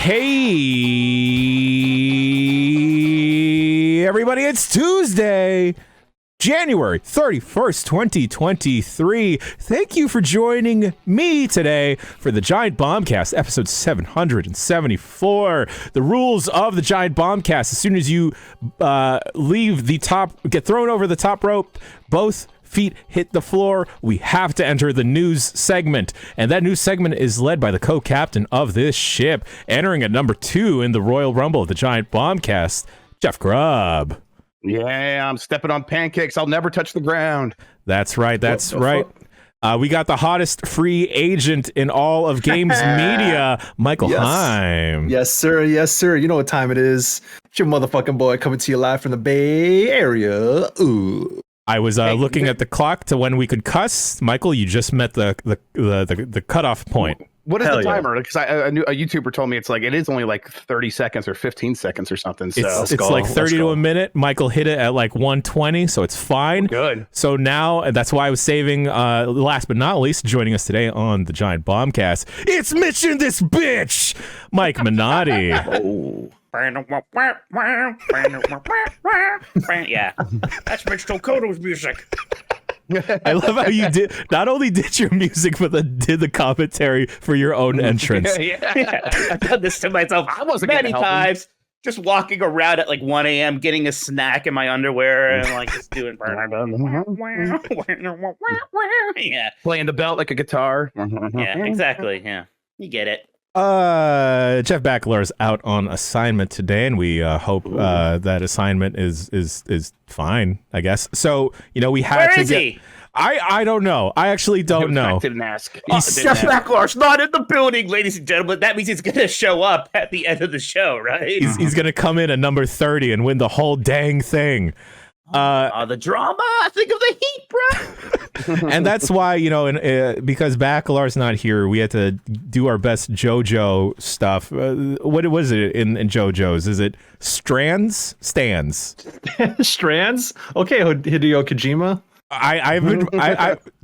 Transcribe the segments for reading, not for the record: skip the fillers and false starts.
Hey, everybody, it's Tuesday, January 31st, 2023. Thank you for joining me today for the Giant Bombcast, episode 774. The rules of the Giant Bombcast: as soon as you leave the top, get thrown over the top rope, both feet hit the floor, we have to enter the news segment. And that news segment is led by the co-captain of this ship, entering at number 2 in the Royal Rumble of the Giant Bombcast, Jeff Grubb. Yeah, I'm stepping on pancakes. I'll never touch the ground. That's right. That's right. We got the hottest free agent in all of games media, Michael Higham. Yes, sir. Yes, sir. You know what time it is. It's your motherfucking boy coming to you live from the Bay Area. Ooh. I was looking at the clock to when we could cuss. Michael, you just met the cutoff point. What is the timer? Because a YouTuber told me it's like it is only like 30 seconds or 15 seconds or something. So it's like 30 to a minute. Michael hit it at like 1:20, so it's fine. Good. So now that's why I was saving. Last but not least, joining us today on the Giant Bombcast, it's Mitch in this bitch, Mike Minotti. Oh. Yeah, that's Mitch Tokoto's music. I love how you did not only did your music, but did the commentary for your own entrance. Yeah. I've done this to myself many times. Just walking around at like 1 a.m. getting a snack in my underwear and like just doing yeah, playing the belt like a guitar. Yeah, exactly. Yeah, you get it. Jeff Backelar's out on assignment today, and we hope that assignment is fine, I guess. So, we had Where to is get. he? I don't know. I actually don't know. I didn't ask. Jeff Backelar's not in the building, ladies and gentlemen. That means he's gonna show up at the end of the show, right? He's gonna come in at number 30 and win the whole dang thing. The drama. Think of the heat, bro. And that's why, because Backelar's not here, we had to do our best JoJo stuff. What was it in JoJo's? Is it Stands? Strands? Okay, Hideo Kojima.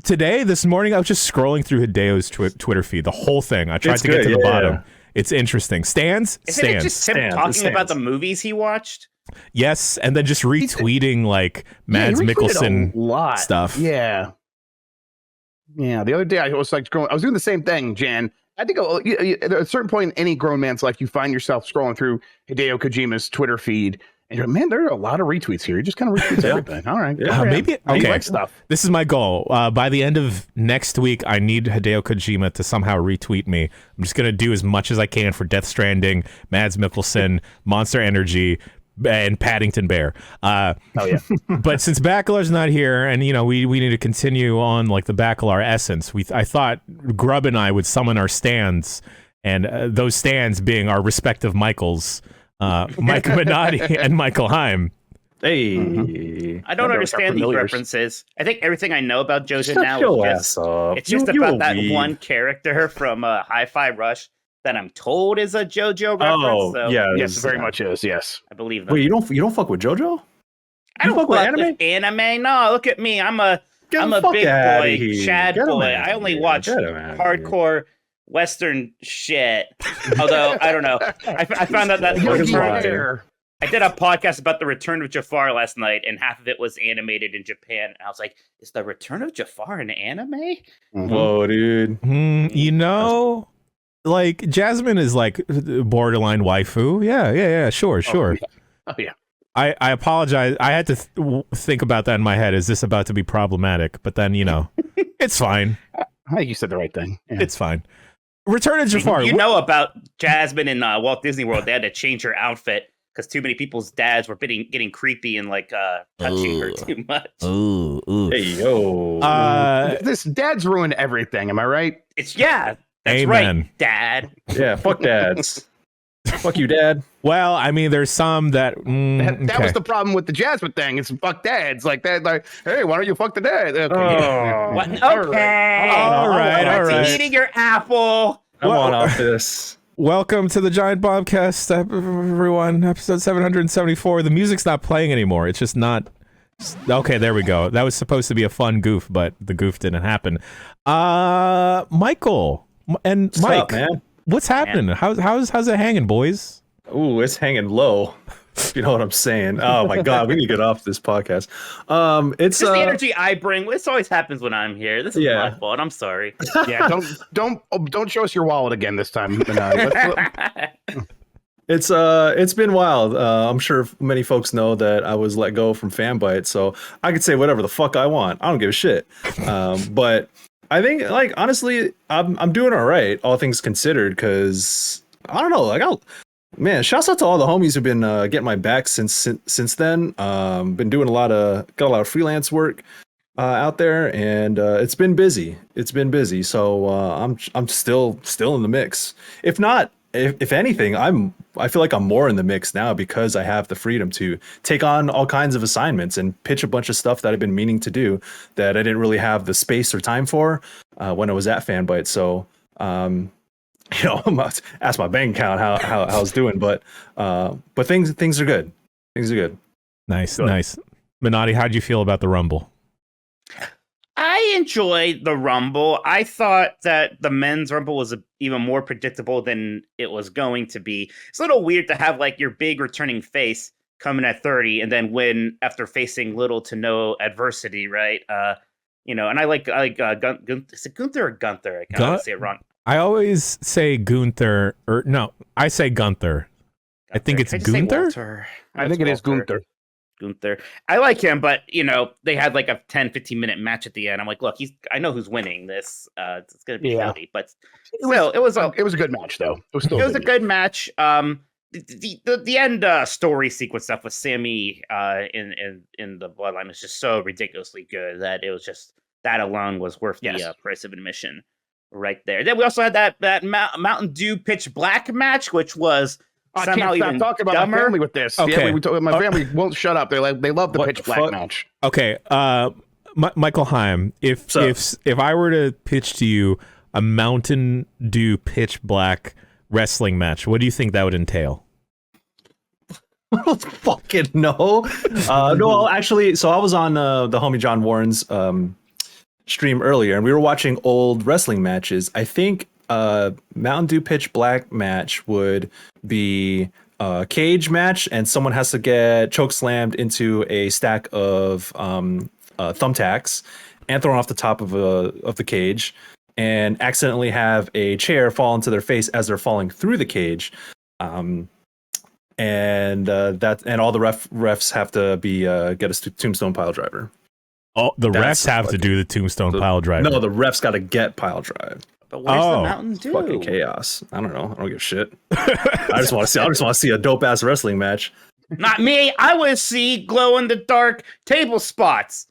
Today, this morning, I was just scrolling through Hideo's Twitter feed, the whole thing. I tried to get to the bottom. Yeah. It's interesting. Stands? Isn't it just him talking about the movies he watched? Yes, and then just retweeting like Mads Mikkelsen stuff. Yeah. The other day I was like I was doing the same thing, Jan. I think at a certain point in any grown man's life, you find yourself scrolling through Hideo Kojima's Twitter feed, and you're like, man, there are a lot of retweets here. He just kind of retweets everything. All right, maybe okay. Like stuff. This is my goal. By the end of next week, I need Hideo Kojima to somehow retweet me. I'm just gonna do as much as I can for Death Stranding, Mads Mikkelsen, Monster Energy, and Paddington Bear. But since Backelar's not here, and we need to continue on like the Backelar essence, I thought Grubb and I would summon our stands, and those stands being our respective Michaels, Mike Minotti and Michael Higham. Hey, I don't understand these references. I think everything I know about JoJo now is just about that one character from Hi-Fi Rush that I'm told is a JoJo reference. So. Yes, very much is. Yes, I believe that. Wait, you don't fuck with JoJo? I don't fuck with anime. No, look at me. I'm a big boy, Chad boy. I only watch hardcore Western shit. Although I don't know, I found out that I did a podcast about the Return of Jafar last night, and half of it was animated in Japan. And I was like, "Is the Return of Jafar an anime?" Mm-hmm. Whoa, dude. Like Jasmine is like borderline waifu. Yeah, sure. Oh yeah. I apologize. I had to think about that in my head. Is this about to be problematic? But then it's fine. I think you said the right thing. Yeah. It's fine. Return of Jafar. You know about Jasmine in Walt Disney World? They had to change her outfit because too many people's dads were getting creepy and like touching her too much. Ooh. Hey yo. This dads ruin everything. Am I right? That's Amen. Right, Dad. Yeah, fuck dads. Fuck you, Dad. Well, I mean, there's some that... that was the problem with the Jasmine thing. It's fuck dads. Like that. Like, hey, why don't you fuck the dad? Okay. All right. Eating your apple. I'm on off this. Welcome to the Giant Bombcast, everyone. Episode 774. The music's not playing anymore. It's just not... Okay, there we go. That was supposed to be a fun goof, but the goof didn't happen. Michael and Mike. What's up, man? What's happening? How's it hanging, boys? Ooh, it's hanging low. If you know what I'm saying. Oh my god, we need to get off this podcast. It's just the energy I bring. This always happens when I'm here. This is my fault. I'm sorry. Yeah, don't show us your wallet again this time. It's been wild. I'm sure many folks know that I was let go from Fanbyte, so I could say whatever the fuck I want. I don't give a shit. But I think, like, honestly, I'm doing all right, all things considered, because I don't know, like, man, shouts out to all the homies who've been getting my back since then. Been doing got a lot of freelance work out there, and it's been busy. So I'm still in the mix. If not, if anything, I feel like I'm more in the mix now because I have the freedom to take on all kinds of assignments and pitch a bunch of stuff that I've been meaning to do that I didn't really have the space or time for when I was at Fanbyte. So. I'm about to ask my bank account how I was doing, but things are good. Things are good. Nice. Minotti, how'd you feel about the Rumble? I enjoyed the Rumble. I thought that the men's Rumble was even more predictable than it was going to be. It's a little weird to have like your big returning face coming at 30 and then win after facing little to no adversity, right? And I like is it Gunther or Gunther? I can't say it wrong. I always say Gunther, or no, I say Gunther. I think it's Gunther. I think it is Gunther. Gunther. I like him, but they had like a 10-15 minute match at the end. I'm like, look, I know who's winning this. It's gonna be Cody, but still, it was a good match though. It was a good match. The end story sequence stuff with Sammy in the Bloodline is just so ridiculously good that it was just that alone was worth the price of admission. Right there. Then we also had that Mountain Dew Pitch Black match, which was somehow even talking about dumber. My family with this. Okay. Yeah, my family won't shut up. They love the Pitch Black match. Okay, Michael Higham, if I were to pitch to you a Mountain Dew Pitch Black wrestling match, what do you think that would entail? I don't fucking know. No, actually, so I was on the homie John Warren's stream earlier, and we were watching old wrestling matches. I think Mountain Dew Pitch Black match would be a cage match, and someone has to get choke slammed into a stack of thumbtacks and thrown off the top of the cage, and accidentally have a chair fall into their face as they're falling through the cage. And all the refs have to get a tombstone pile driver. Oh, the refs have to do the tombstone pile drive. No, the refs got to get pile drive. But where's the Mountain Dew? Fucking chaos. I don't know. I don't give a shit. I just want to see a dope ass wrestling match. Not me. I want to see glow in the dark table spots.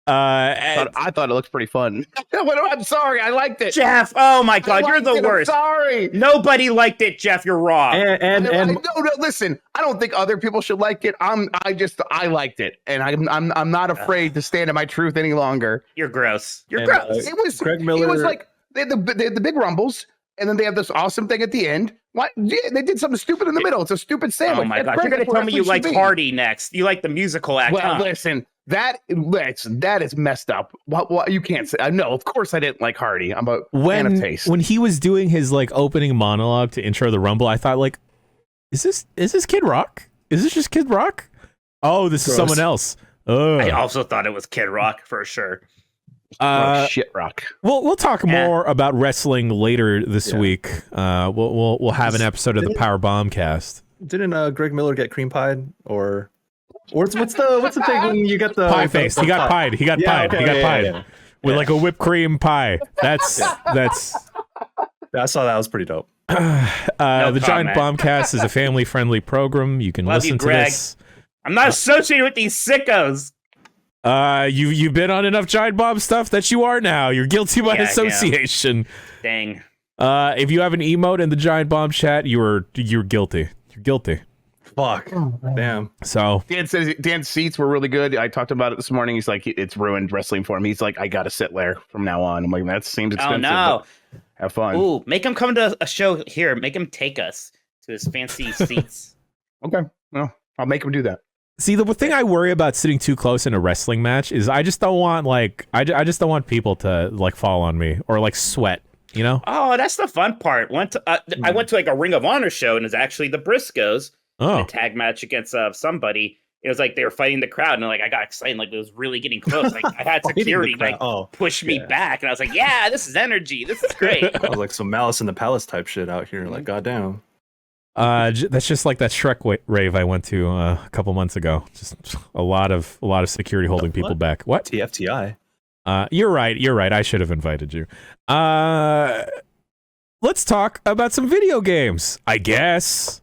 I thought it looked pretty fun. I'm sorry. I liked it. Jeff, oh my God, you're the worst. I'm sorry. Nobody liked it, Jeff. You're wrong. No, listen. I don't think other people should like it. I liked it, and I'm not afraid to stand in my truth any longer. You're gross. You're gross. It was Greg Miller. It was like they had the big rumbles, and then they have this awesome thing at the end. Why they did something stupid in the middle? It's a stupid sandwich. Oh my God, you're gonna tell me you like Hardy next? You like the musical act? Well, listen. That is messed up. What you can't say. No, of course I didn't like Hardy. I'm a fan of taste. When he was doing his like opening monologue to intro the Rumble, I thought like, is this Kid Rock? Is this just Kid Rock? Oh, this is someone else. I also thought it was Kid Rock for sure. Shit Rock. We'll talk more about wrestling later this week. We'll have an episode of the Power Bombcast. Didn't Greg Miller get cream pied or? What's the thing when you get the pie face? He got pied. He got pied. He got pied with like a whipped cream pie. That's. I saw that. Was pretty dope. The Giant Bombcast is a family-friendly program. You can listen to this. I'm not associated with these sickos. You've been on enough Giant Bomb stuff that you are now. You're guilty by association. Dang. If you have an emote in the Giant Bomb chat, you're guilty. You're guilty. Fuck. Damn. So Dan says Dan's seats were really good. I talked about it this morning. He's like, it's ruined wrestling for him. He's like, I gotta sit there from now on. I'm like, that seems expensive. Oh no. Have fun. Ooh, make him come to a show here. Make him take us to his fancy seats. Okay. Well, I'll make him do that. See, the thing I worry about sitting too close in a wrestling match is I just don't want I just don't want people to like fall on me or like sweat You know? Oh, that's the fun part. I went to like a Ring of Honor show, and it was actually the Briscoes in a tag match against somebody. It was like they were fighting the crowd, and like I got excited, like it was really getting close. Like I had security like push me back, and I was like, "Yeah, this is energy. This is great." I was like some Malice in the Palace type shit out here. Like, goddamn. That's just like that Shrek rave I went to a couple months ago. Just a lot of security holding people back. What? TFTI. You're right. I should have invited you. Let's talk about some video games, I guess.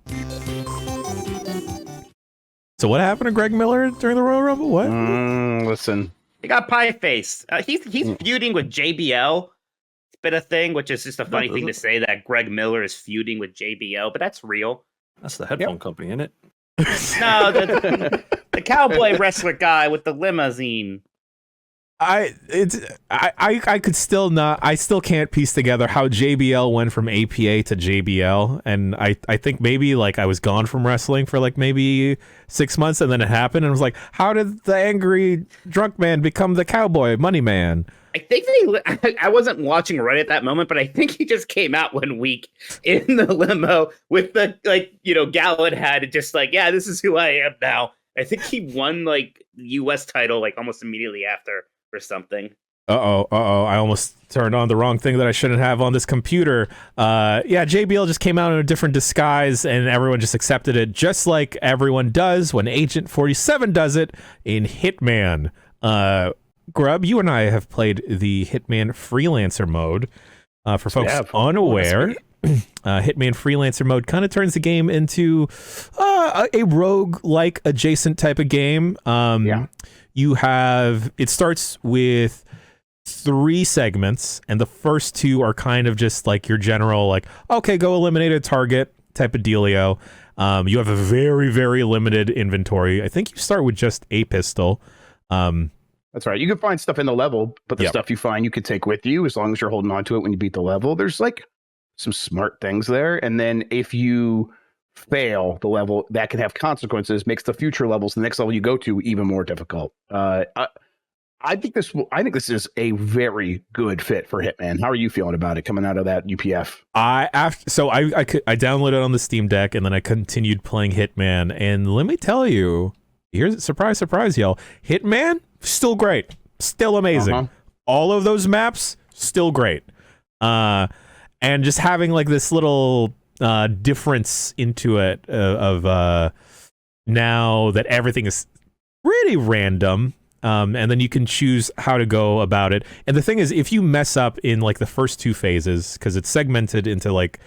So what happened to Greg Miller during the Royal Rumble? What? Listen. He got pie face. He's feuding with JBL. It's been a thing, which is just a funny thing to say that Greg Miller is feuding with JBL, but that's real. That's the headphone company, isn't it? No, the cowboy wrestler guy with the limousine. I could still not. I still can't piece together how JBL went from APA to JBL, and I think maybe like I was gone from wrestling for like maybe 6 months, and then it happened, and I was like, how did the angry drunk man become the cowboy money man? I think I wasn't watching right at that moment, but I think he just came out one week in the limo with the Gallows hat, and just like, yeah, this is who I am now. I think he won like the U.S. title like almost immediately after. Or something. I almost turned on the wrong thing that I shouldn't have on this computer. JBL just came out in a different disguise, and everyone just accepted it, just like everyone does when Agent 47 does it in Hitman. Grub, you and I have played the Hitman freelancer mode. For folks unaware, Hitman freelancer mode kind of turns the game into a rogue-like adjacent type of game. It starts with 3 segments, and the first 2 are kind of just like your general, like, okay, go eliminate a target type of dealio. You have a very, very limited inventory. I think you start with just a pistol. That's right. You can find stuff in the level, but the stuff you find you can take with you as long as you're holding on to it when you beat the level. There's like some smart things there. And then if you fail the level, that can have consequences, makes the future levels, the next level you go to, even more difficult. I think this is a very good fit for Hitman. How are you feeling about it coming out of that UPF? I downloaded it on the Steam Deck, and then I continued playing Hitman. And let me tell you, here's surprise, y'all. Hitman, still great, still amazing. All of those maps, still great. And just having like this little difference into it of now that everything is pretty random, and then you can choose how to go about it. And the thing is, if you mess up in like the first 2 phases, because it's segmented into like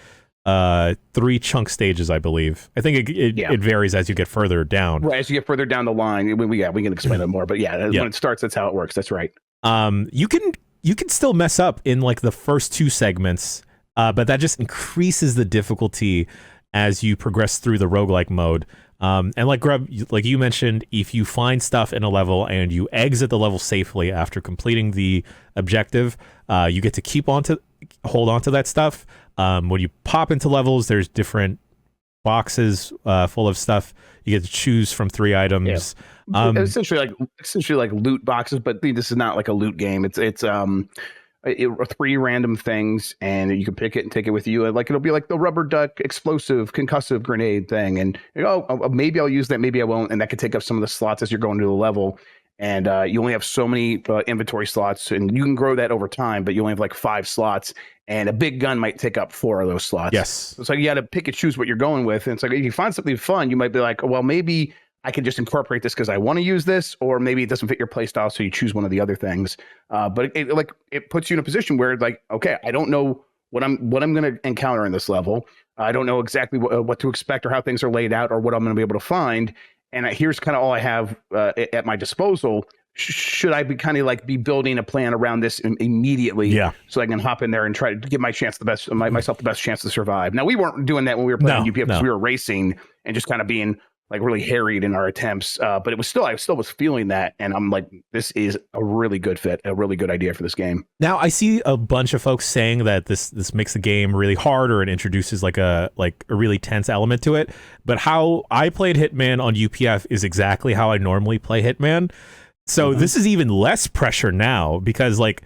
3 chunk stages, I believe. I think it varies as you get further down. Right, as you get further down the line, we can explain it more. But when it starts, that's how it works. That's right. You can still mess up in like the first 2 segments. But that just increases the difficulty as you progress through the roguelike mode. And like Grub, like you mentioned, if you find stuff in a level and you exit the level safely after completing the objective, you get to hold on to that stuff. When you pop into levels, there's different boxes full of stuff. You get to choose from 3 items. Essentially like loot boxes, but this is not like a loot game. It's 3 random things, and you can pick it and take it with you. Like it'll be like the rubber duck explosive concussive grenade thing, and maybe I'll use that, maybe I won't, and that could take up some of the slots as you're going to the level. And you only have so many inventory slots, and you can grow that over time, but you only have like 5 slots, and a big gun might take up 4 of those slots. Yes, it's like you got to pick and choose what you're going with. And it's like if you find something fun, you might be like, well, maybe I can just incorporate this because I want to use this, or maybe it doesn't fit your play style, so you choose one of the other things. But it puts you in a position where like, okay, I don't know what I'm going to encounter in this level. I don't know exactly what to expect or how things are laid out or what I'm going to be able to find. And here's kind of all I have at my disposal. Should I be kind of like be building a plan around this immediately? Yeah. So I can hop in there and try to give myself the best chance to survive. Now we weren't doing that when we were playing UPF because we were racing and just kind of being like really harried in our attempts. But it was I still was feeling that. And I'm like, this is a really good fit, a really good idea for this game. Now I see a bunch of folks saying that this makes the game really hard, or it introduces like a really tense element to it. But how I played Hitman on UPF is exactly how I normally play Hitman. So this is even less pressure now, because like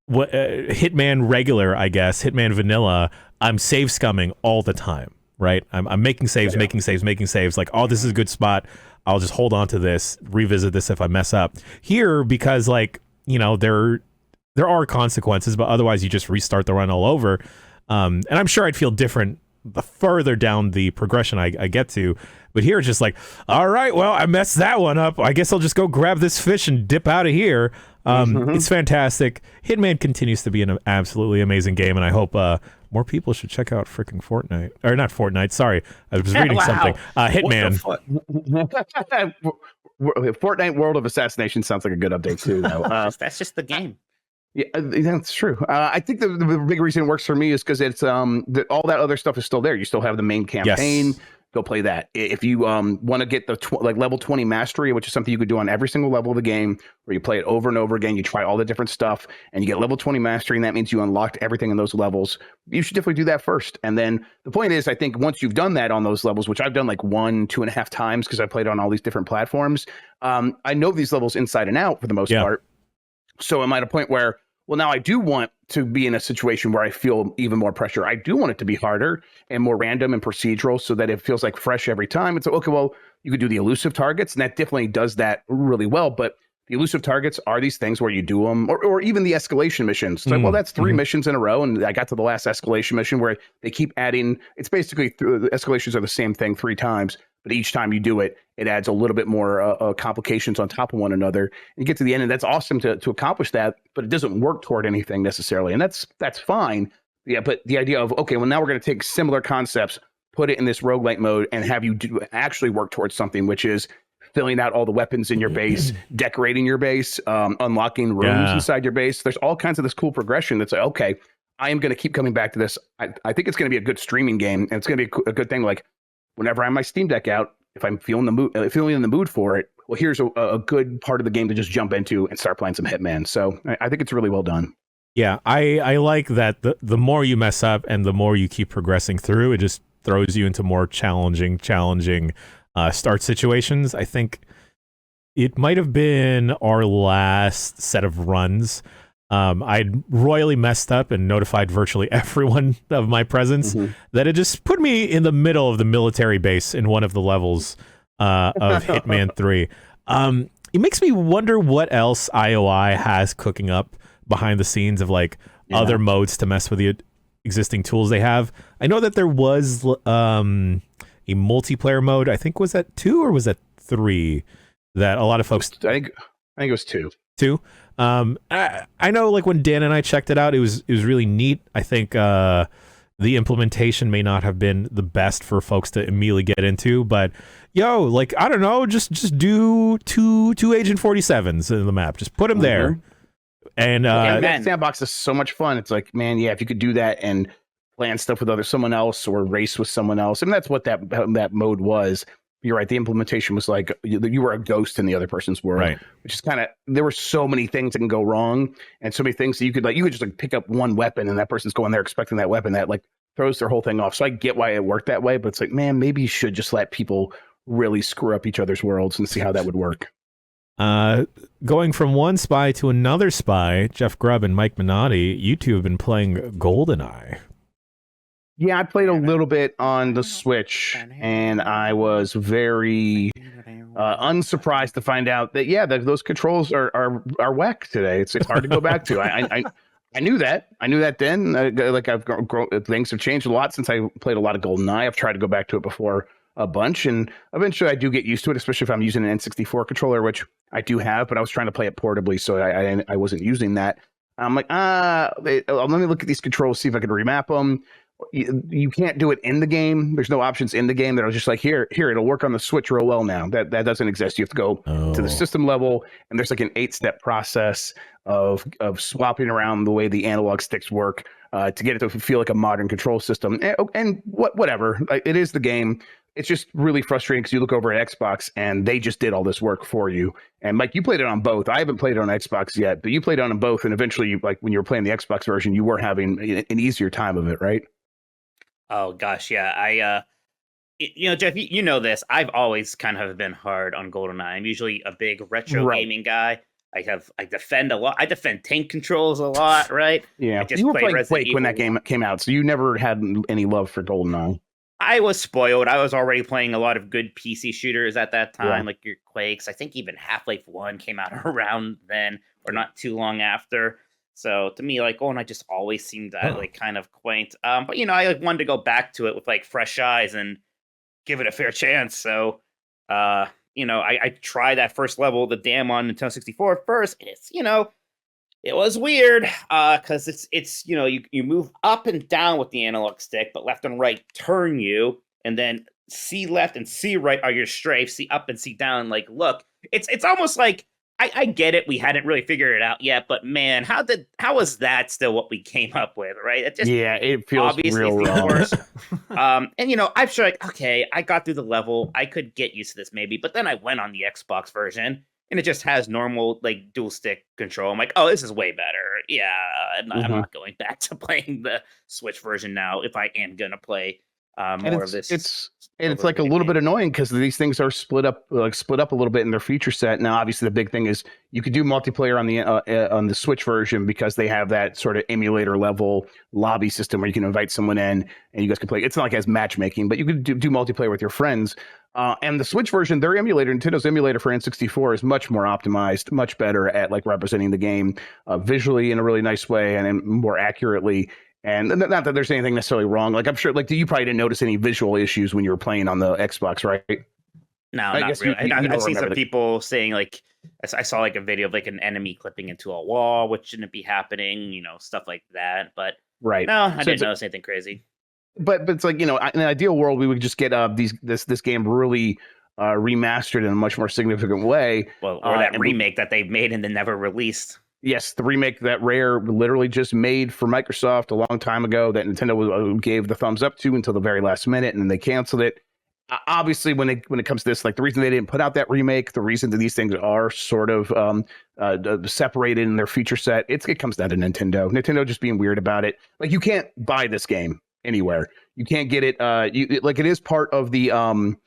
Hitman regular, I guess, Hitman vanilla, I'm save scumming all the time, right? I'm making saves, making saves. Like, oh, this is a good spot. I'll just hold on to this, revisit this if I mess up. Here, because like, you know, there are consequences, but otherwise you just restart the run all over. And I'm sure I'd feel different the further down the progression I get to. But here it's just like, all right, well, I messed that one up. I guess I'll just go grab this fish and dip out of here. It's fantastic. Hitman continues to be an absolutely amazing game, and I hope more people should check out freaking Fortnite. Or not Fortnite, sorry. I was reading something. Hitman. Fortnite World of Assassination sounds like a good update, too. Though. That's just the game. Yeah, that's true. I think the big reason it works for me is because it's all that other stuff is still there. You still have the main campaign. Yes. Go play that. If you want to get the level 20 mastery, which is something you could do on every single level of the game, where you play it over and over again, you try all the different stuff, and you get level 20 mastery, and that means you unlocked everything in those levels. You should definitely do that first. And then the point is, I think once you've done that on those levels, which I've done like 1.5 times because I played on all these different platforms, I know these levels inside and out for the most part. So I'm at a point where, well, now I do want to be in a situation where I feel even more pressure. I do want it to be harder and more random and procedural so that it feels like fresh every time. It's okay, well, you could do the elusive targets, and that definitely does that really well. But the elusive targets are these things where you do them, or even the escalation missions. It's like, well, that's 3 missions in a row, and I got to the last escalation mission where they keep adding. It's basically the escalations are the same thing 3 times. But each time you do it, it adds a little bit more complications on top of one another. And you get to the end, and that's awesome to accomplish that, but it doesn't work toward anything necessarily. And that's fine. Yeah, but the idea of, okay, well, now we're going to take similar concepts, put it in this roguelite mode, and have you actually work towards something, which is filling out all the weapons in your base, decorating your base, unlocking rooms inside your base. There's all kinds of this cool progression that's like, okay, I am going to keep coming back to this. I think it's going to be a good streaming game, and it's going to be a good thing. Like, whenever I have my Steam Deck out, if I'm feeling in the mood for it, well, here's a good part of the game to just jump into and start playing some Hitman. So I think it's really well done. Yeah, I like that the more you mess up and the more you keep progressing through, it just throws you into more challenging start situations. I think it might have been our last set of runs. I'd royally messed up and notified virtually everyone of my presence that it just put me in the middle of the military base in one of the levels of Hitman 3. It makes me wonder what else IOI has cooking up behind the scenes of like other modes to mess with the existing tools they have. I know that there was a multiplayer mode. I think was that 2 or was that 3 that a lot of folks. I think it was 2. 2. I know, like when Dan and I checked it out, it was really neat. I think the implementation may not have been the best for folks to immediately get into, but like I don't know, just do two Agent 47s in the map, just put them there. And that sandbox is so much fun. It's like, man, if you could do that and plan stuff with someone else or race with someone else, I mean, that's what that mode was. You're right. The implementation was like you were a ghost in the other person's world, right? Which is kind of, there were so many things that can go wrong, and so many things that you could just like pick up one weapon, and that person's going there expecting that weapon that like throws their whole thing off. So I get why it worked that way, but it's like, man, maybe you should just let people really screw up each other's worlds and see how that would work. Going from one spy to another spy, Jeff Grubb and Mike Minotti, you two have been playing GoldenEye. Yeah, I played a little bit on the Switch, and I was very unsurprised to find out that those controls are whack today. It's hard to go back to. I knew that. I knew that then. Like I've grown, things have changed a lot since I played a lot of GoldenEye. I've tried to go back to it before a bunch, and eventually I do get used to it, especially if I'm using an N64 controller, which I do have, but I was trying to play it portably, so I wasn't using that. I'm like, let me look at these controls, see if I can remap them. You can't do it in the game. There's no options in the game that are just like, here, it'll work on the Switch real well now. That doesn't exist. You have to go to the system level, and there's like an 8-step process of swapping around the way the analog sticks work to get it to feel like a modern control system. And whatever. It is the game. It's just really frustrating because you look over at Xbox and they just did all this work for you. And Mike, you played it on both. I haven't played it on Xbox yet, but you played it on them both. And eventually, when you were playing the Xbox version, you were having an easier time of it, right? Oh gosh, yeah. Jeff, you know this. I've always kind of been hard on GoldenEye. I'm usually a big retro gaming guy. I defend a lot. I defend tank controls a lot, right? Yeah, I just you were play playing Resident Quake when that Evil game came out, so you never had any love for GoldenEye. I was spoiled. I was already playing a lot of good PC shooters at that time, Yeah. like your Quakes. I think even Half-Life 1 came out around then, or not too long after. So to me, like, GoldenEye just always seemed like kind of quaint. But I wanted to go back to it with like fresh eyes and give it a fair chance. So, I tried that first level of the dam on Nintendo 64 first, and it's it was weird because it's you move up and down with the analog stick, but left and right turn you, and then C left and C right are your strafe. C up and C down. Like, look, it's almost like I get it. We hadn't really figured it out yet, but man, how was that still what we came up with? Right? It feels obviously real the wrong. worst. I'm sure like, okay, I got through the level. I could get used to this maybe, but then I went on the Xbox version. And it just has normal, like, dual stick control. I'm like, oh, this is way better. Yeah, I'm not going back to playing the Switch version now if I am going to play more of this. It's like a little bit annoying because these things are split up a little bit in their feature set. Now, obviously, the big thing is you could do multiplayer on the Switch version because they have that sort of emulator level lobby system where you can invite someone in and you guys can play. It's not like it has matchmaking, but you could do multiplayer with your friends. And the Switch version, their emulator, Nintendo's emulator for N64 is much more optimized, much better at like representing the game visually in a really nice way and more accurately. And not that there's anything necessarily wrong. Like I'm sure, like you probably didn't notice any visual issues when you were playing on the Xbox, right? No, not really. I've seen some people saying like I saw like a video of like an enemy clipping into a wall, which shouldn't be happening, stuff like that. But right, no, I didn't notice anything crazy. But it's like in an ideal world, we would just get this game really remastered in a much more significant way. Well, or that remake that they've made and then never released. Yes, the remake that Rare literally just made for Microsoft a long time ago that Nintendo gave the thumbs up to until the very last minute, and then they canceled it. Obviously, when it comes to this, like the reason they didn't put out that remake, the reason that these things are sort of separated in their feature set, it comes down to Nintendo. Nintendo just being weird about it. Like you can't buy this game anywhere. You can't get it. It is part of the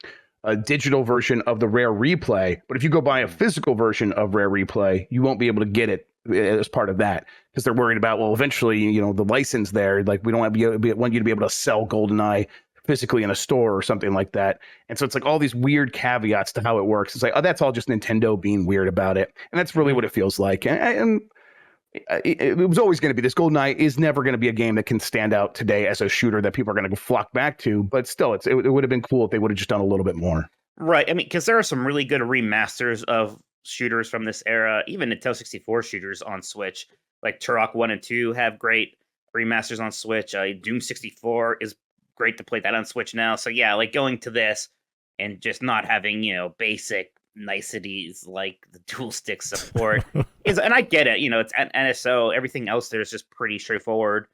digital version of the Rare Replay. But if you go buy a physical version of Rare Replay, you won't be able to get it as part of that because they're worried about, well, eventually, the license there. Like we don't want you to be able to sell GoldenEye physically in a store or something like that. And so it's like all these weird caveats to how it works. It's like, oh, that's all just Nintendo being weird about it. And that's really what it feels like. And it was always going to be this. GoldenEye is never going to be a game that can stand out today as a shooter that people are going to flock back to. But still, it would have been cool if they would have just done a little bit more. Right. I mean, because there are some really good remasters of shooters from this era, even Nintendo 64 shooters on Switch, like Turok 1 and 2 have great remasters on Switch. Doom 64 is great to play that on Switch now. So yeah, like going to this and just not having, basic niceties like the dual stick support is, and I get it, it's an NSO, everything else there is just pretty straightforward,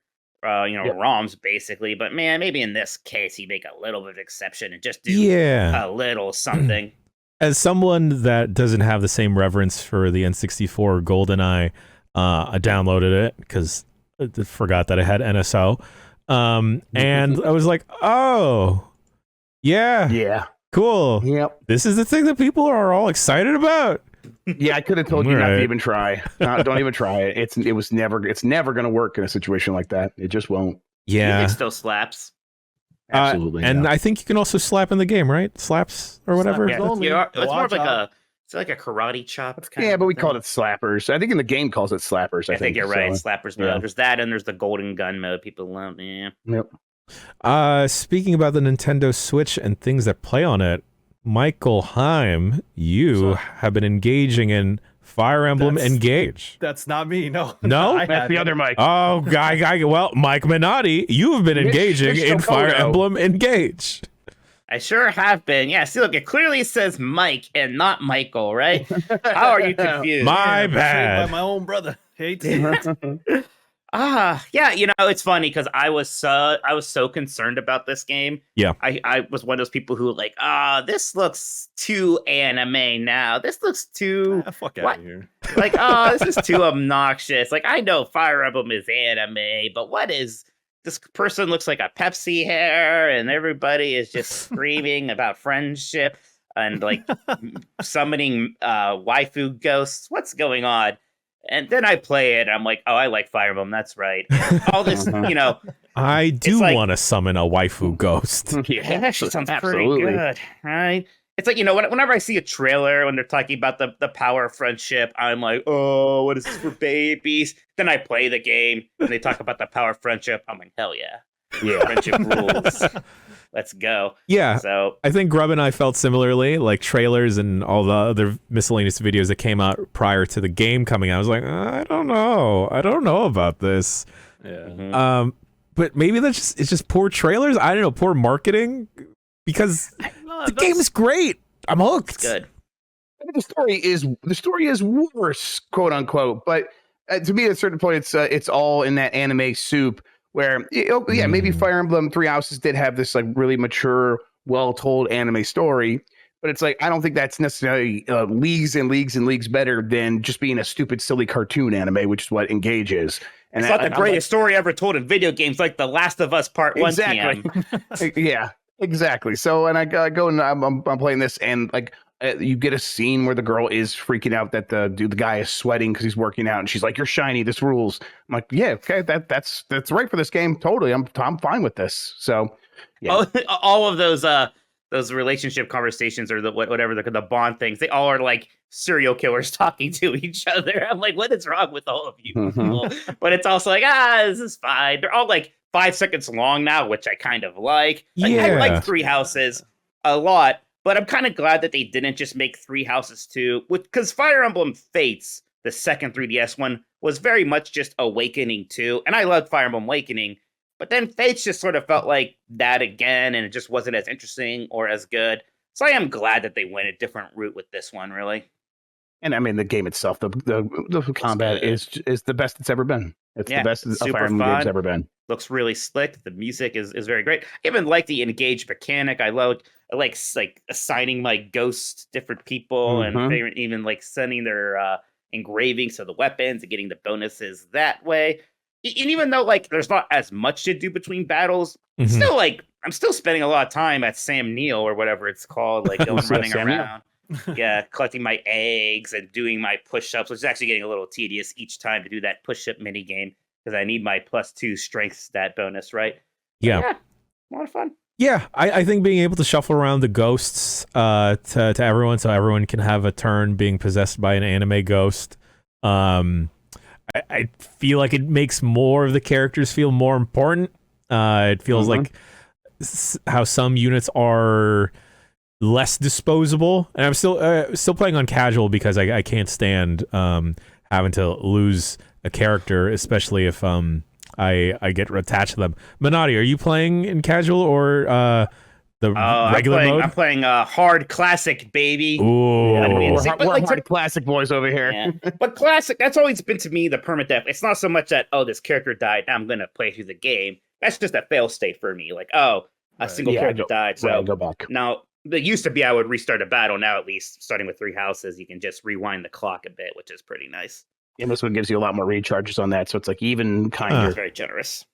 ROMs basically, but man, maybe in this case you make a little bit of exception and just do a little something. As someone that doesn't have the same reverence for the N64 GoldenEye, I downloaded it because I forgot that I had NSO, and I was like, oh yeah cool. Yep. This is the thing that people are all excited about. Yeah, I could have told you not to even try. Don't even try it. It's never going to work in a situation like that. It just won't. Yeah. It still slaps. Absolutely. And I think you can also slap in the game, right? Slaps or whatever. Yeah, it's more of like a karate chop. Yeah, but we called it slappers. I think in the game calls it slappers. I think you're right. So, slappers mode. Yeah. There's that, and there's the golden gun mode. People love. Yeah. Yep. Speaking about the Nintendo Switch and things that play on it, Michael Higham, you have been engaging in Fire Emblem Engage. That's not me. No. That's the other Mike. Oh, guy. Well, Mike Minotti, you have been engaging in Fire Emblem Engage. I sure have been. Yeah, see, look, it clearly says Mike and not Michael, right? How are you confused? My bad. By my own brother. Hate yeah, it's funny because I was so concerned about this game. Yeah. I was one of those people who were like, this looks too anime now. This looks too fuck out of here. Like, this is too obnoxious. Like, I know Fire Emblem is anime, but what is this person looks like a Pepsi hair and everybody is just screaming about friendship. and like summoning waifu ghosts. What's going on? And then I play it. And I'm like, oh, I like Fire Emblem. That's right. And all this, I do want to summon a waifu ghost. Yeah, she sounds pretty good, right? It's like, whenever I see a trailer when they're talking about the power of friendship, I'm like, oh, what is this for babies? Then I play the game and they talk about the power of friendship. I'm like, hell yeah. Yeah. Friendship rules. Let's go. Yeah. So I think Grub and I felt similarly, like trailers and all the other miscellaneous videos that came out prior to the game coming out. I was like, I don't know about this. Yeah. But maybe it's just poor trailers. I don't know, poor marketing, because the game is great. I'm hooked. It's good. I think the story is worse, quote unquote. But to me, at a certain point, it's all in that anime soup. Where maybe Fire Emblem Three Houses did have this like really mature, well told anime story, but it's like I don't think that's necessarily leagues and leagues and leagues better than just being a stupid, silly cartoon anime, which is what Engage is. And it's not the greatest story ever told in video games, like The Last of Us Part 1. Exactly. Yeah, exactly. So, and I go and I'm playing this, and like you get a scene where the girl is freaking out that the guy is sweating because he's working out, and she's like, "You're shiny. This rules." I'm like, "Yeah, okay, that's right for this game. Totally, I'm fine with this." So, yeah. all of those relationship conversations or whatever the bond things, they all are like serial killers talking to each other. I'm like, what is wrong with all of you people? But it's also like, this is fine. They're all like 5 seconds long now, which I kind of like. I like Three Houses a lot, but I'm kind of glad that they didn't just make Three Houses 2, because Fire Emblem Fates, the second 3DS one, was very much just Awakening 2, and I loved Fire Emblem Awakening. But then Fates just sort of felt like that again, and it just wasn't as interesting or as good. So I am glad that they went a different route with this one, really. And I mean, the game itself, the combat is the best it's ever been. It's the best Fire Emblem game's ever been. Looks really slick. The music is very great. I even like the Engage mechanic. I like assigning my ghosts different people, and even like sending their engravings to the weapons and getting the bonuses that way. And even though like there's not as much to do between battles, still like I'm still spending a lot of time at Sam Neill or whatever it's called, like going running around, collecting my eggs and doing my push-ups, which is actually getting a little tedious each time to do that push-up mini game because I need my +2 strength stat bonus, right? Yeah, a lot of fun. Yeah, I think being able to shuffle around the ghosts to everyone, so everyone can have a turn being possessed by an anime ghost. I feel like it makes more of the characters feel more important. It feels like how some units are less disposable, and I'm still playing on casual because I can't stand having to lose a character, especially if I get attached to them. Minotti, are you playing in casual or the regular mode? I'm playing hard classic, baby. Ooh. We're hard classic boys over here. Yeah. But classic, that's always been to me the permadeath. It's not so much that, this character died, now I'm going to play through the game. That's just a fail state for me. Like, a single character died. So go back. Now, it used to be I would restart a battle. Now, at least, starting with Three Houses, you can just rewind the clock a bit, which is pretty nice. And this one gives you a lot more recharges on that, so it's like even kinder. It's very generous.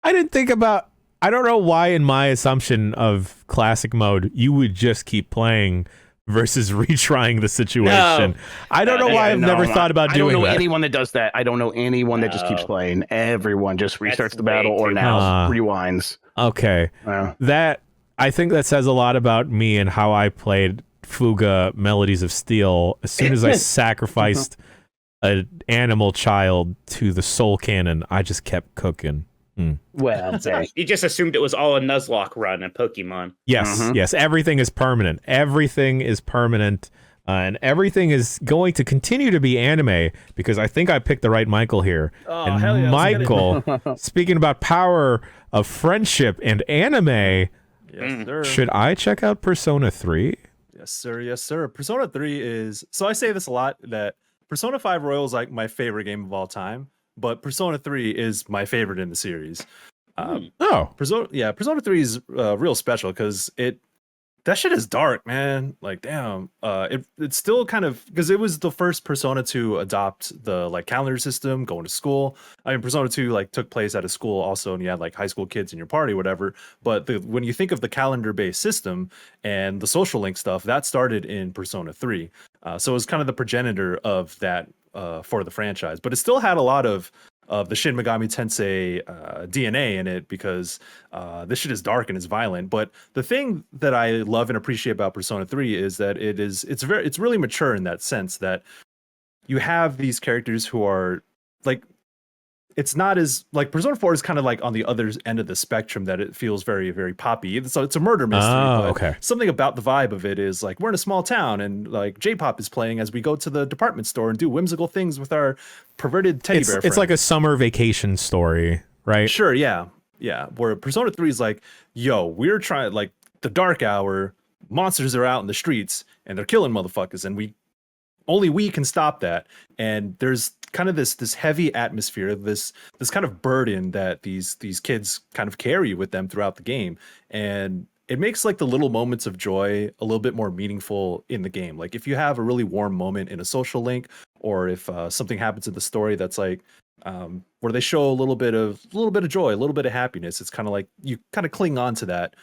I didn't think about... I don't know why in my assumption of classic mode, you would just keep playing versus retrying the situation. I don't know why I've never thought about doing that. I don't know anyone that does that. I don't know anyone that just keeps playing. Everyone just restarts the battle or now rewinds. Okay. I think that says a lot about me and how I played Fuga Melodies of Steel. As soon as I sacrificed an animal child to the soul cannon, I just kept cooking. Well, you just assumed it was all a Nuzlocke run in Pokemon. Yes. Everything is permanent. Everything is permanent, and everything is going to continue to be anime because I think I picked the right Michael here. And hell yeah, Michael, speaking about power of friendship and anime, should I check out Persona 3? Yes, sir. Yes, sir. Persona 3 is... So I say this a lot, that Persona 5 Royal is like my favorite game of all time. But Persona 3 is my favorite in the series. Persona 3 is real special because it that shit is dark, man. Like, damn. It's still kind of, because it was the first Persona to adopt the like calendar system, going to school. I mean, Persona 2 like took place at a school also, and you had like high school kids in your party, whatever. But when you think of the calendar-based system and the social link stuff, that started in Persona 3. So it was kind of the progenitor of that for the franchise. But it still had a lot of the Shin Megami Tensei DNA in it, because this shit is dark and it's violent. But the thing that I love and appreciate about Persona 3 is that it's really mature in that sense, that you have these characters who are like, it's not as like Persona 4 is kind of like on the other end of the spectrum, that it feels very, very poppy. So it's a murder mystery. But okay. Something about the vibe of it is like, we're in a small town and like J-pop is playing as we go to the department store and do whimsical things with our perverted teddy bear friends. It's like a summer vacation story, right? Sure, yeah. Yeah. Where Persona 3 is like, yo, we're trying, like, the dark hour, monsters are out in the streets and they're killing motherfuckers, and only we can stop that. And there's kind of this heavy atmosphere, this kind of burden that these kids kind of carry with them throughout the game. And it makes like the little moments of joy a little bit more meaningful in the game. Like if you have a really warm moment in a social link, or if something happens in the story that's like where they show a little bit of joy, a little bit of happiness, it's kind of like you kind of cling on to that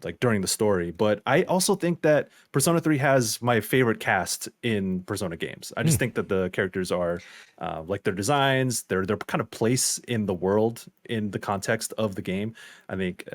like during the story. But I also think that Persona 3 has my favorite cast in Persona games. I just think that the characters are like their designs, their kind of place in the world, in the context of the game. I think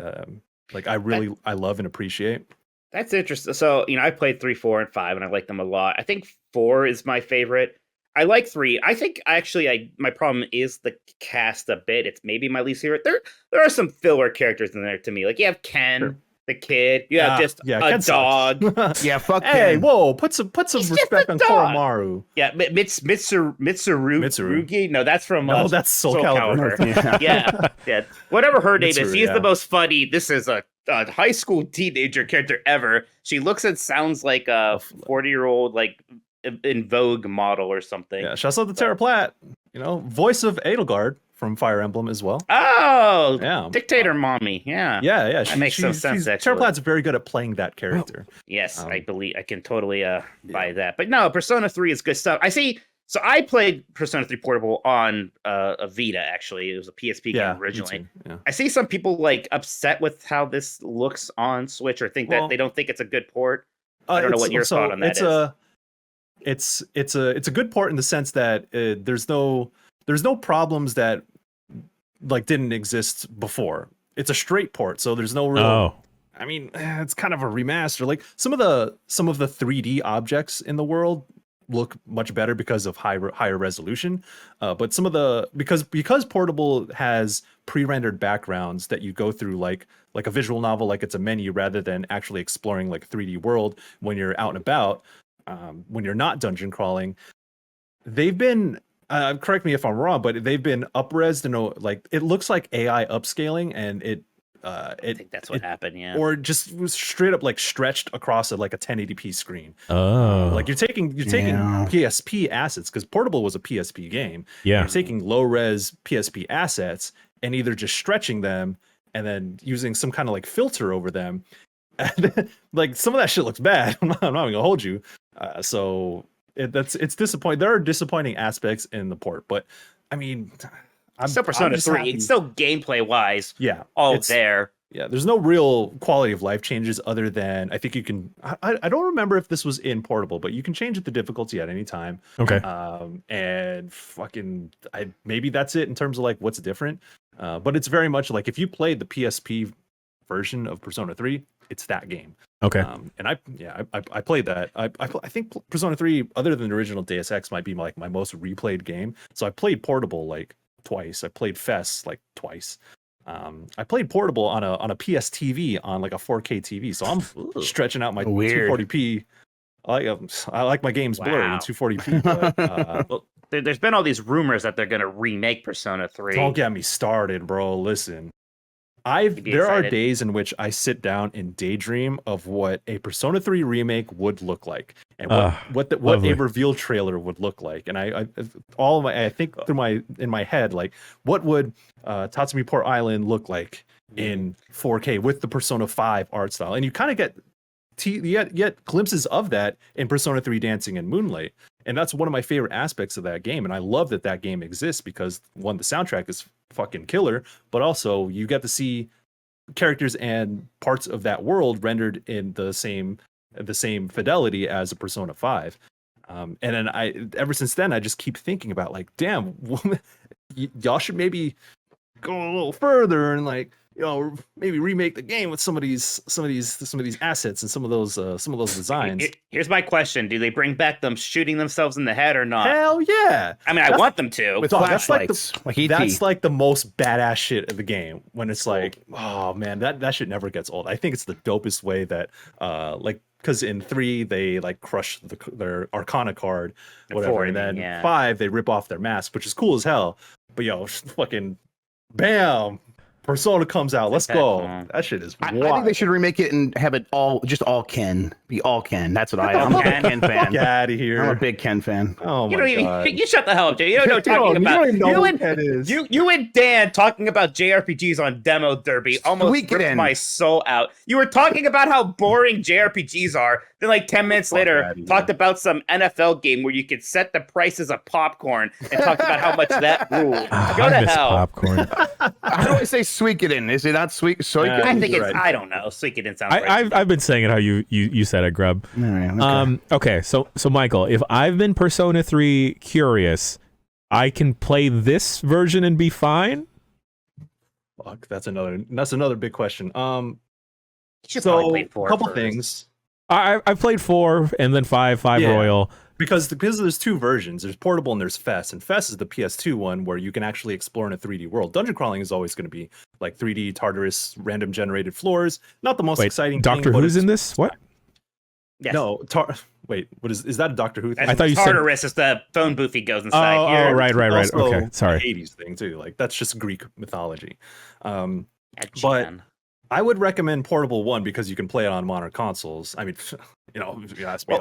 like I love and appreciate. That's interesting. So, I played 3, 4, and 5, and I like them a lot. I think 4 is my favorite. I like 3. I think actually my problem is the cast a bit. It's maybe my least favorite. There are some filler characters in there to me. Like you have Ken. Sure. The kid, you have just a dog. Yeah, fuck. Hey, Ken. Whoa! Put some respect on Koromaru. Yeah, Mitsurugi. No, that's from that's Soul Calibur. Yeah. Whatever her name is, she's the most funny. This is a high school teenager character ever. She looks and sounds like a 40-year-old like in Vogue model or something. Yeah, shouts out to Terra Platt. Voice of Edelgard from Fire Emblem as well. Oh, yeah. Dictator mommy. Yeah. That makes some sense, actually. Terra Platt's very good at playing that character. Yes, I believe I can totally buy that. But no, Persona 3 is good stuff. I see. So I played Persona 3 Portable on a Vita, actually. It was a PSP game originally. Yeah. I see some people like upset with how this looks on Switch, or think that they don't think it's a good port. I don't know what your thought on that is. It's a good port in the sense that there's no problems that like didn't exist before. It's a straight port, so there's no real. I mean, it's kind of a remaster. Like some of the 3D objects in the world look much better because of higher resolution. But some of the because Portable has pre-rendered backgrounds that you go through like a visual novel, like it's a menu rather than actually exploring like a 3D world when you're out and about. When you're not dungeon crawling, they've been. Correct me if I'm wrong, but they've been up-resed and like it looks like AI upscaling, and I think that's what happened, yeah. Or just was straight up like stretched across like a 1080p screen. Like you're taking PSP assets, because Portable was a PSP game. Yeah, you're taking low-res PSP assets and either just stretching them and then using some kind of like filter over them. Like some of that shit looks bad. I'm not gonna hold you. It's disappointing. There are disappointing aspects in the port, but I mean, I'm still Persona 3. Happy. It's still gameplay wise. Yeah, there. Yeah, there's no real quality of life changes other than I think you can. I don't remember if this was in Portable, but you can change the difficulty at any time. Okay. And maybe that's it in terms of like what's different. But it's very much like if you played the PSP version of Persona 3, it's that game. Okay. And I played that. I think Persona 3, other than the original Deus Ex, might be like my most replayed game. So I played Portable like twice. I played Fest like twice. I played Portable on a PS TV on like a 4K TV. So I'm stretching out my 240p. I like my games blurry in 240p. But, there's been all these rumors that they're going to remake Persona 3. Don't get me started, bro. Listen. There are days in which I sit down and daydream of what a Persona 3 remake would look like, and what a reveal trailer would look like. And I think in my head, like what would Tatsumi Port Island look like in 4K with the Persona 5 art style, and you kind of get glimpses of that in Persona 3 Dancing and Moonlight, and that's one of my favorite aspects of that game. And I love that game exists because one, the soundtrack is fucking killer, but also you get to see characters and parts of that world rendered in the same fidelity as a Persona 5. And then ever since then I just keep thinking about like, damn, y'all should maybe go a little further and like, you know, maybe remake the game with some of these assets and some of those designs. Here's my question: do they bring back them shooting themselves in the head or not? Hell yeah! I mean, I want them to. With flashlights, that's like the most badass shit of the game. When it's like, oh man, that shit never gets old. I think it's the dopest way that, like, because in 3 they like crush their Arcana card, whatever, and then 5 they rip off their mask, which is cool as hell. But yo, fucking bam. Persona comes out. Let's go. That shit is wild. I think they should remake it and have it just all Ken. Be all Ken. That's what I'm a big Ken fan. Get out of here. I'm a big Ken fan. Oh my god. You shut the hell up, Jay. You don't know what talking about. You and Dan talking about JRPGs on Demo Derby almost ripped my soul out. You were talking about how boring JRPGs are. Then like 10 minutes later, talked about some NFL game where you could set the prices of popcorn and talked about how much that ruled. Go to hell. Popcorn. How do I say Suikoden? Is it not Suikoden? I think it's. I don't know. Suikoden sounds right. I've been saying it how you said it, Grub. Right, okay. So Michael, if I've been Persona 3 curious, I can play this version and be fine. Fuck, that's another big question. You should probably play 4 couple first. things. I've played 4 and then 5 Royal. Because there's 2 versions. There's portable and there's FES. And FES is the PS2 one where you can actually explore in a 3D world. Dungeon crawling is always going to be like 3D Tartarus random generated floors. Not the most exciting Doctor thing. Who's in this? What? Yes. No, wait, what is that a Doctor Who thing? I thought you Tartarus is the phone booth he goes inside. Oh, right. Okay, sorry. 80s thing too. Like that's just Greek mythology. But I would recommend Portable 1 because you can play it on modern consoles. I mean, you know, if you ask me,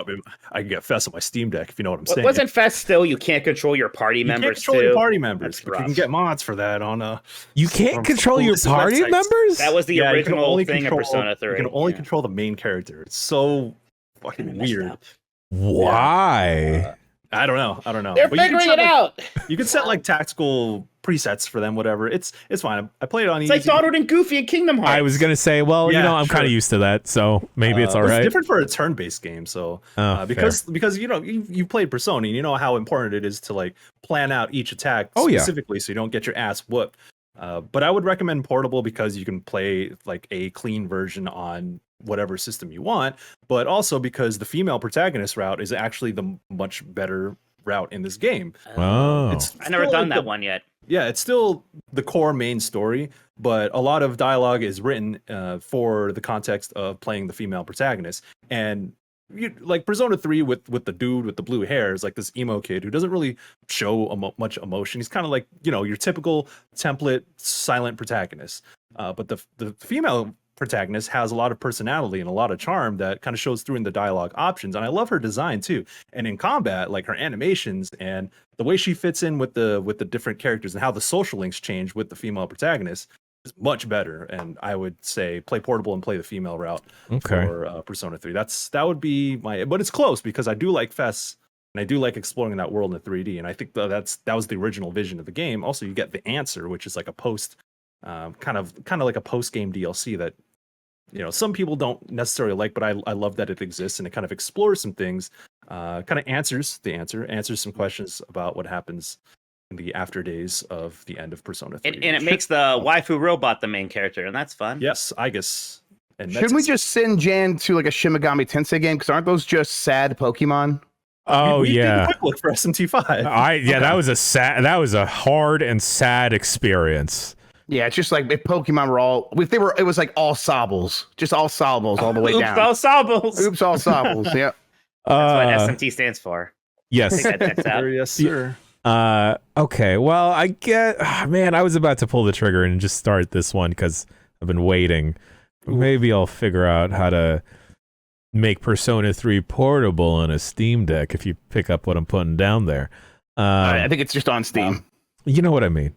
I can get FES on my Steam Deck if you know what I'm saying. Wasn't FES still you can't control your party members too? You can't control your party members. But you can get mods for that on You can't control your party members? That was the original thing of Persona 3. You can only control the main character. It's so fucking weird. Why? I don't know. They're figuring it out. You can set like tactical presets for them, whatever. It's fine. I played it on easy. It's like Donald and Goofy in Kingdom Hearts. I was gonna say, well, I'm kind of used to that, so maybe it's all right. It's different for a turn-based game, so because you know you played Persona, and you know how important it is to like plan out each attack specifically, so you don't get your ass whooped. But I would recommend Portable because you can play like a clean version on whatever system you want, but also because the female protagonist route is actually the much better route in this game. I've never done that one yet. Yeah, it's still the core main story, but a lot of dialogue is written for the context of playing the female protagonist. And like Persona 3 with the dude with the blue hair is like this emo kid who doesn't really show much emotion. He's kind of like, you know, your typical template silent protagonist. But the female protagonist has a lot of personality and a lot of charm that kind of shows through in the dialogue options, and I love her design too. And in combat, like her animations and the way she fits in with the different characters and how the social links change with the female protagonist is much better. And I would say play Portable and play the female route for Persona 3. That would be but it's close because I do like FES and I do like exploring that world in 3D, and I think that was the original vision of the game. Also, you get The Answer, which is like a post kind of like a post-game DLC that, you know, some people don't necessarily like, but I love that it exists and it kind of explores some things, kind of answers some questions about what happens in the after days of the end of Persona 3. And it makes the waifu robot the main character, and that's fun. Yes, I guess. And shouldn't we just send Jan to like a Shimigami Tensei game? Because aren't those just sad Pokemon? We did a quick look for SMT5. That was a hard and sad experience. Yeah, it's just like if Pokemon were it was like all Sobbles, just all Sobbles all the way down. All Sobbles. Oops, all Sobbles. Yeah. That's what SMT stands for. Yes. I think that checks out. Yes, sir. Okay. Well, I was about to pull the trigger and just start this one because I've been waiting. Maybe I'll figure out how to make Persona 3 portable on a Steam Deck if you pick up what I'm putting down there. I think it's just on Steam. You know what I mean.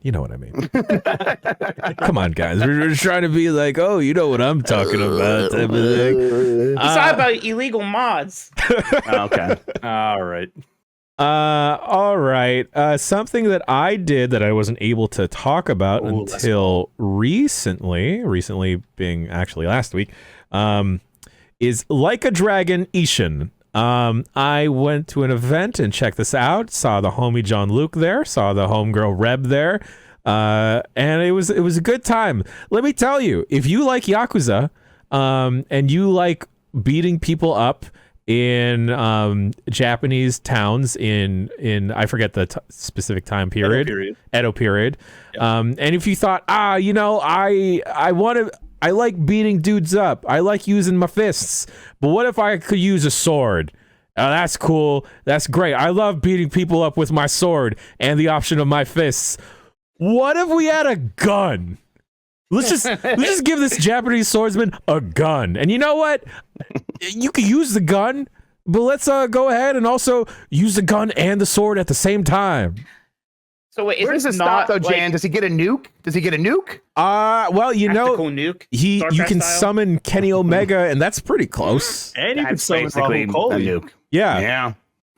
Come on, guys. We're just trying to be like, oh, you know what I'm talking about. Type of thing. It's not about illegal mods. Okay. All right. All right. Something that I did that I wasn't able to talk about until recently being actually last week, is Like a Dragon Isshin. I went to an event and checked this out, saw the homie John Luke there, saw the homegirl Reb there, and it was a good time. Let me tell you, if you like Yakuza, and you like beating people up in Japanese towns in I forget the specific time period, Edo period. Yep. And if you thought, I like beating dudes up, I like using my fists, but what if I could use a sword? That's cool. That's great. I love beating people up with my sword and the option of my fists. What if we had a gun? Let's just give this Japanese swordsman a gun. And you know what? You can use the gun, but let's go ahead and also use the gun and the sword at the same time. So wait, where does it stop though, Jan? Does he get a nuke? Well, you know, nuke? You can summon Kenny Omega, and that's pretty close. And you can summon a nuke. Yeah,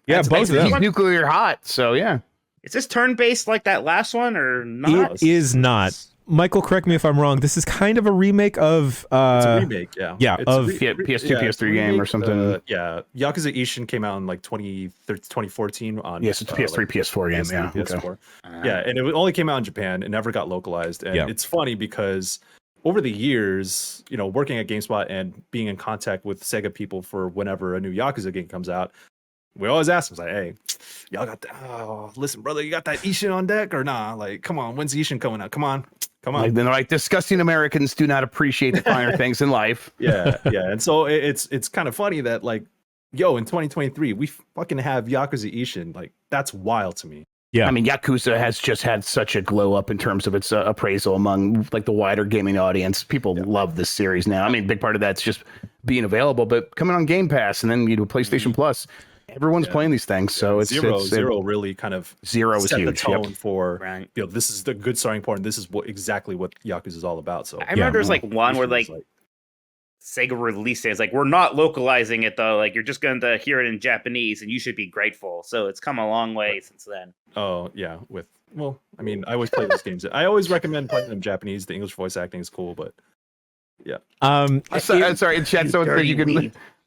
both of them. He's nuclear hot, so yeah. Is this turn-based like that last one, or not? It is not. Michael, correct me if I'm wrong. This is kind of a remake of. It's a remake, yeah. Yeah, it's of PS2, PS3 game or something. Yeah, Yakuza Ishin came out in like 2014 on. Yes, it's PS3, PS4 game. PS3, Yeah, PS4. Yeah, and it only came out in Japan. It never got localized, and it's funny because over the years, you know, working at GameSpot and being in contact with Sega people for whenever a new Yakuza game comes out, we always ask them, like, hey, y'all got that? Oh, listen, brother, you got that Ishin on deck or nah? Like, come on, when's Ishin coming out? Come on. Like, they're like, disgusting Americans do not appreciate the finer things in life. Yeah. And so it's kind of funny that, like, yo, in 2023, we fucking have Yakuza Ishin. Like, that's wild to me. Yeah. I mean, Yakuza has just had such a glow up in terms of its appraisal among like the wider gaming audience. People love this series now. I mean, big part of that's just being available, but coming on Game Pass and then PlayStation Plus. Everyone's playing these things, so it's Zero really kind of Zero was set huge. The tone for you know, this is the good starting point. And this is exactly what Yakuza is all about. So I remember there's like one where like Sega released it. It's like, we're not localizing it though. Like, you're just going to hear it in Japanese, and you should be grateful. So it's come a long way since then. Oh yeah, I mean, I always play those games. I always recommend playing them in Japanese. The English voice acting is cool, but yeah. Sorry, in chat, someone said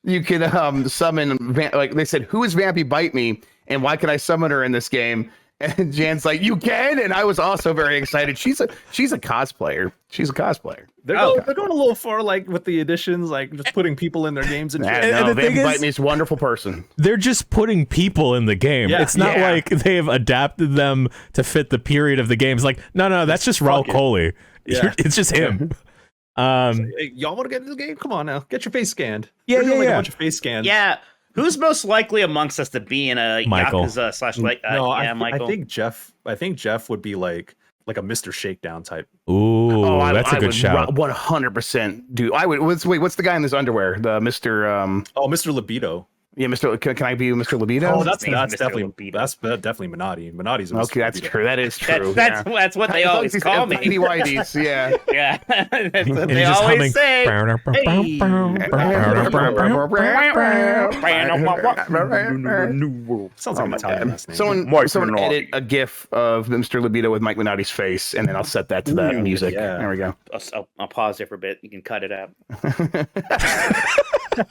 you can summon, like they said, who is Vampy Bite Me, and why can I summon her in this game? And Jan's like, you can, and I was also very excited. She's a cosplayer. They're going a little far, like with the additions, like just putting people in their games. And Vampy Bite Me is a wonderful person. They're just putting people in the game. Yeah. It's not like they've adapted them to fit the period of the game. It's like, no, that's just Raul Coley. Yeah. It's just him. Hey, y'all want to get into the game? Come on now, get your face scanned. Yeah, a bunch of face scans. Yeah, who's most likely amongst us to be in a Michael. Yakuza / like that? No, Michael. I think Jeff would be like a Mr. Shakedown type. Ooh, that's a good shout. 100%, dude. I would. What's the guy in this underwear? The Mr. Mr. Libido. Yeah, can I be Mr. Libido? Oh, that's definitely Minotti. Minotti's a Mr. Okay, that's Libido. true. That is true. That's what they always call me. Whiteys, yeah. Yeah. That's what they always say. Sounds like an Italian last name. Someone edit a GIF of Mr. Libido with Mike Minotti's face, and then I'll set that to that music. Yeah. There we go. I'll pause it for a bit. You can cut it out. Get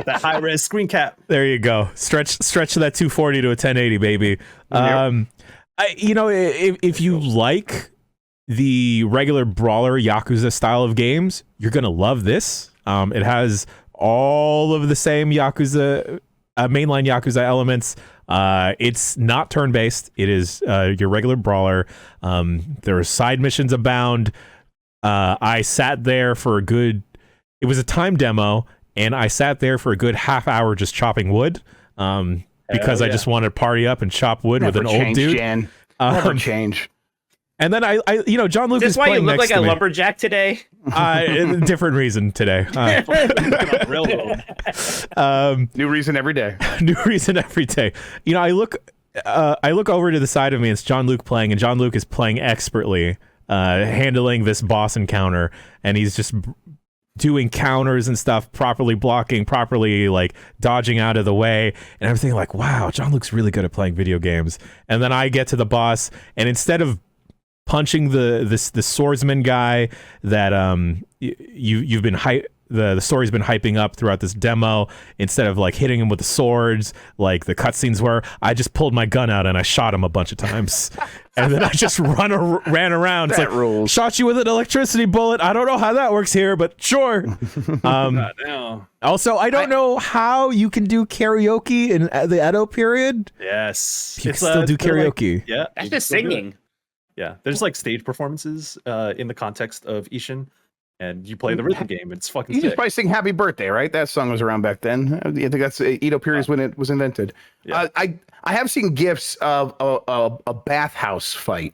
that high res screen cap. There you go. Stretch that 240 to a 1080, baby. If you like the regular brawler Yakuza style of games, you're gonna love this. It has all of the same Yakuza mainline Yakuza elements. It's not turn-based. It is your regular brawler. There are side missions abound. I sat there for a good. It was a time demo, and I sat there for a good half hour just chopping wood because I just wanted to party up and chop wood with an old dude. Jan. Never change. And then I John Lucas. Is this why you look like a lumberjack today? Different reason today. New reason every day. New reason every day. I look I look over to the side of me. It's John Luke playing, and John Luke is playing expertly, handling this boss encounter, and he's just doing counters and stuff, properly blocking, properly like dodging out of the way, and I'm thinking like, wow, John Luke's really good at playing video games. And then I get to the boss, and instead of punching the swordsman guy that you've been the story's been hyping up throughout this demo, instead of like hitting him with the swords like the cutscenes were, I just pulled my gun out and I shot him a bunch of times. And then I just ran around. It's That like, rules. shot you with an electricity bullet. I don't know how that works here, but sure. Also, I don't know how you can do karaoke in the Edo period. Yes. You can still do karaoke. Like, yeah. That's just singing. Yeah. There's like stage performances in the context of Isshin, and you play the rhythm game. It's fucking You sick. just probably sing Happy Birthday, right? That song was around back then. I think that's Edo period when it was invented. Yeah. I have seen GIFs of a bathhouse fight.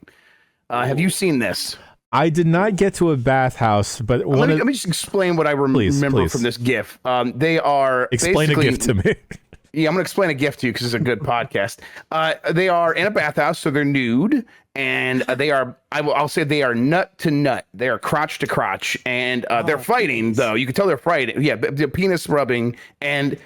Have you seen this? I did not get to a bathhouse, but Let me just explain what I remember please. from this GIF. They are explain a gift to me. Yeah, I'm going to explain a GIF to you because it's a good podcast. They are in a bathhouse, so they're nude, and they are, I'll say they are nut to nut. They are crotch to crotch, and they're fighting, though. You can tell they're fighting. Yeah, the penis rubbing, and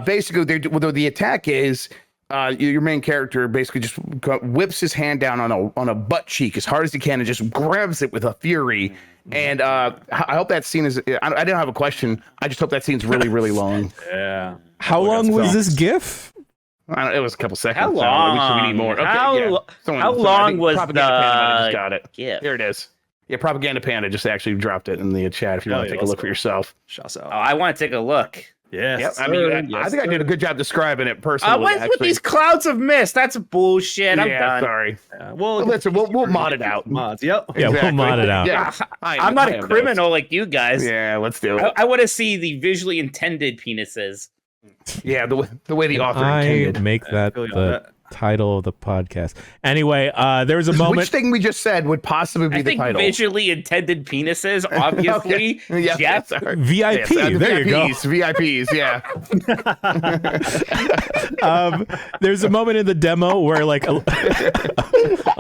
basically, the attack is your main character basically just whips his hand down on a butt cheek as hard as he can and just grabs it with a fury. And I hope that scene is. I don't have a question. I just hope that scene's really, really long. Yeah. How long was this GIF? It was a couple seconds. How long? We need more. Okay, how long was Propaganda Panda just got it. GIF? Here it is. Yeah, Propaganda Panda just actually dropped it in the chat if you want to take a look for yourself. Shouts Oh, out. I want to take a look. Yes. Yep. I mean, I think I did a good job describing it personally. What's with these clouds of mist? That's bullshit. I'm done. Sorry. Well, Listen, we'll mod it out. Mods. Yep. Yeah, we'll mod it out. Yeah, I'm not a criminal like you guys. Yeah, let's do it. I want to see the visually intended penises. Yeah, the way the author I intended. make that feel you on the that. title of the podcast. Anyway, there was a moment. Which thing we just said would possibly be I the think title? visually intended penises, obviously. Okay. Yeah, Jeff. sorry. VIP. Yes, There you go. VIPs, yeah. There's a moment in the demo where like, oh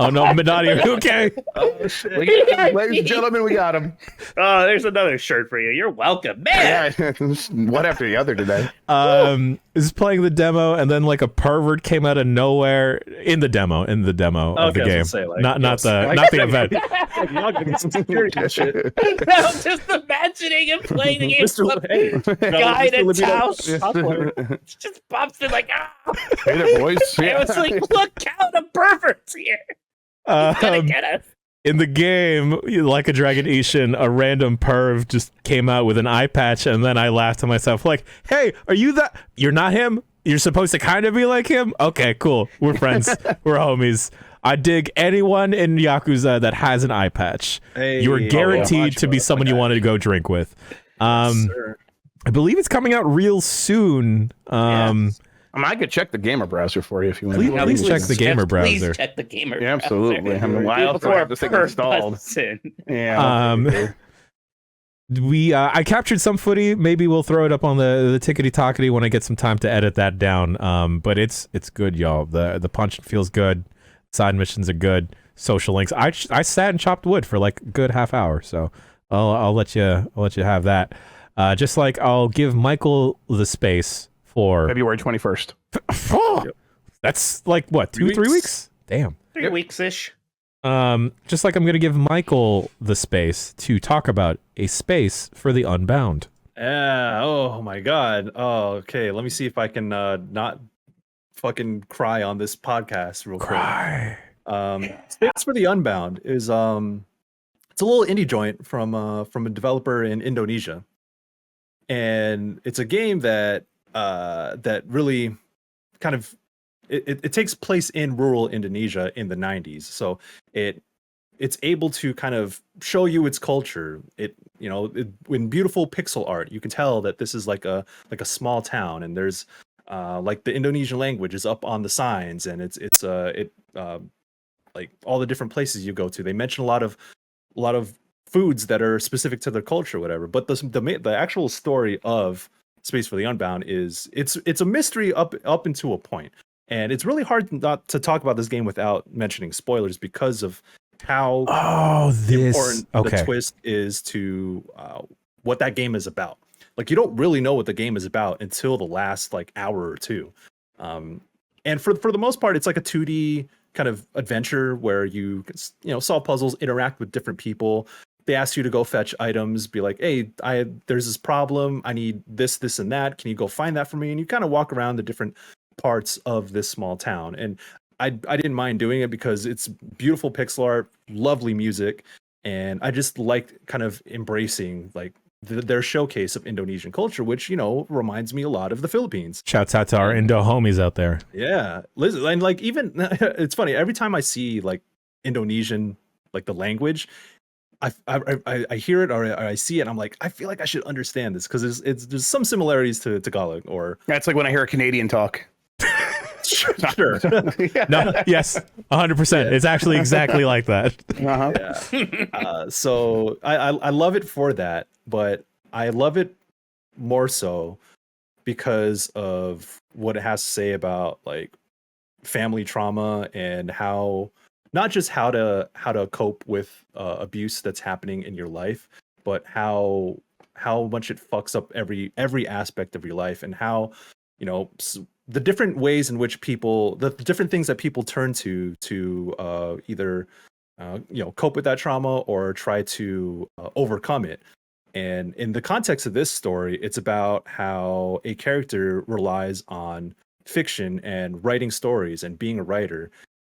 no, Minotti, are you okay? Oh, shit. Ladies and gentlemen, we got him. Oh, there's another shirt for you. You're welcome, man. Yeah, one after the other today. Is playing the demo, and then like a pervert came out of nowhere in the demo of the game, not the event. Y'all getting some security and shit. I'm just imagining him playing the game. Guy in a house just pops in like, Hey there, boys. It was like, look, count of perverts here. He's gonna get us. In the game, like a Dragon Ishin, a random perv just came out with an eye patch, and then I laughed to myself, like, hey, are you that? You're not him? You're supposed to kind of be like him? Okay, cool. We're friends. We're homies. I dig anyone in Yakuza that has an eye patch. Hey, you are guaranteed to be someone you wanted to go drink with. I believe it's coming out real soon. I could check the gamer browser for you if you want. Please check the gamer browser. Please check the gamer Yeah, absolutely. I mean, why else do I have this thing installed? Yeah. I captured some footy. Maybe we'll throw it up on the tickety tockety when I get some time to edit that down. But it's good, y'all. The punch feels good. Side missions are good. Social links. I sat and chopped wood for like a good half hour, so I'll let you have that. Just like I'll give Michael the space for February 21st. That's like what, 3 weeks? Damn. 3 weeks ish. Just like I'm gonna give Michael the space to talk about a space for the Unbound. Yeah. Oh my God. Oh, okay. Let me see if I can not fucking cry on this podcast real quick. Space for the Unbound is it's a little indie joint from a developer in Indonesia, and it's a game that really kind of it takes place in rural Indonesia in the 90s. So it's able to kind of show you its culture. In beautiful pixel art, you can tell that this is like a small town, and there's like the Indonesian language is up on the signs, and it's like all the different places you go to. They mention a lot of foods that are specific to their culture, whatever. But the actual story of Space for the Unbound is it's a mystery up into a point. And it's really hard not to talk about this game without mentioning spoilers because of how important the twist is to what that game is about. Like, you don't really know what the game is about until the last like hour or two. And for the most part, it's like a 2D kind of adventure where you solve puzzles, interact with different people. They ask you to go fetch items, be like, hey, there's this problem. I need this, this, and that. Can you go find that for me? And you kind of walk around the different parts of this small town. And I didn't mind doing it because it's beautiful pixel art, lovely music. And I just like kind of embracing like their showcase of Indonesian culture, which, reminds me a lot of the Philippines. Shouts out to our Indo homies out there. Yeah. Listen, and like, even it's funny, every time I see like Indonesian, like the language, I hear it or I see it, I'm like, I feel like I should understand this because there's some similarities to Tagalog. Or that's like when I hear a Canadian talk. Sure. No, yes, 100%. It's actually exactly like that. Yeah. So I love it for that, but I love it more so because of what it has to say about like family trauma and how not just how to cope with abuse that's happening in your life, but how much it fucks up every aspect of your life, and how the different ways in which the different things that people turn to either cope with that trauma or try to overcome it. And in the context of this story, it's about how a character relies on fiction and writing stories and being a writer,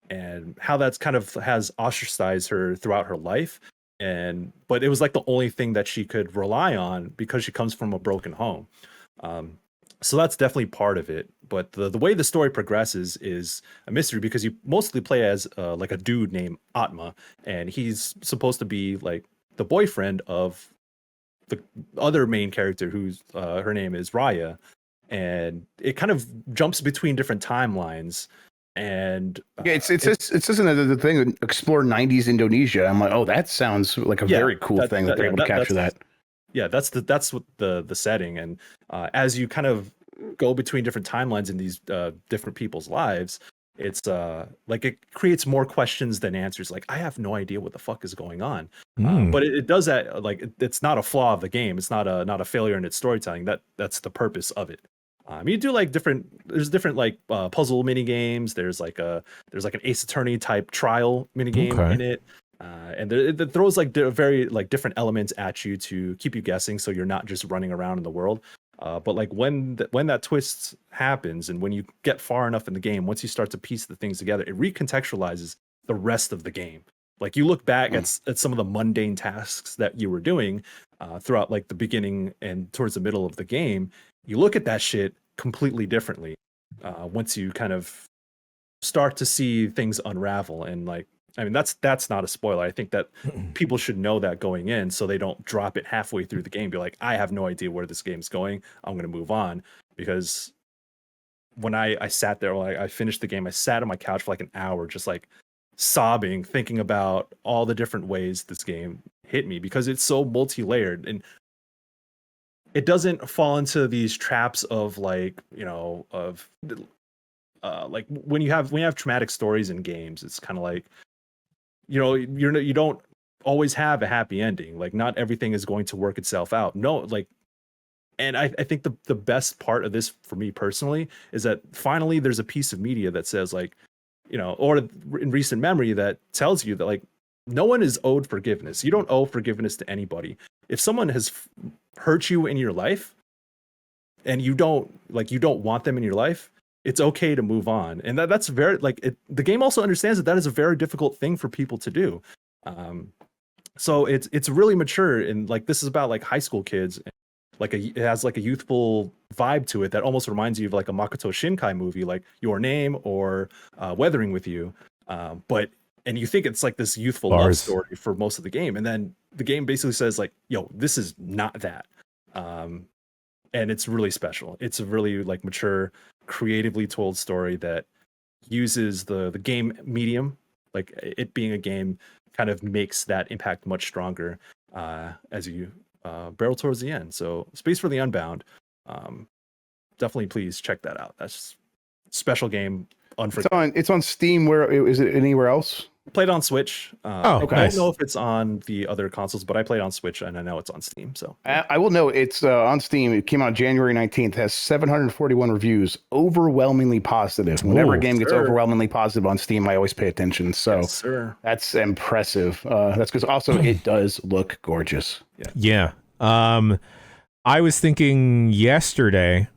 and how that's kind of has ostracized her throughout her life. But it was like the only thing that she could rely on because she comes from a broken home. So that's definitely part of it. But the way the story progresses is a mystery because you mostly play as like a dude named Atma, and he's supposed to be like the boyfriend of the other main character who's her name is Raya. And it kind of jumps between different timelines. And it's just another thing. Explore 90s Indonesia. I'm like, oh, that sounds like a very cool thing that they're able to capture that. Yeah, that's what the setting. And as you kind of go between different timelines in these different people's lives, it's like it creates more questions than answers. Like, I have no idea what the fuck is going on. But it does that. Like, it's not a flaw of the game. It's not a failure in its storytelling. That's the purpose of it. You do like there's different like puzzle mini games. There's like an Ace Attorney type trial mini game in it. And it throws like very like different elements at you to keep you guessing, so you're not just running around in the world. But like when that twist happens, and when you get far enough in the game, once you start to piece the things together, it recontextualizes the rest of the game. Like, you look back at some of the mundane tasks that you were doing throughout like the beginning and towards the middle of the game. You look at that shit completely differently once you kind of start to see things unravel. And like, I mean, that's not a spoiler. I think that people should know that going in, so they don't drop it halfway through the game. Be like, I have no idea where this game's going. I'm going to move on. Because when I sat there, like, I finished the game, I sat on my couch for like an hour, just like sobbing, thinking about all the different ways this game hit me, because it's so multi-layered, and it doesn't fall into these traps of like, like when you have traumatic stories in games, it's kind of like, you don't always have a happy ending. Like, not everything is going to work itself out. No, like, and I think the best part of this for me personally is that finally there's a piece of media that says like, or in recent memory that tells you that like, no one is owed forgiveness. You don't owe forgiveness to anybody. If someone has hurt you in your life and you don't want them in your life, it's okay to move on. And that's very like the game also understands that is a very difficult thing for people to do. So it's really mature, and like, this is about like high school kids. Like it has like a youthful vibe to it that almost reminds you of like a Makoto Shinkai movie, like Your Name or Weathering with You. And you think it's like this youthful love story for most of the game, and then the game basically says like, yo, this is not that. And it's really special. It's a really like mature, creatively told story that uses the game medium, like it being a game, kind of makes that impact much stronger as you barrel towards the end. So Space for the Unbound, definitely please check that out. That's a special game. unforgettable. It's on Steam. Where is it? Anywhere else? Played on Switch. Okay. I don't know if it's on the other consoles, but I played on Switch and I know it's on Steam. So I will know it's on Steam. It came out January 19th. Has 741 reviews, overwhelmingly positive. Whenever a game gets overwhelmingly positive on Steam, I always pay attention. So that's impressive. That's because also it does look gorgeous. Yeah. I was thinking yesterday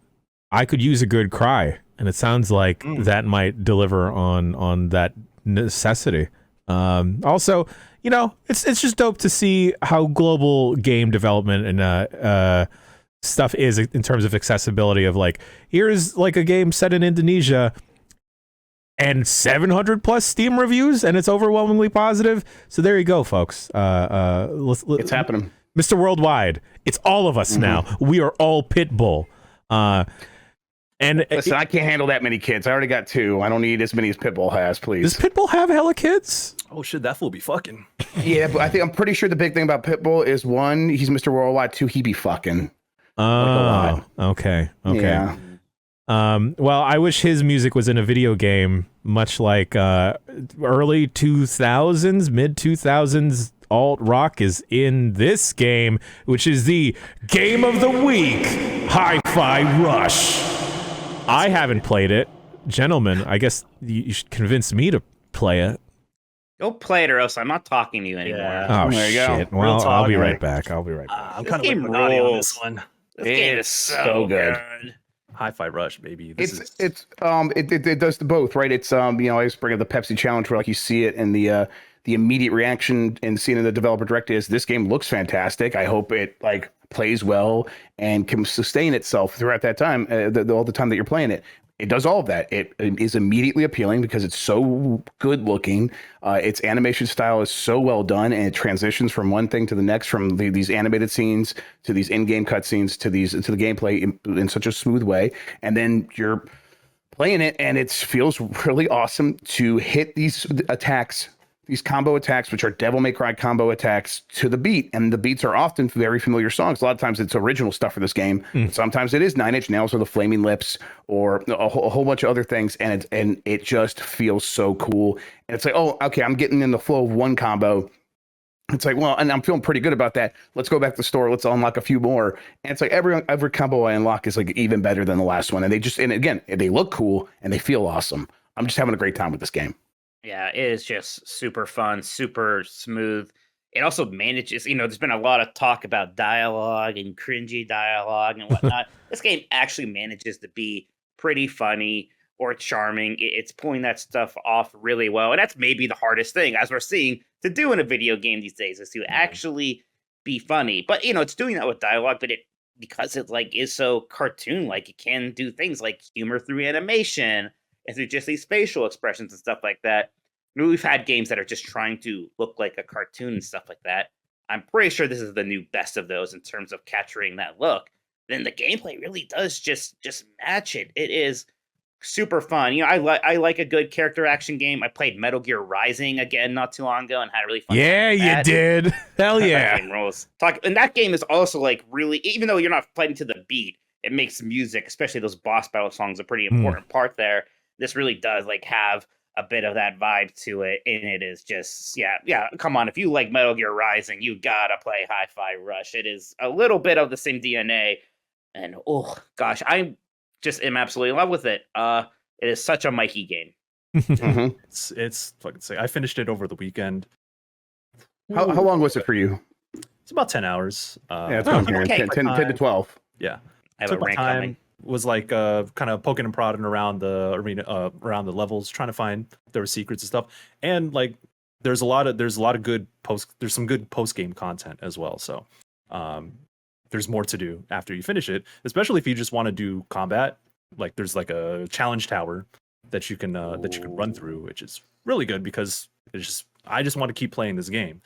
I could use a good cry, and it sounds like that might deliver on that necessity. Also, you know, it's just dope to see how global game development and stuff is in terms of accessibility of like, here's like a game set in Indonesia and 700 plus Steam reviews and it's overwhelmingly positive. So there you go, folks. It's happening. Mr. Worldwide, it's all of us now. We are all Pitbull. And listen, I can't handle that many kids. I already got 2. I don't need as many as Pitbull has, please. Does Pitbull have hella kids? Oh shit, that fool be fucking. Yeah, but I'm pretty sure the big thing about Pitbull is 1, he's Mr. Worldwide. 2, he be fucking. Oh, okay. Yeah. Well, I wish his music was in a video game, much like early 2000s, mid 2000s alt rock is in this game, which is the Game of the Week, Hi-Fi Rush. I haven't played it. Gentlemen, I guess you should convince me to play it. Go play it or else I'm not talking to you anymore. Yeah. Oh, there you shit. go. Well, I'll be right back. I'm kind of with Minotti on this one. This game is so good. Hi-Fi Rush, baby. It does the both, right? It's I always bring up the Pepsi challenge where like you see it and the immediate reaction and seeing in the developer direct is this game looks fantastic. I hope it like plays well and can sustain itself throughout that time, all the time that you're playing it. It does all of that. It is immediately appealing because it's so good looking. Its animation style is so well done, and it transitions from one thing to the next, from these animated scenes to these in-game cutscenes to the gameplay in such a smooth way. And then you're playing it, and it feels really awesome to hit these attacks. These combo attacks, which are Devil May Cry combo attacks, to the beat. And the beats are often very familiar songs. A lot of times it's original stuff for this game. Sometimes it is Nine Inch Nails or the Flaming Lips or a whole bunch of other things. And it just feels so cool. And it's like, oh, okay, I'm getting in the flow of one combo. It's like, well, and I'm feeling pretty good about that. Let's go back to the store. Let's unlock a few more. And it's like every combo I unlock is like even better than the last one. And again, they look cool and they feel awesome. I'm just having a great time with this game. Yeah, it is just super fun, super smooth. It also manages, there's been a lot of talk about dialogue and cringy dialogue and whatnot. This game actually manages to be pretty funny or charming. It's pulling that stuff off really well. And that's maybe the hardest thing, as we're seeing, to do in a video game these days, is to actually be funny. But, it's doing that with dialogue, but because it is so cartoon-like, it can do things like humor through animation and through just these facial expressions and stuff like that. We've had games that are just trying to look like a cartoon and stuff like that. I'm pretty sure this is the new best of those in terms of capturing that look. Then the gameplay really does just match it. It is super fun. I like a good character action game. I played Metal Gear Rising again not too long ago and had a really fun time. Yeah, you did. Hell yeah. And that game is also really, even though you're not fighting to the beat, it makes music, especially those boss battle songs, a pretty important part there. This really does have a bit of that vibe to it, and it is just, yeah, come on, if you like Metal Gear Rising, you gotta play Hi-Fi Rush. It is a little bit of the same DNA, and oh gosh, I just am absolutely in love with it. It is such a Mikey game. It's fucking sick. I finished it over the weekend. How long was it for you? It's about 10 hours. Yeah, it's here. 10 to 12. Yeah. I have a rank coming. Was kind of poking and prodding around the arena, around the levels, trying to find there were secrets and stuff. And there's some good post game content as well. So there's more to do after you finish it, especially if you just want to do combat. There's a challenge tower that you can run through, which is really good because I just want to keep playing this game.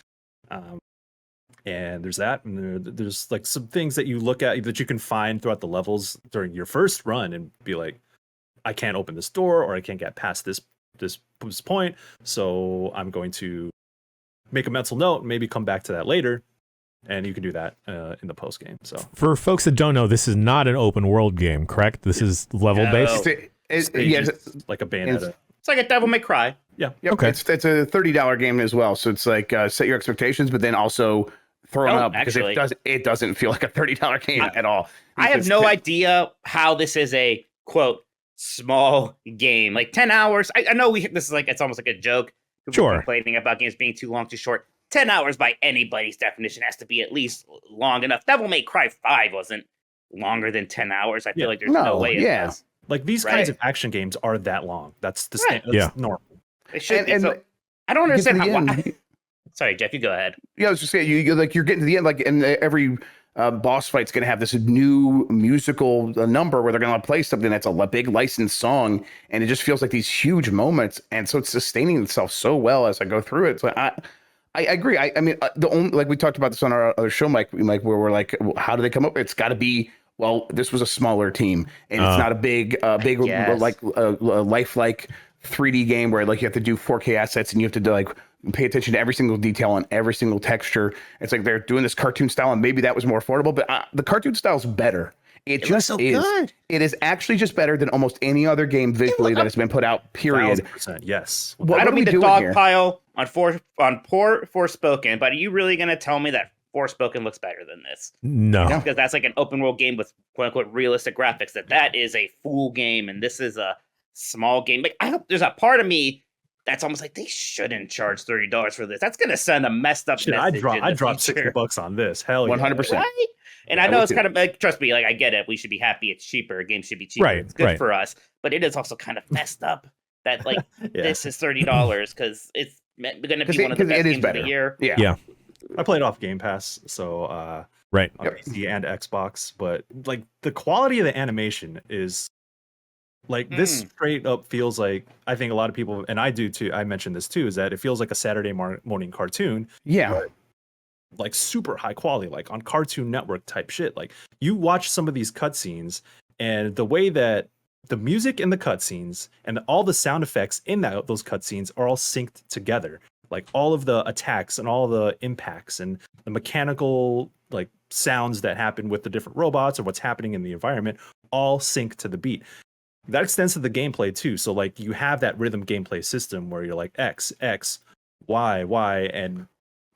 And there's that, and there's some things that you look at that you can find throughout the levels during your first run and be like, I can't open this door or I can't get past this point, so I'm going to make a mental note and maybe come back to that later. And you can do that in the post game. So for folks that don't know, this is not an open world game, correct? This is level based. stages, like a Bayonetta. It's like a Devil May Cry. Yeah. Yep. Okay. It's a $30 game as well. So it's like set your expectations, but then also throw them up because it doesn't feel like a $30 game at all. I have no idea how this is a quote small game. Like 10 hours. I know this is like it's almost like a joke. People complaining about games being too long, too short. 10 hours by anybody's definition has to be at least long enough. Devil May Cry 5 wasn't longer than 10 hours. I feel like there's no way it was. Like these kinds of action games are that long. That's the standard. That's normal. They should be. So, I don't understand how. Sorry, Jeff, you go ahead. Yeah, I was just saying, you're getting to the end, like, and every boss fight's going to have this new musical number where they're going to play something that's a big licensed song, and it just feels like these huge moments, and so it's sustaining itself so well as I go through it. So I agree. I mean, the only, like we talked about this on our other show, Mike, like where we're like, how do they come up? It's got to be. Well, this was a smaller team, and it's not a big lifelike 3D game where like you have to do 4K assets and you have to like pay attention to every single detail on every single texture. It's like they're doing this cartoon style, and maybe that was more affordable, but the cartoon style is better. It just is. Good. It is actually just better than almost any other game visually that has been put out. Period. 1,000%, yes. I don't mean to dogpile on poor Forspoken, but are you really going to tell me that Forspoken looks better than this? No, because that's like an open world game with quote unquote realistic graphics. That is a full game, and this is a small game. Like there's a part of me that's almost like they shouldn't charge $30 for this. That's gonna send a messed up message. I dropped $60 on this. Hell yeah, 100%. Right? And I know it's kind of like, trust me, like I get it. We should be happy it's cheaper. A game should be cheaper. Right, it's good for us, but it is also kind of messed up that like this is $30 because it's going to be one of the best games of the year. Yeah. I played off Game Pass, so on PC and Xbox, but like the quality of the animation is like this straight up feels like, I think a lot of people, and I do too, I mentioned this too, is that it feels like a Saturday morning cartoon. Yeah. Like super high quality, like on Cartoon Network type shit. Like you watch some of these cutscenes and the way that the music in the cutscenes and all the sound effects in those cutscenes are all synced together. Like all of the attacks and all the impacts and the mechanical like sounds that happen with the different robots or what's happening in the environment all sync to the beat. That extends to the gameplay too. So like you have that rhythm gameplay system where you're like X, Y, and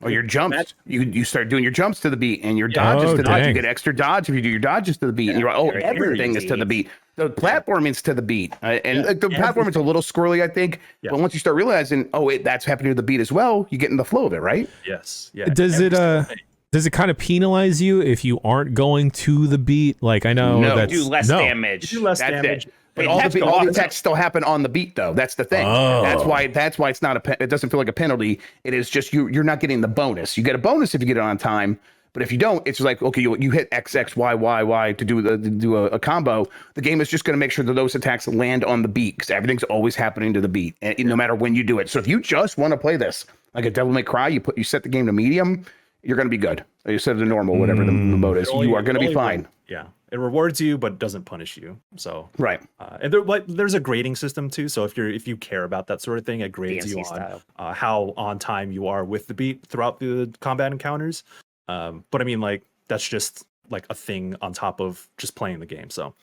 your jumps. You start doing your jumps to the beat and your dodges to the beat. You get extra dodge if you do your dodges to the beat. And you're like, everything is to the beat. The platforming's to the beat. And the platform is a little squirrely, I think. Yeah. But once you start realizing, that's happening to the beat as well, you get in the flow of it, right? Yes. Yeah. Does it kind of penalize you if you aren't going to the beat? Like I know you do less damage. You do less damage. But all the attacks still happen on the beat, though. That's the thing. Oh. That's why it's not it doesn't feel like a penalty. It is just you're not getting the bonus. You get a bonus if you get it on time, but if you don't, it's like okay, you hit X X Y Y Y to do a combo. The game is just going to make sure that those attacks land on the beat because everything's always happening to the beat, and no matter when you do it. So if you just want to play this like a Devil May Cry, you set the game to medium, you're going to be good. You set it to normal, whatever the mode is. You are going to be fine. Yeah. It rewards you, but doesn't punish you. So right, and there's a grading system too. So if you care about that sort of thing, it grades you on how on time you are with the beat throughout the combat encounters. But I mean, like that's just like a thing on top of just playing the game. So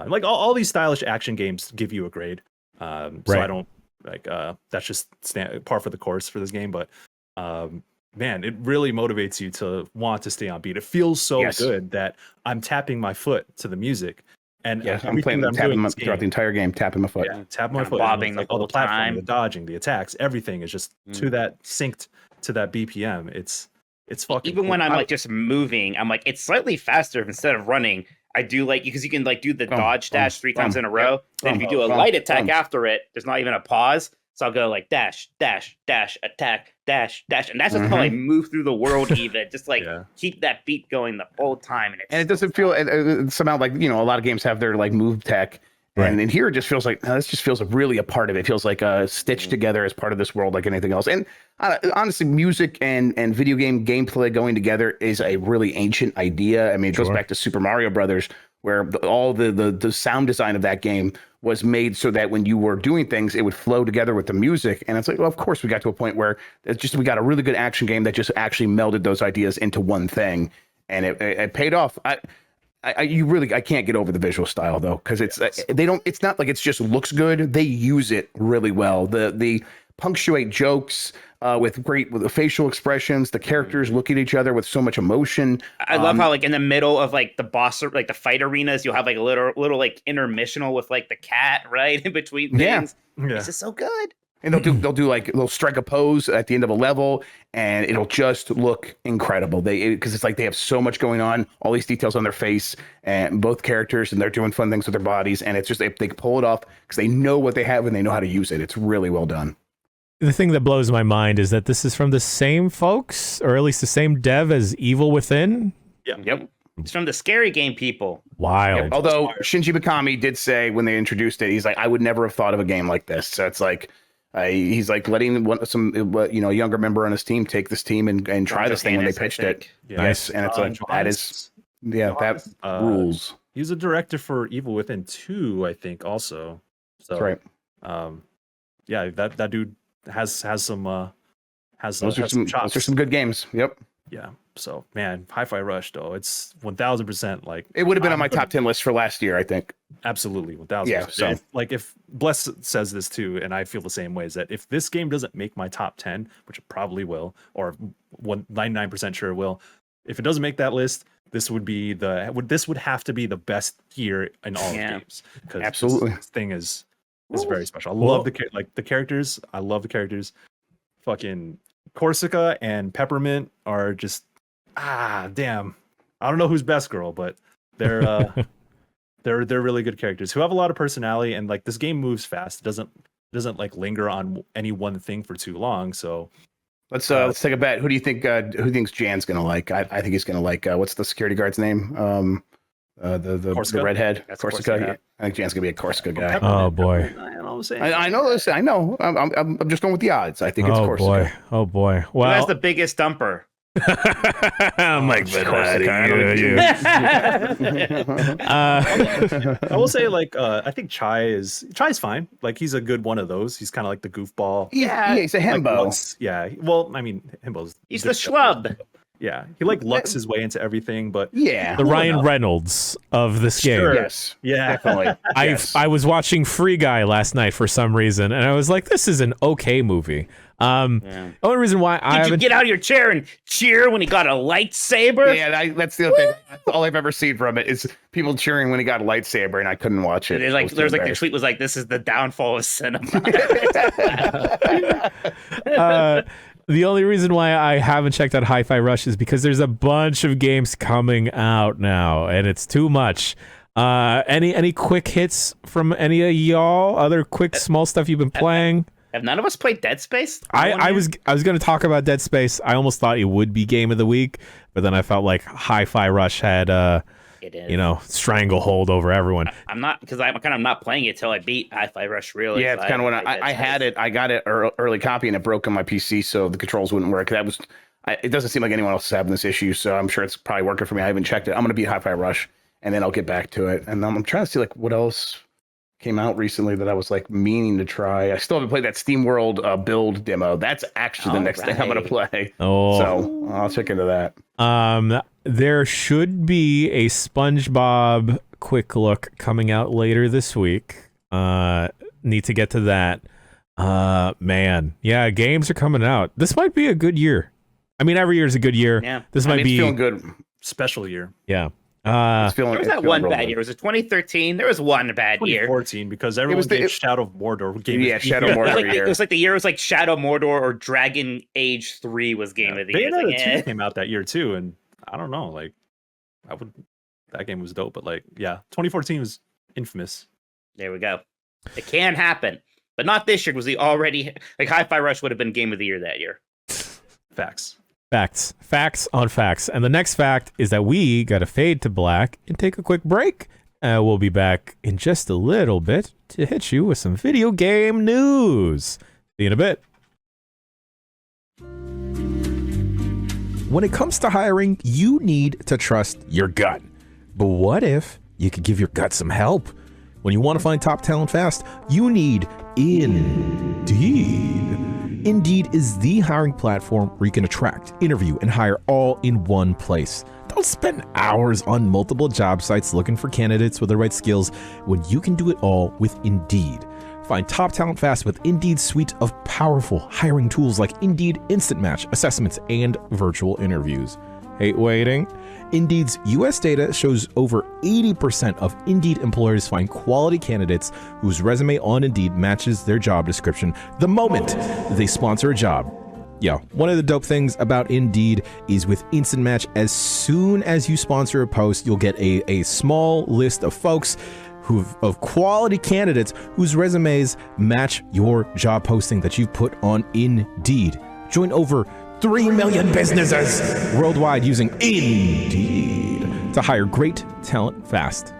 like all these stylish action games give you a grade. So I don't like that's just par for the course for this game. But man, it really motivates you to want to stay on beat. It feels so good that I'm tapping my foot to the music. And I'm playing throughout the entire game, tapping my foot. Yeah, tapping my foot. Bobbing like all the platform, the dodging, the attacks, everything is just to that synced to that BPM. It's fucking even cool. When I'm like just moving, I'm like it's slightly faster instead of running. I do like because you can like do the dodge dash 3 times in a row. Then if you do a light attack after it, there's not even a pause. So I'll go like dash, dash, dash, attack, dash, dash. And that's just how I move through the world even. Just like keep that beat going the whole time. And it doesn't feel somehow like, a lot of games have their like move tech. Right. And in here, it just feels like this just feels really a part of it. It feels like stitched together as part of this world like anything else. And honestly, music and video game gameplay going together is a really ancient idea. I mean, it goes back to Super Mario Brothers, where all the sound design of that game was made so that when you were doing things, it would flow together with the music. And it's like, well, of course, we got to a point where we got a really good action game that just actually melded those ideas into one thing. And it paid off. I can't get over the visual style though, because it's it's not like it's just looks good. They use it really well. The punctuate jokes with the facial expressions. The characters look at each other with so much emotion. I love how like in the middle of like the boss, like the fight arenas, you'll have like a little like intermissional with like the cat right in between things. Yeah. This is so good. And they'll strike a pose at the end of a level, and it'll just look incredible. Because it's like they have so much going on, all these details on their face, and both characters, and they're doing fun things with their bodies, and it's just they pull it off because they know what they have and they know how to use it. It's really well done. The thing that blows my mind is that this is from the same folks, or at least the same dev as Evil Within. Yep. It's from the Scary Game people. Wild. Yep. Although Shinji Mikami did say when they introduced it, he's like, I would never have thought of a game like this. So it's like. He's like letting a younger member on his team take this team and try this thing when they pitched it. Yes, and it's like that rules. He's a director for Evil Within 2, I think, also. So, that's right. Yeah, that dude has some those are some good games. Yep. Yeah. So man, Hi-Fi Rush though, it's 1000% like it would have been on my top 10 list for last year, I think. Absolutely, 1000%. Yeah. So if Bless says this too, and I feel the same way, is that if this game doesn't make my top 10, which it probably will, or 99% sure it will, if it doesn't make that list, this would have to be the best year in all of games. Absolutely, this thing is very special. I love the characters. I love the characters. Fucking Corsica and Peppermint are just damn. I don't know who's best girl, but they're they're really good characters who have a lot of personality, and like this game moves fast. It doesn't like linger on any one thing for too long. So let's take a bet. Who do you think? Who thinks Jan's gonna like? I think he's gonna like. What's the security guard's name? The redhead. That's Corsica. Yeah. I think Jan's gonna be a Corsica guy. Oh boy. I know this. I know. I'm just going with the odds. I think it's Corsica. Oh boy. Well, who has the biggest dumper? I'm like, I will say, like, I think Chai's fine. Like, he's a good one of those. He's kind of like the goofball. Yeah, he's a himbo. Well, I mean, himbo's. He's the schlub. Yeah, he like lucks his way into everything, but the Ryan Reynolds of this game. Yes, yeah, definitely. I was watching Free Guy last night for some reason, and I was like, this is an okay movie. The only reason why Did you get out of your chair and cheer when he got a lightsaber? Yeah, that's the other thing. That's all I've ever seen from it is people cheering when he got a lightsaber, and I couldn't watch it. There's like the tweet was like, "This is the downfall of cinema." The only reason why I haven't checked out Hi-Fi Rush is because there's a bunch of games coming out now, and it's too much. Any quick hits from any of y'all? Other quick small stuff you've been playing? Have none of us played Dead Space? I was going to talk about Dead Space. I almost thought it would be Game of the Week, but then I felt like Hi-Fi Rush had stranglehold over everyone. I'm not, because I'm kind of not playing it till I beat Hi-Fi Rush. Really? Yeah, it's kind of when I had it. I got it early copy, and it broke on my PC, so the controls wouldn't work. It doesn't seem like anyone else is having this issue, so I'm sure it's probably working for me. I haven't checked it. I'm going to beat Hi-Fi Rush, and then I'll get back to it. And I'm trying to see like what else came out recently that I was like meaning to try. I still haven't played that SteamWorld build demo. That's actually the next thing I'm going to play. Oh, so I'll check into that. There should be a SpongeBob quick look coming out later this week. Need to get to that. Man, yeah, games are coming out. This might be a good year. I mean, every year is a good year. Yeah. This might be feeling good. Special year. Yeah. There was that one bad year. Was it 2013? There was one bad year. 2014, because everyone gave Shadow of Mordor. Shadow of Mordor. It was like the year was like Shadow of Mordor or Dragon Age 3 was Game of the Year. Bayonetta 2 came out that year too, and I don't know, like that game was dope, but like 2014 was infamous. There we go. It can happen, but not this year. Was he already like Hi-Fi Rush would have been Game of the Year that year? Facts on facts. And the next fact is that we got to fade to black and take a quick break. We'll be back in just a little bit to hit you with some video game news. See you in a bit. When it comes to hiring, you need to trust your gut. But what if you could give your gut some help? When you want to find top talent fast, you need Indeed. Indeed is the hiring platform where you can attract, interview, and hire all in one place. Don't spend hours on multiple job sites looking for candidates with the right skills when you can do it all with Indeed. Find top talent fast with Indeed's suite of powerful hiring tools like Indeed Instant Match, assessments, and virtual interviews. Hate waiting? Indeed's US data shows over 80% of Indeed employers find quality candidates whose resume on Indeed matches their job description the moment they sponsor a job. Yeah, one of the dope things about Indeed is with Instant Match, as soon as you sponsor a post, you'll get a small list of folks of quality candidates whose resumes match your job posting that you've put on Indeed. Join over 3 million businesses worldwide using Indeed to hire great talent fast.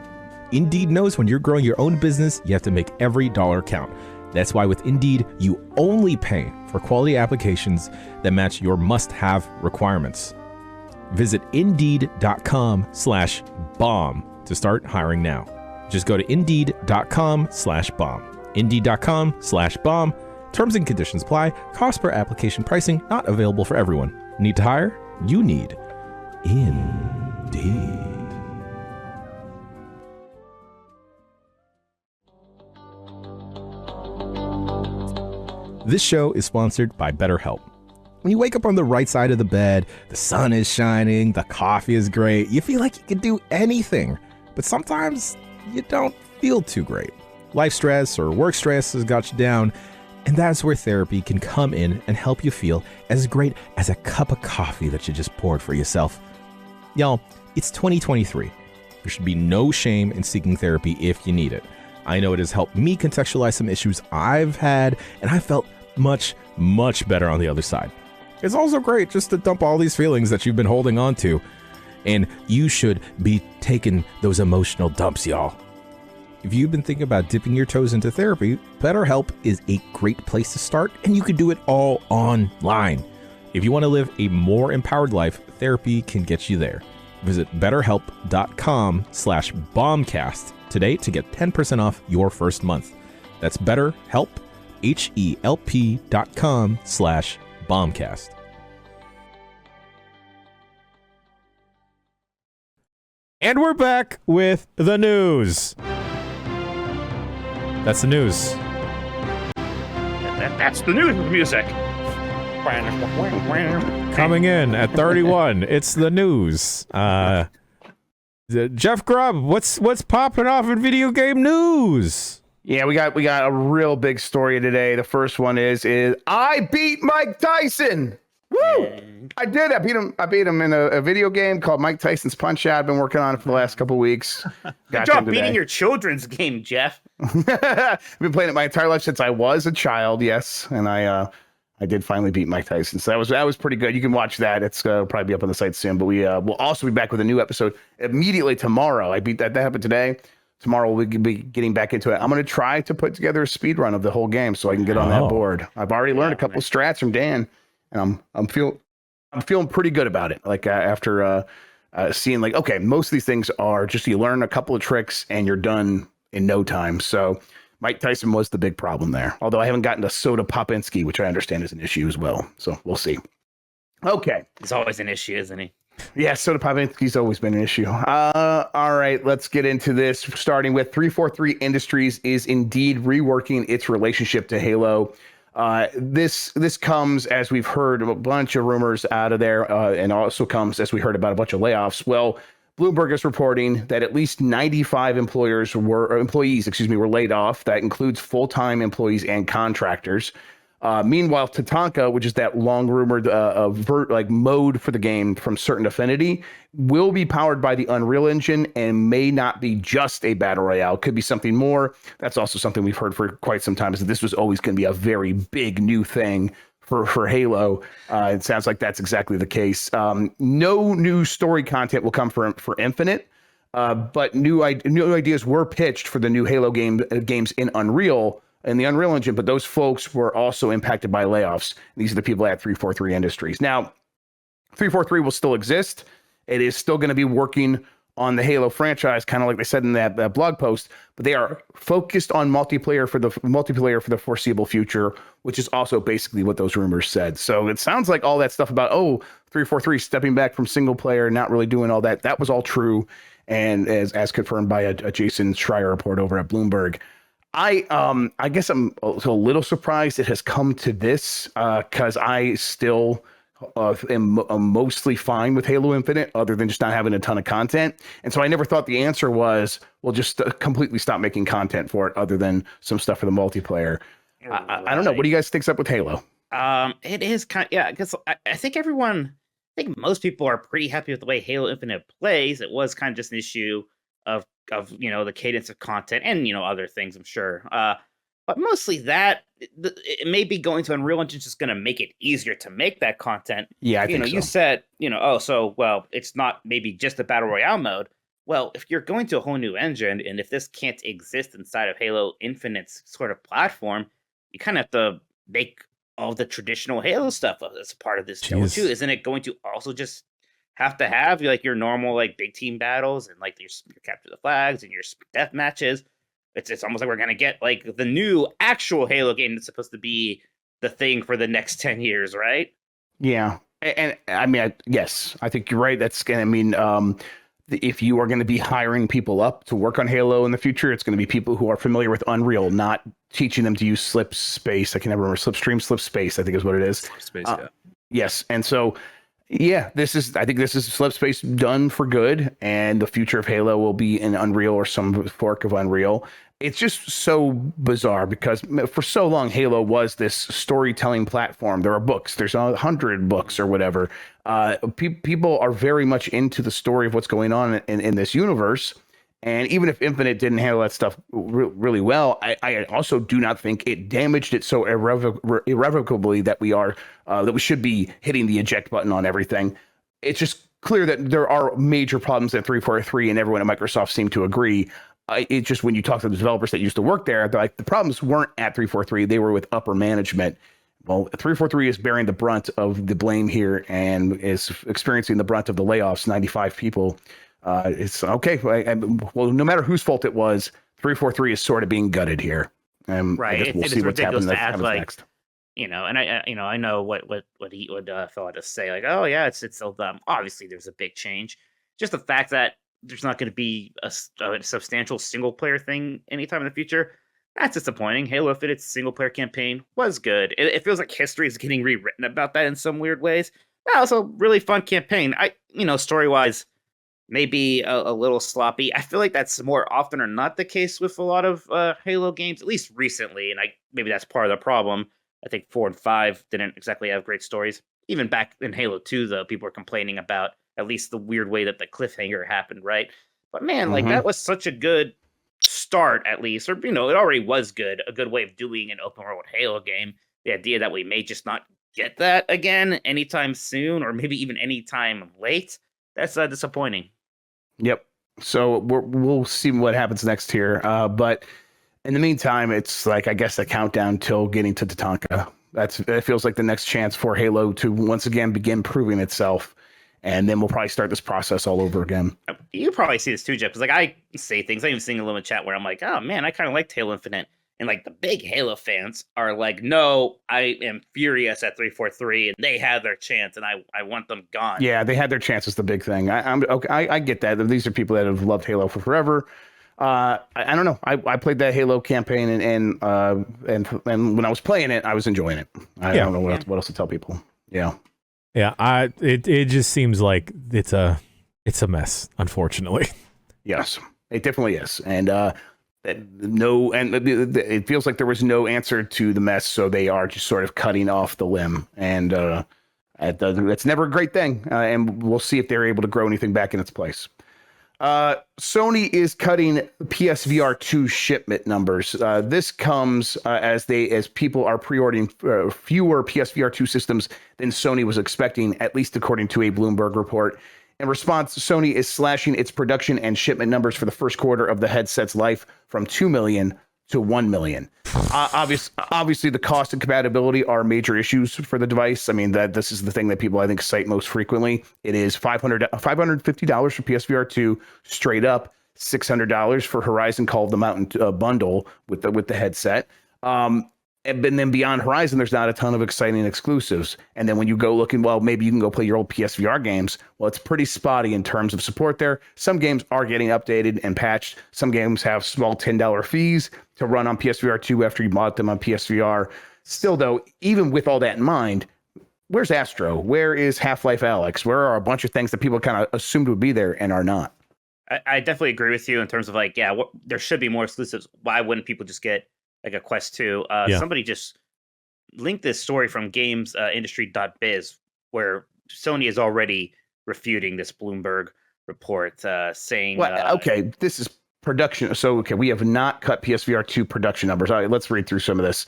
Indeed knows when you're growing your own business, you have to make every dollar count. That's why with Indeed, you only pay for quality applications that match your must-have requirements. Visit Indeed.com/bomb to start hiring now. Just go to Indeed.com/bomb. Indeed.com/bomb. Terms and conditions apply. Cost per application pricing not available for everyone. Need to hire? You need Indeed. This show is sponsored by BetterHelp. When you wake up on the right side of the bed, the sun is shining, the coffee is great, you feel like you can do anything. But sometimes you don't feel too great. Life stress or work stress has got you down, and that's where therapy can come in and help you feel as great as a cup of coffee that you just poured for yourself. Y'all, it's 2023. There should be no shame in seeking therapy if you need it. I know it has helped me contextualize some issues I've had, and I felt much, much better on the other side. It's also great just to dump all these feelings that you've been holding on to, and you should be taking those emotional dumps, y'all. If you've been thinking about dipping your toes into therapy, BetterHelp is a great place to start, and you can do it all online. If you want to live a more empowered life, therapy can get you there. Visit betterhelp.com/bombcast today to get 10% off your first month. That's BetterHelp, HELP.com/bombcast. And we're back with the news. That's the news. That's the news music. Coming in at 31, it's the news. Jeff Grubb, what's popping off in video game news? Yeah, we got a real big story today. The first one is I beat Mike Tyson. Woo! I did. I beat him in a video game called Mike Tyson's Punch Out. I've been working on it for the last couple weeks. Good job beating your children's game, Jeff. I've been playing it my entire life since I was a child. Yes, and I did finally beat Mike Tyson. So that was pretty good. You can watch that. It's probably be up on the site soon. But we will also be back with a new episode immediately tomorrow. I beat that. That happened today. Tomorrow we'll be getting back into it. I'm going to try to put together a speed run of the whole game so I can get on that board. I've already learned a couple of strats from Dan, and I'm feeling pretty good about it. Like after seeing like, okay, most of these things are just you learn a couple of tricks and you're done in no time. So Mike Tyson was the big problem there. Although I haven't gotten to Soda Popinski, which I understand is an issue as well. So we'll see. Okay. It's always an issue, isn't he? Yeah, Soda Popinski's always been an issue. All right, let's get into this. Starting with 343 Industries is indeed reworking its relationship to Halo. This comes as we've heard a bunch of rumors out of there, and also comes as we heard about a bunch of layoffs. Well, Bloomberg is reporting that at least 95 employees were laid off. That includes full-time employees and contractors. Meanwhile, Tatanka, which is that long rumored mode for the game from Certain Affinity, will be powered by the Unreal Engine and may not be just a battle royale. Could be something more. That's also something we've heard for quite some time, is that this was always going to be a very big new thing for Halo. It sounds like that's exactly the case. No new story content will come for Infinite, but new ideas were pitched for the new Halo games in Unreal. In the Unreal Engine, but those folks were also impacted by layoffs. These are the people at 343 Industries. Now, 343 will still exist. It is still going to be working on the Halo franchise, kind of like they said in that blog post, but they are focused on multiplayer for the foreseeable future, which is also basically what those rumors said. So it sounds like all that stuff about 343 stepping back from single player, not really doing all that, that was all true, and as confirmed by a Jason Schreier report over at Bloomberg. I guess I'm a little surprised it has come to this, because I still am mostly fine with Halo Infinite, other than just not having a ton of content. And so I never thought the answer was, well, just completely stop making content for it, other than some stuff for the multiplayer. Right. I don't know. What do you guys think's up with Halo? It is kind of, yeah, because I think most people are pretty happy with the way Halo Infinite plays. It was kind of just an issue of the cadence of content and other things, I'm sure. But mostly that it may be going to Unreal Engine just going to make it easier to make that content. Yeah, I think so. You said, it's not maybe just a battle royale mode. Well, if you're going to a whole new engine, and if this can't exist inside of Halo Infinite's sort of platform, you kind of have to make all the traditional Halo stuff as a part of this show too. Isn't it going to also just have to have like your normal like big team battles and like your capture the flags and your death matches? It's almost like we're gonna get like the new actual Halo game that's supposed to be the thing for the next 10 years, right? Yeah, and I mean, yes, I think you're right. That's gonna mean if you are going to be hiring people up to work on Halo in the future, it's going to be people who are familiar with Unreal, not teaching them to use Slipspace. I can never remember Slipspace, I think is what it is. Slipspace, yeah. Yes, and so yeah, I think this is Slipspace done for good, and the future of Halo will be in Unreal or some fork of Unreal. It's just so bizarre because for so long, Halo was this storytelling platform. There are books. There's 100 books or whatever. People are very much into the story of what's going on in this universe. And even if Infinite didn't handle that stuff really well, I also do not think it damaged it so irrevocably that we should be hitting the eject button on everything. It's just clear that there are major problems at 343, and everyone at Microsoft seemed to agree. It's just when you talk to the developers that used to work there, they're like, the problems weren't at 343, they were with upper management. Well, 343 is bearing the brunt of the blame here and is experiencing the brunt of the layoffs, 95 people. It's okay. Well, no matter whose fault it was, 343 is sort of being gutted here. Right. I guess we'll see what's happening next. And I know what he would fill out to say, like, oh yeah, it's still dumb. Obviously, there's a big change. Just the fact that there's not going to be a substantial single player thing anytime in the future. That's disappointing. Halo Infinite's single player campaign was good. It feels like history is getting rewritten about that in some weird ways. That was a really fun campaign. Story wise, maybe a little sloppy. I feel like that's more often or not the case with a lot of Halo games, at least recently. And maybe that's part of the problem. I think 4 and 5 didn't exactly have great stories. Even back in Halo 2, though, people were complaining about at least the weird way that the cliffhanger happened, right? But man, like that was such a good start, at least, or it already was good, a good way of doing an open world Halo game. The idea that we may just not get that again anytime soon, or maybe even anytime late, that's disappointing. Yep. So we'll see what happens next here. But in the meantime, it's like, I guess, a countdown till getting to Tatanka. It feels like the next chance for Halo to once again begin proving itself. And then we'll probably start this process all over again. You probably see this too, Jeff, because I say things. I even sing a little in chat where I'm like, oh man, I kind of liked Halo Infinite. And like the big Halo fans are like, no, I am furious at 343 and they had their chance and I want them gone. Yeah, they had their chance is the big thing. I'm okay. I get that. These are people that have loved Halo for forever. I don't know. I played that Halo campaign and when I was playing it, I was enjoying it. I don't know what else to tell people. Yeah. Yeah, it just seems like it's a mess, unfortunately. Yes, it definitely is, and it feels like there was no answer to the mess, so they are just sort of cutting off the limb, and that's never a great thing. And we'll see if they're able to grow anything back in its place. Sony is cutting PSVR 2 shipment numbers. This comes as people are pre-ordering fewer PSVR 2 systems than Sony was expecting, at least according to a Bloomberg report. In response, Sony is slashing its production and shipment numbers for the first quarter of the headset's life from 2 million to 1 million. Obviously, the cost and compatibility are major issues for the device. I mean, that this is the thing that people I think cite most frequently. It is $550 for PSVR 2 straight up, $600 for Horizon Call of the Mountain bundle with the headset. And then beyond Horizon, there's not a ton of exciting exclusives. And then when you go looking, well, maybe you can go play your old PSVR games. Well, it's pretty spotty in terms of support there. Some games are getting updated and patched. Some games have small $10 fees to run on PSVR 2 after you bought them on PSVR. Still, though, even with all that in mind, where's Astro? Where is Half-Life Alyx? Where are a bunch of things that people kind of assumed would be there and are not? I definitely agree with you in terms of like, there should be more exclusives. Why wouldn't people just get like a Quest 2? Somebody just linked this story from gamesindustry.biz where Sony is already refuting this Bloomberg report, saying... Well, okay, this is production. So, okay, we have not cut PSVR 2 production numbers. All right, let's read through some of this.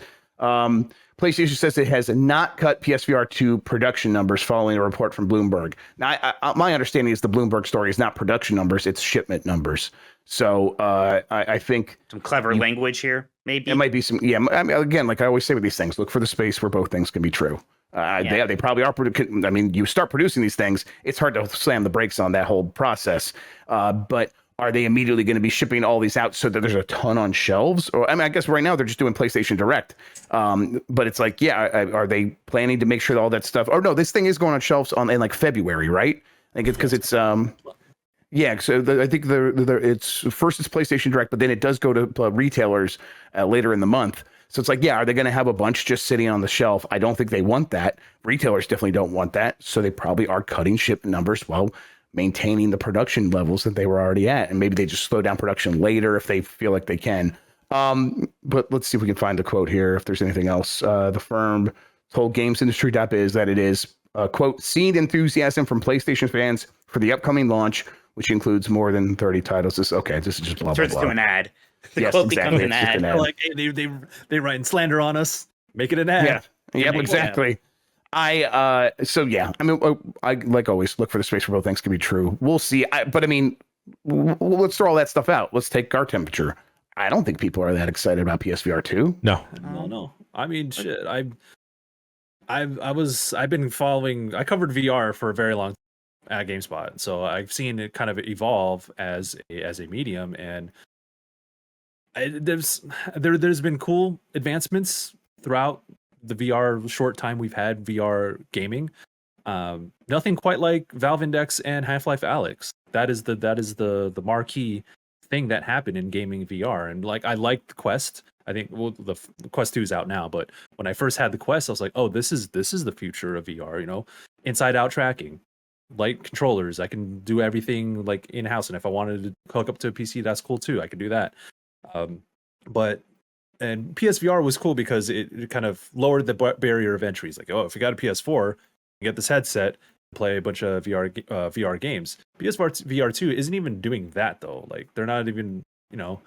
PlayStation says it has not cut PSVR 2 production numbers following a report from Bloomberg. Now, my understanding is the Bloomberg story is not production numbers, it's shipment numbers. So I think... Some clever language here, maybe? It might be some... Yeah, I mean, again, like I always say with these things, look for the space where both things can be true. They probably are... I mean, you start producing these things, it's hard to slam the brakes on that whole process. But... are they immediately going to be shipping all these out so that there's a ton on shelves? Or I mean, I guess right now they're just doing PlayStation Direct. But it's like, are they planning to make sure that all that stuff? Oh no, this thing is going on shelves in like February, right? I think it's because it's So I think it's PlayStation Direct, but then it does go to retailers later in the month. So it's like, are they going to have a bunch just sitting on the shelf? I don't think they want that. Retailers definitely don't want that. So they probably are cutting shipment numbers while maintaining the production levels that they were already at. And maybe they just slow down production later if they feel like they can. But let's see if we can find the quote here, if there's anything else. The firm told GamesIndustry.biz that it is, quote, seeing enthusiasm from PlayStation fans for the upcoming launch, which includes more than 30 titles. This is just blah, blah, turns blah. to an ad. Yes, exactly. An ad. Like, hey, they writing slander on us. Make it an ad. Yeah, exactly. I mean, I like always look for the space where both things can be true. We'll see. But I mean, let's throw all that stuff out. Let's take our temperature. I don't think people are that excited about PSVR 2. No. I mean, shit. I've been following. I covered VR for a very long time at GameSpot, so I've seen it kind of evolve as a medium, and there's been cool advancements throughout the VR short time we've had VR gaming. Nothing quite like Valve Index and Half-Life Alyx. That is the marquee thing that happened in gaming VR. And like, I like the Quest. I think the Quest 2 is out now, but when I first had the Quest, I was like, oh, this is the future of VR, you know, inside out tracking, light controllers. I can do everything like in house. And if I wanted to hook up to a PC, that's cool too. I can do that. And PSVR was cool because it kind of lowered the barrier of entry. It's like, oh, if you got a PS4, you get this headset, play a bunch of VR games. PSVR 2 isn't even doing that though. Like, they're not even, you know,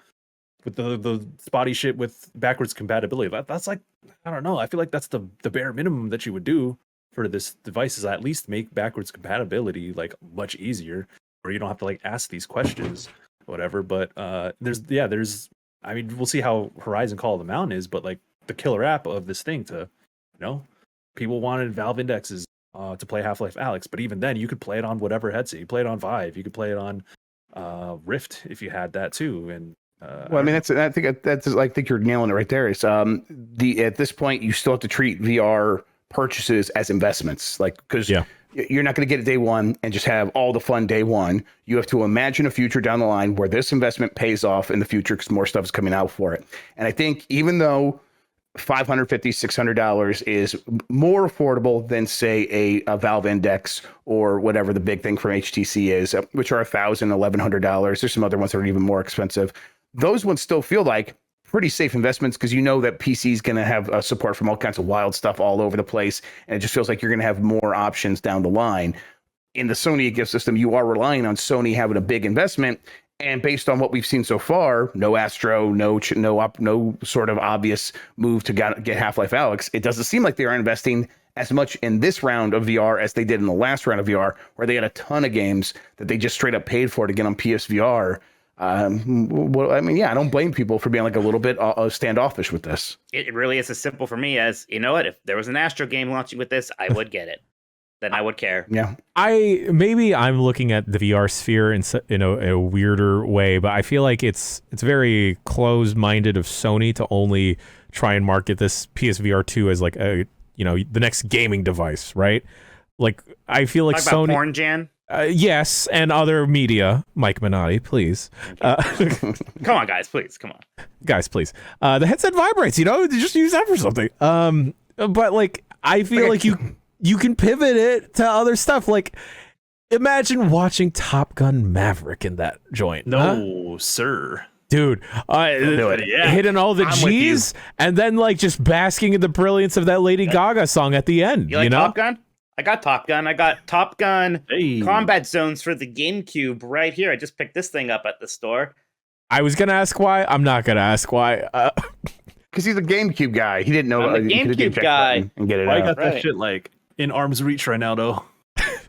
with the spotty shit with backwards compatibility. That's like, I don't know. I feel like that's the bare minimum that you would do for this device, is at least make backwards compatibility like much easier, where you don't have to like ask these questions, whatever. But there's. I mean, we'll see how Horizon Call of the Mountain is, but like the killer app of this thing to, you know, people wanted Valve Indexes to play Half-Life Alyx, but even then you could play it on whatever headset. You play it on Vive, you could play it on Rift if you had that too. And well, I mean, I think you're nailing it right there. Is at this point you still have to treat VR purchases as investments, like, because you're not going to get it day one and just have all the fun day one. You have to imagine a future down the line where this investment pays off in the future because more stuff is coming out for it. And I think even though $550, $600 is more affordable than, say, a Valve Index or whatever the big thing from HTC is, which are $1,000, $1,100. There's some other ones that are even more expensive. Those ones still feel like pretty safe investments, because you know that PC is going to have support from all kinds of wild stuff all over the place, and it just feels like you're going to have more options down the line. In the Sony ecosystem, you are relying on Sony having a big investment, and based on what we've seen so far, no Astro, no sort of obvious move to get Half-Life Alyx, it doesn't seem like they are investing as much in this round of VR as they did in the last round of VR, where they had a ton of games that they just straight up paid for to get on PSVR. Well, I mean, yeah, I don't blame people for being like a little bit standoffish with this. It really is as simple for me as, you know what, if there was an Astro game launching with this, I would get it. Then I would care. Yeah. I'm looking at the VR sphere in a weirder way, but I feel like it's very closed-minded of Sony to only try and market this PSVR 2 as like the next gaming device, right? Like, I feel like Talk Sony. About porn, Jan? Yes, and other media. Mike Minotti, please. Come on, guys, please. Come on. Guys, please. The headset vibrates, just use that for something. But like, I feel like you can pivot it to other stuff. Like, imagine watching Top Gun Maverick in that joint. No, sir. Dude, hitting all the G's and then like just basking in the brilliance of that Lady Gaga song at the end. You like Top Gun? I got Top Gun. I got Top Gun Combat Zones for the GameCube right here. I just picked this thing up at the store. I was going to ask why. I'm not going to ask why. Because he's a GameCube guy. He didn't know I'm a GameCube guy. And get it I got that shit like in arm's reach right now, though.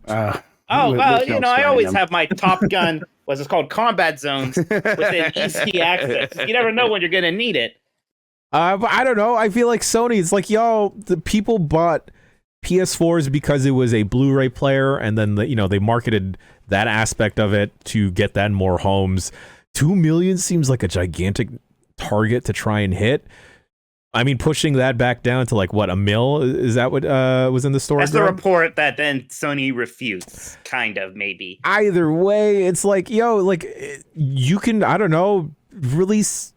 I always have my Top Gun, what's it called, Combat Zones within easy access. You never know when you're going to need it. But I don't know. I feel like Sony, it's like, the people bought PS4s because it was a Blu-ray player, and then they marketed that aspect of it to get that in more homes. 2 million seems like a gigantic target to try and hit. I mean, pushing that back down to like what, 1 mil? Is that what was in the store? That's the report that then Sony refutes, kind of, maybe. Either way, it's like, you can, I don't know, release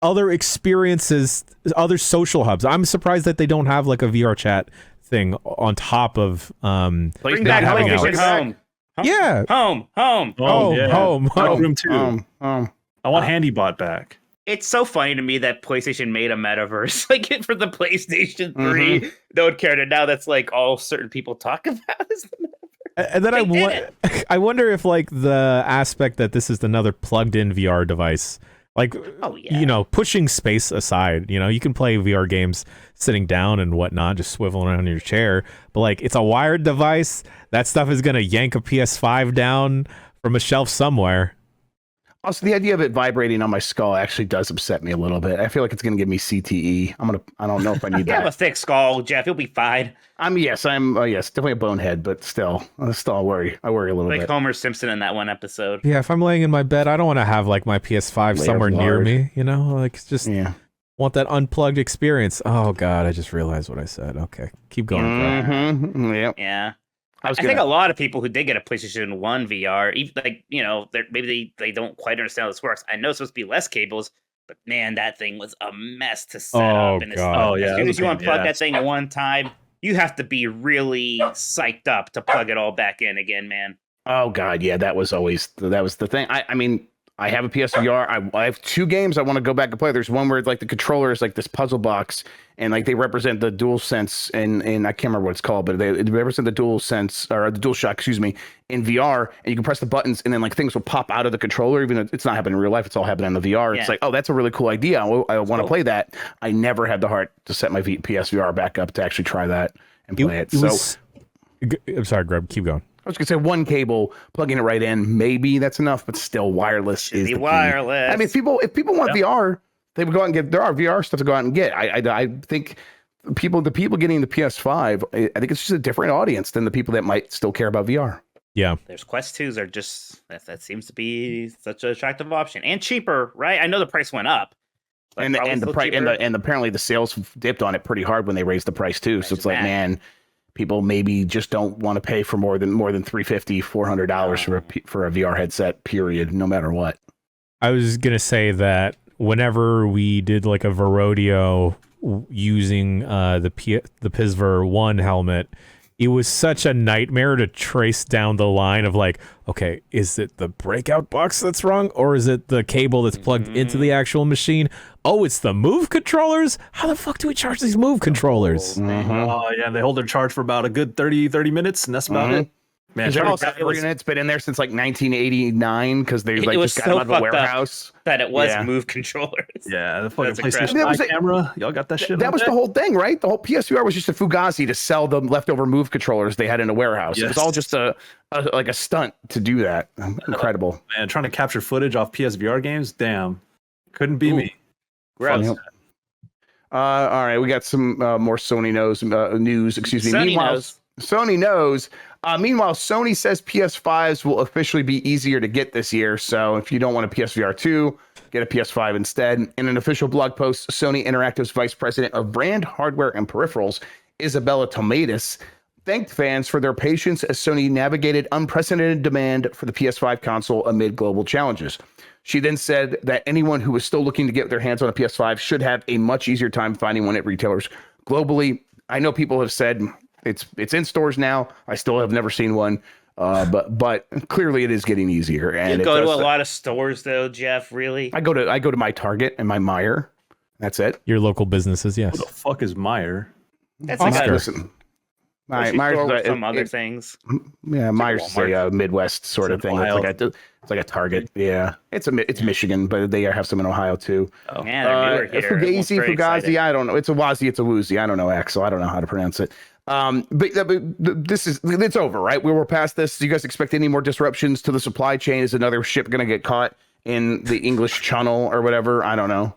other experiences, other social hubs. I'm surprised that they don't have like a VR chat thing on top of bring back PlayStation Home. Yeah. Home. Room 2. I want HandyBot back. It's so funny to me that PlayStation made a metaverse like for the PlayStation 3. Mm-hmm. No one cared, and now that's like all certain people talk about is the metaverse. And then I wonder if like the aspect that this is another plugged-in VR device. Like, pushing space aside, you can play VR games sitting down and whatnot, just swiveling around in your chair. But, like, it's a wired device. That stuff is going to yank a PS5 down from a shelf somewhere. Also, the idea of it vibrating on my skull actually does upset me a little bit. I feel like it's going to give me CTE. I don't know if I need that. You have a thick skull, Jeff. You'll be fine. I'm definitely a bonehead, but still I worry a little bit. Like Homer Simpson in that one episode. Yeah, if I'm laying in my bed, I don't want to have like my PS5 somewhere near me, like just want that unplugged experience. Oh God, I just realized what I said. Okay, keep going. Mm-hmm. Yep. Yeah. I think a lot of people who did get a PlayStation 1 VR, even like, maybe they don't quite understand how this works. I know it's supposed to be less cables, but man, that thing was a mess to set up. And as soon as you unplug that thing one time, you have to be really psyched up to plug it all back in again, man. Oh God, yeah, that was the thing. I mean, I have a PSVR. I have 2 games I want to go back and play. There's one where like the controller is like this puzzle box, and like they represent the DualSense, and I can't remember what it's called, but they represent the DualSense or the DualShock, excuse me, in VR, and you can press the buttons, and then like things will pop out of the controller, even though it's not happening in real life. It's all happening in the VR. Yeah. It's like, oh, that's a really cool idea. I want to play that. I never had the heart to set my PSVR back up to actually try that and play it. I'm sorry, Greg, keep going. I was gonna say one cable, plugging it right in, maybe that's enough, but still wireless is the wireless. Key. I mean, if people want VR, they would go out and get. There are VR stuff to go out and get. I think the people getting the PS5, I think it's just a different audience than the people that might still care about VR. Yeah, there's Quest 2s are just that seems to be such an attractive option and cheaper, right? I know the price went up, and the price and apparently the sales dipped on it pretty hard when they raised the price too. So it's like, man. People maybe just don't want to pay for more than $350, $400 for a VR headset, period, no matter what. I was going to say that whenever we did like a Verodio using the PSVR 1 helmet, it was such a nightmare to trace down the line of like, okay, is it the breakout box that's wrong, or is it the cable that's plugged into the actual machine? Oh, it's the Move controllers? How the fuck do we charge these Move controllers? Oh, yeah, they hold their charge for about a good 30 minutes, and that's about it. Man, it's been in there since like 1989 because they like just got so out of a warehouse. That it was Move controllers. Yeah, the fucking PlayStation camera. Y'all got that shit. That was the whole thing, right? The whole PSVR was just a fugazi to sell the leftover Move controllers they had in a warehouse. Yes. It was all just a stunt to do that. Incredible. Man, trying to capture footage off PSVR games. Damn, couldn't be me. Gross. All right, we got some more Sony news. Excuse me. Sony knows. Meanwhile, Sony says PS5s will officially be easier to get this year. So if you don't want a PSVR 2, get a PS5 instead. In an official blog post, Sony Interactive's Vice President of Brand, Hardware, and Peripherals, Isabella Tomatis, thanked fans for their patience as Sony navigated unprecedented demand for the PS5 console amid global challenges. She then said that anyone who is still looking to get their hands on a PS5 should have a much easier time finding one at retailers globally. I know people have said it's in stores now. I still have never seen one, but clearly it is getting easier. And you go to a lot of stores though, Jeff. Really? I go to my Target and my Meijer. That's it. Your local businesses, yes. What the fuck is Meijer? That's like listen. Meijer's some other things. Yeah, Meijer's is a Midwest sort of thing. It's like a Target. Yeah, it's Michigan, but they have some in Ohio too. Oh man, they're newer here. Fugazi. I don't know. It's a Wazi. It's a Woozy. I don't know Axel. I don't know how to pronounce it. But it's over, right? We're past this. Do you guys expect any more disruptions to the supply chain? Is another ship going to get caught in the English Channel or whatever? I don't know.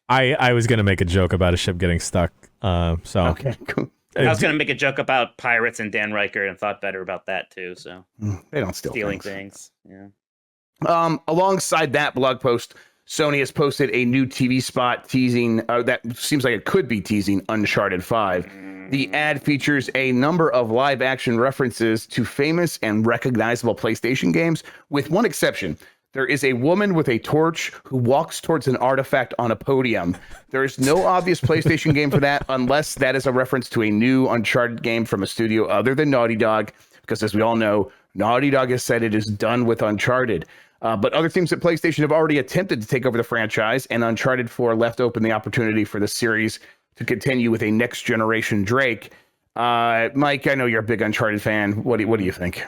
I was going to make a joke about a ship getting stuck. Okay, cool. I was going to make a joke about pirates and Dan Riker and thought better about that too. So they don't stealing things. Yeah. Alongside that blog post, Sony has posted a new TV spot teasing that seems like it could be teasing Uncharted 5. The ad features a number of live action references to famous and recognizable PlayStation games, with one exception. There is a woman with a torch who walks towards an artifact on a podium. There is no obvious PlayStation game for that, unless that is a reference to a new Uncharted game from a studio other than Naughty Dog, because as we all know, Naughty Dog has said it is done with Uncharted. But other teams at PlayStation have already attempted to take over the franchise, and Uncharted 4 left open the opportunity for the series to continue with a next-generation Drake. Mike, I know you're a big Uncharted fan. What do you think?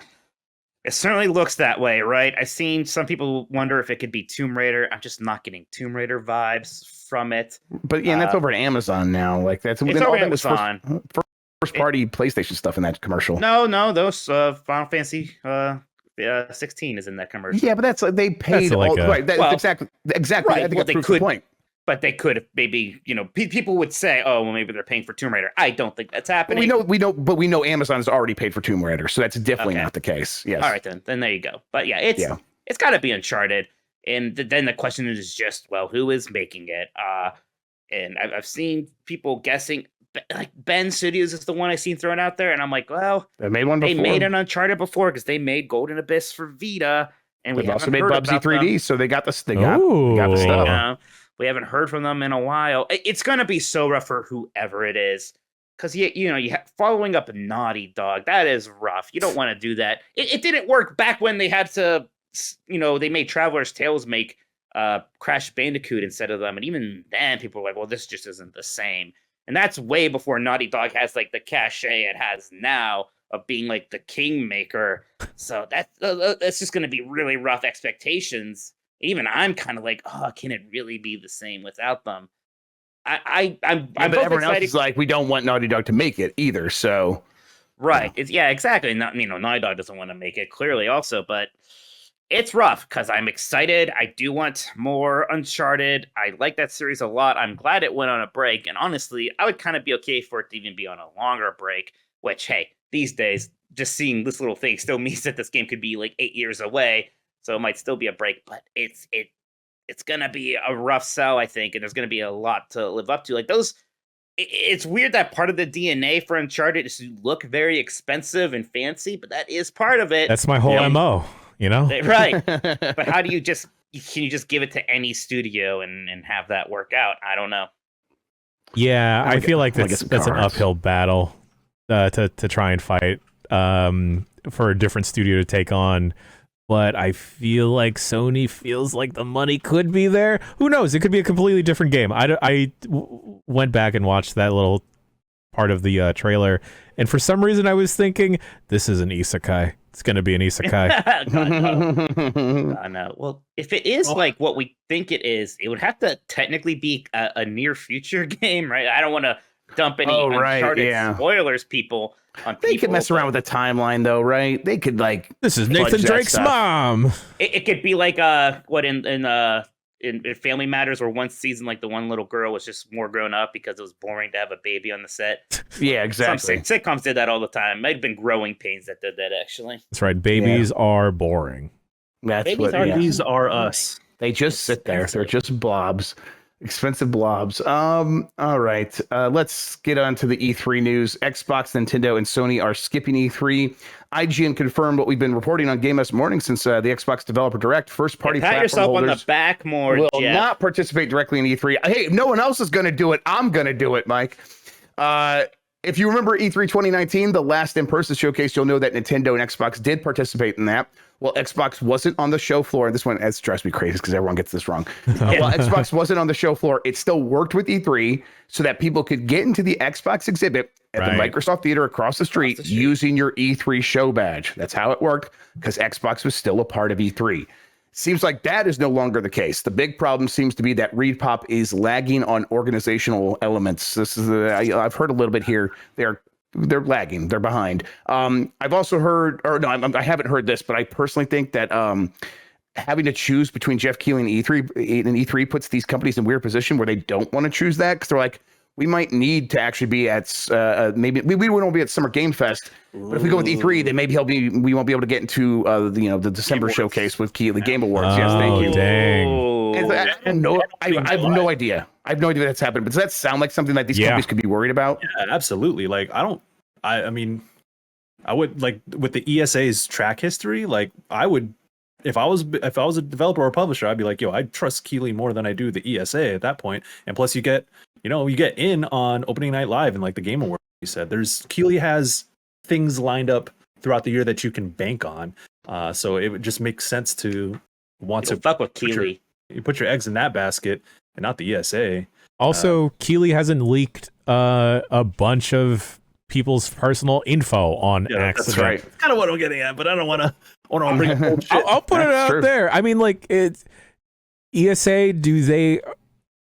It certainly looks that way, right? I've seen some people wonder if it could be Tomb Raider. I'm just not getting Tomb Raider vibes from it. But yeah, that's over at Amazon now. Like that's it's over Amazon. First party PlayStation stuff in that commercial. No, those Final Fantasy 16 is in that commercial. Yeah, but they paid exactly. Right. I think that proves the point. But they could maybe, people would say, oh, well, maybe they're paying for Tomb Raider. I don't think that's happening. We know Amazon's already paid for Tomb Raider, so that's definitely not the case. Yes. All right, then there you go. But yeah, it's got to be Uncharted. And then the question is just, well, who is making it? And I've seen people guessing, like Ben Studios is the one I've seen thrown out there, and I'm like, well, they made one before. They made an Uncharted before because they made Golden Abyss for Vita, and they've also made Bubsy 3D, so they got the stuff. Yeah. We haven't heard from them in a while. It's going to be so rough for whoever it is. Because, following up a Naughty Dog, that is rough. You don't want to do that. It didn't work back when they had to, they made Traveler's Tales make Crash Bandicoot instead of them. And even then, people were like, well, this just isn't the same. And that's way before Naughty Dog has, like, the cachet it has now of being, like, the kingmaker. So that's just going to be really rough expectations. Even I'm kind of like, oh, can it really be the same without them? But everyone else is like, we don't want Naughty Dog to make it either. So, right, exactly. Naughty Dog doesn't want to make it clearly, also, but it's rough because I'm excited. I do want more Uncharted. I like that series a lot. I'm glad it went on a break, and honestly, I would kind of be okay for it to even be on a longer break. Which, hey, these days, just seeing this little thing still means that this game could be like 8 years away. So it might still be a break, but it's gonna be a rough sell, I think, and there's gonna be a lot to live up to. Like those, it's weird that part of the DNA for Uncharted is to look very expensive and fancy, but that is part of it. That's my whole MO, right? But how do you can you just give it to any studio and have that work out? I don't know. Yeah, I feel like that's an uphill battle to try and fight for a different studio to take on. But I feel like Sony feels like the money could be there. Who knows? It could be a completely different game. I went back and watched that little part of the trailer. And for some reason, I was thinking, this is an isekai. It's going to be an isekai. God, no. Well, if it is like what we think it is, it would have to technically be a near future game, right? I don't want to dump any Uncharted spoilers, people. They could mess around with the timeline, though, right? They could this is Nathan Drake's mom. It could be like what in Family Matters, where one season, like the one little girl was just more grown up because it was boring to have a baby on the set. Yeah, exactly. Some sitcoms did that all the time. Might have been Growing Pains that did that, actually. That's right. Babies are boring. Babies are us. They just sit there. They're just blobs. Expensive blobs. All right. Let's get on to the E3 news. Xbox, Nintendo, and Sony are skipping E3. IGN confirmed what we've been reporting on Game Us Morning since the Xbox Developer Direct. First-party platform yourself holders on the back more, will Jeff. not participate directly in E3. Hey, if no one else is going to do it, I'm going to do it, Mike. If you remember E3 2019, the last in-person showcase, you'll know that Nintendo and Xbox did participate in that. Well, Xbox wasn't on the show floor. This one drives me crazy because everyone gets this wrong. While Xbox wasn't on the show floor, it still worked with E3 so that people could get into the Xbox exhibit at the Microsoft Theater across the street using your E3 show badge. That's how it worked because Xbox was still a part of E3. Seems like that is no longer the case. The big problem seems to be that ReedPop is lagging on organizational elements. This is I've heard a little bit here. They're lagging. They're behind. I've also heard, I haven't heard this, but I personally think that having to choose between Jeff Keighley and E3 puts these companies in a weird position where they don't want to choose that because they're like, we might need to actually be at maybe we won't be at Summer Game Fest, but if we go with E3, then maybe we won't be able to get into the December showcase with Keighley Game Awards. Yes, thank you. Dang. I don't know. I have no idea. I have no idea that's happened. But does that sound like something that these companies could be worried about? Yeah, absolutely. Like I mean, I would like with the ESA's track history. Like I would, if I was a developer or publisher, I'd be like, yo, I trust Keighley more than I do the ESA at that point. And plus, you get in on opening night live and like the Game Awards. You said Keighley has things lined up throughout the year that you can bank on. So it would just make sense to want to fuck with Keighley. You put your eggs in that basket and not the ESA. Also, Keighley hasn't leaked a bunch of people's personal info on accident. That's right. That's kind of what I'm getting at, but I don't want to bring up old shit. I'll put it out there. I mean, like, ESA, do they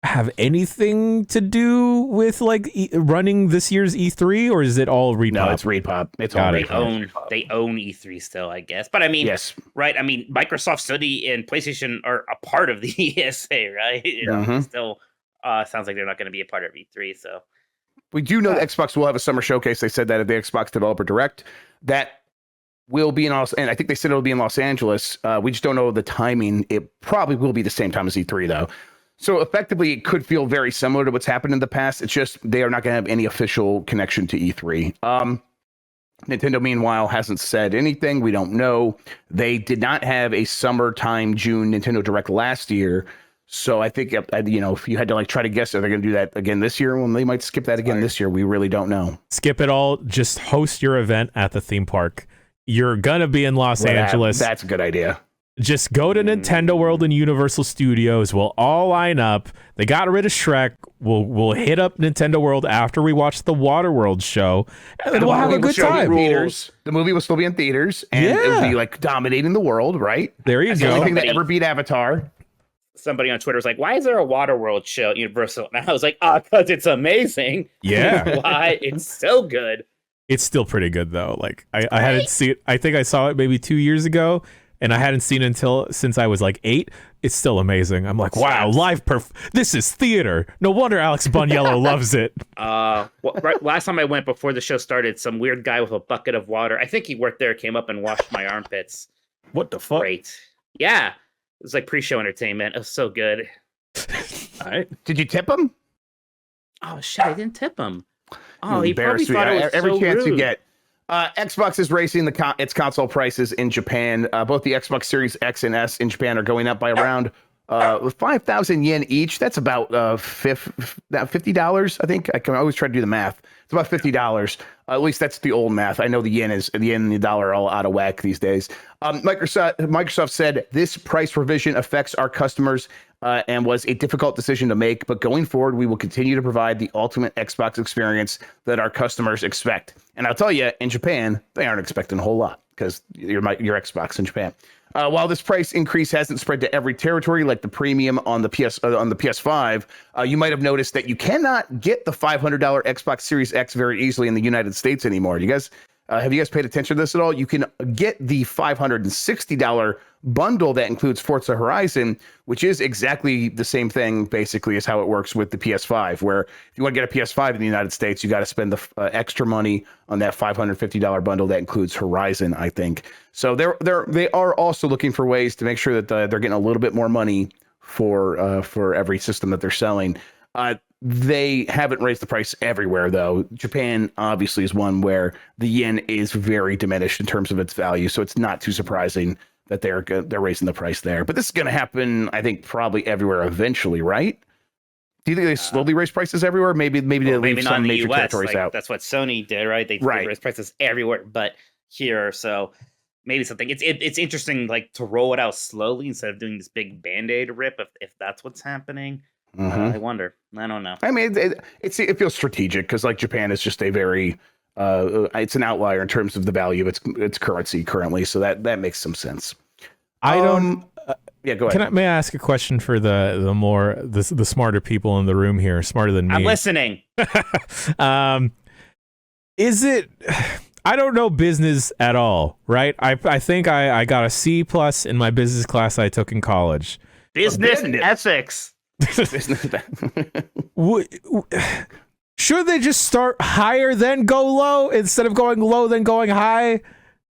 have anything to do with like running this year's E3, or is it all ReedPop? No, it's ReedPop. It's all ReedPop. They own E3 still, I guess. But I mean, yes, right? I mean, Microsoft, Sony, and PlayStation are a part of the ESA, right? Still, sounds like they're not going to be a part of E3. So we do know that Xbox will have a summer showcase. They said that at the Xbox Developer Direct. That will be in and I think they said it'll be in Los Angeles. We just don't know the timing. It probably will be the same time as E3, though. So effectively, it could feel very similar to what's happened in the past. It's just they are not going to have any official connection to E3. Nintendo, meanwhile, hasn't said anything. We don't know. They did not have a summertime June Nintendo Direct last year. So I think, if you had to like try to guess, are they going to do that again this year? Well, they might skip that again this year. We really don't know. Skip it all. Just host your event at the theme park. You're going to be in Los Angeles. That's a good idea. Just go to Nintendo World and Universal Studios. We'll all line up. They got rid of Shrek. We'll hit up Nintendo World after we watch the Waterworld show, and then we'll have a good time. The movie will still be in theaters, and it'll be like dominating the world, right? There you go. The only thing that ever beat Avatar. Somebody on Twitter was like, "Why is there a Waterworld show at Universal?" And I was like, because it's amazing." Yeah. Why? It's so good. It's still pretty good though. Like I hadn't seen it. I think I saw it maybe 2 years ago. And I hadn't seen it since I was like 8. It's still amazing. I'm like, wow, this is theater. No wonder Alex Boniello loves it. Last time I went before the show started, some weird guy with a bucket of water, I think he worked there, came up and washed my armpits. What the fuck? Great. Yeah. It was like pre-show entertainment. It was so good. All right. Did you tip him? Oh, shit, I didn't tip him. Oh, he probably thought it was every so chance rude. you get. Xbox is raising its console prices in Japan. Both the Xbox Series X and S in Japan are going up by around With 5,000 yen each, that's about $50. I think I can always try to do the math. It's about $50. At least that's the old math. I know the yen and the dollar are all out of whack these days. Microsoft said this price revision affects our customers and was a difficult decision to make. But going forward, we will continue to provide the ultimate Xbox experience that our customers expect. And I'll tell you, in Japan, they aren't expecting a whole lot because you're Xbox in Japan. While this price increase hasn't spread to every territory like the premium on the PS5, you might have noticed that you cannot get the $500 Xbox Series X very easily in the United States anymore. You guys, have you guys paid attention to this at all? You can get the $560 bundle that includes Forza Horizon, which is exactly the same thing, basically, as how it works with the PS5, where if you want to get a PS5 in the United States, you got to spend the extra money on that $550 bundle that includes Horizon, I think. So they are also looking for ways to make sure that they're getting a little bit more money for every system that they're selling. They haven't raised the price everywhere, though. Japan obviously is one where the yen is very diminished in terms of its value, so it's not too surprising that they're raising the price there. But this is going to happen, I think, probably everywhere eventually, right? Do you think they slowly raise prices everywhere? Maybe they leave some major territories out. That's what Sony did, right? They raise prices everywhere, but here, so maybe something. It's interesting, like to roll it out slowly instead of doing this big Band-Aid rip. If that's what's happening. I wonder. I don't know. I mean, it feels strategic because like Japan is just a very it's an outlier in terms of the value of its currency currently, so that makes some sense. I don't. Yeah, go ahead. May I ask a question for the smarter people in the room here, smarter than me? I'm listening. Is it? I don't know business at all, right? I think I got a C+ in my business class I took in college. Business and ethics. Should they just start higher then go low instead of going low then going high?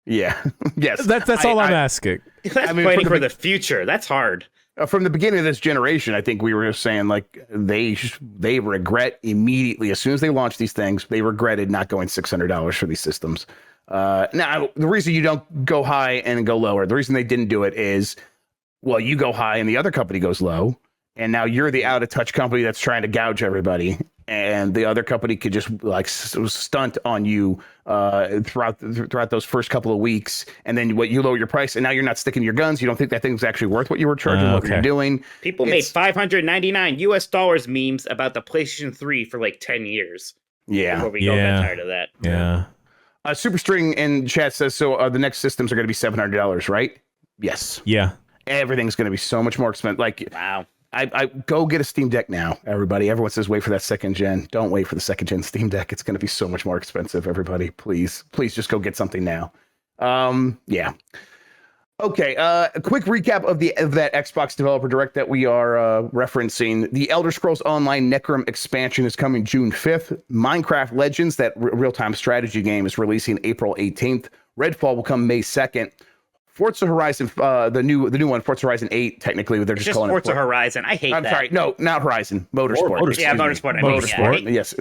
Yeah. Yes. That's all I'm asking. That's waiting for the future. That's hard. From the beginning of this generation, I think we were just saying like they regret immediately as soon as they launched these things, they regretted not going $600 for these systems. Now, the reason you don't go high and go lower, the reason they didn't do it is, well, you go high and the other company goes low. And now you're the out of touch company that's trying to gouge everybody, and the other company could just like stunt on you throughout those first couple of weeks, and then you lower your price, and now you're not sticking to your guns. You don't think that thing's actually worth what you were charging, what you're doing. People made $599 memes about the PlayStation 3 for like 10 years. Yeah, before we got tired of that. Yeah. Superstring in chat says so. The next systems are going to be $700, right? Yes. Yeah. Everything's going to be so much more expensive. Like, wow. I go get a Steam Deck now, everybody. Everyone says wait for that second gen. Don't wait for the second gen Steam Deck. It's going to be so much more expensive, everybody. Please just go get something now. Yeah. Okay, a quick recap of that Xbox Developer Direct that we are referencing. The Elder Scrolls Online Necrom expansion is coming June 5th. Minecraft Legends, that real-time strategy game, is releasing April 18th. Redfall will come May 2nd. Forza Horizon, the new one, Forza Horizon 8, technically, they're just calling Forza Horizon. I hate that. I'm sorry, no, not Horizon, Motorsport. Yeah, Motorsport. Motorsport. Yes,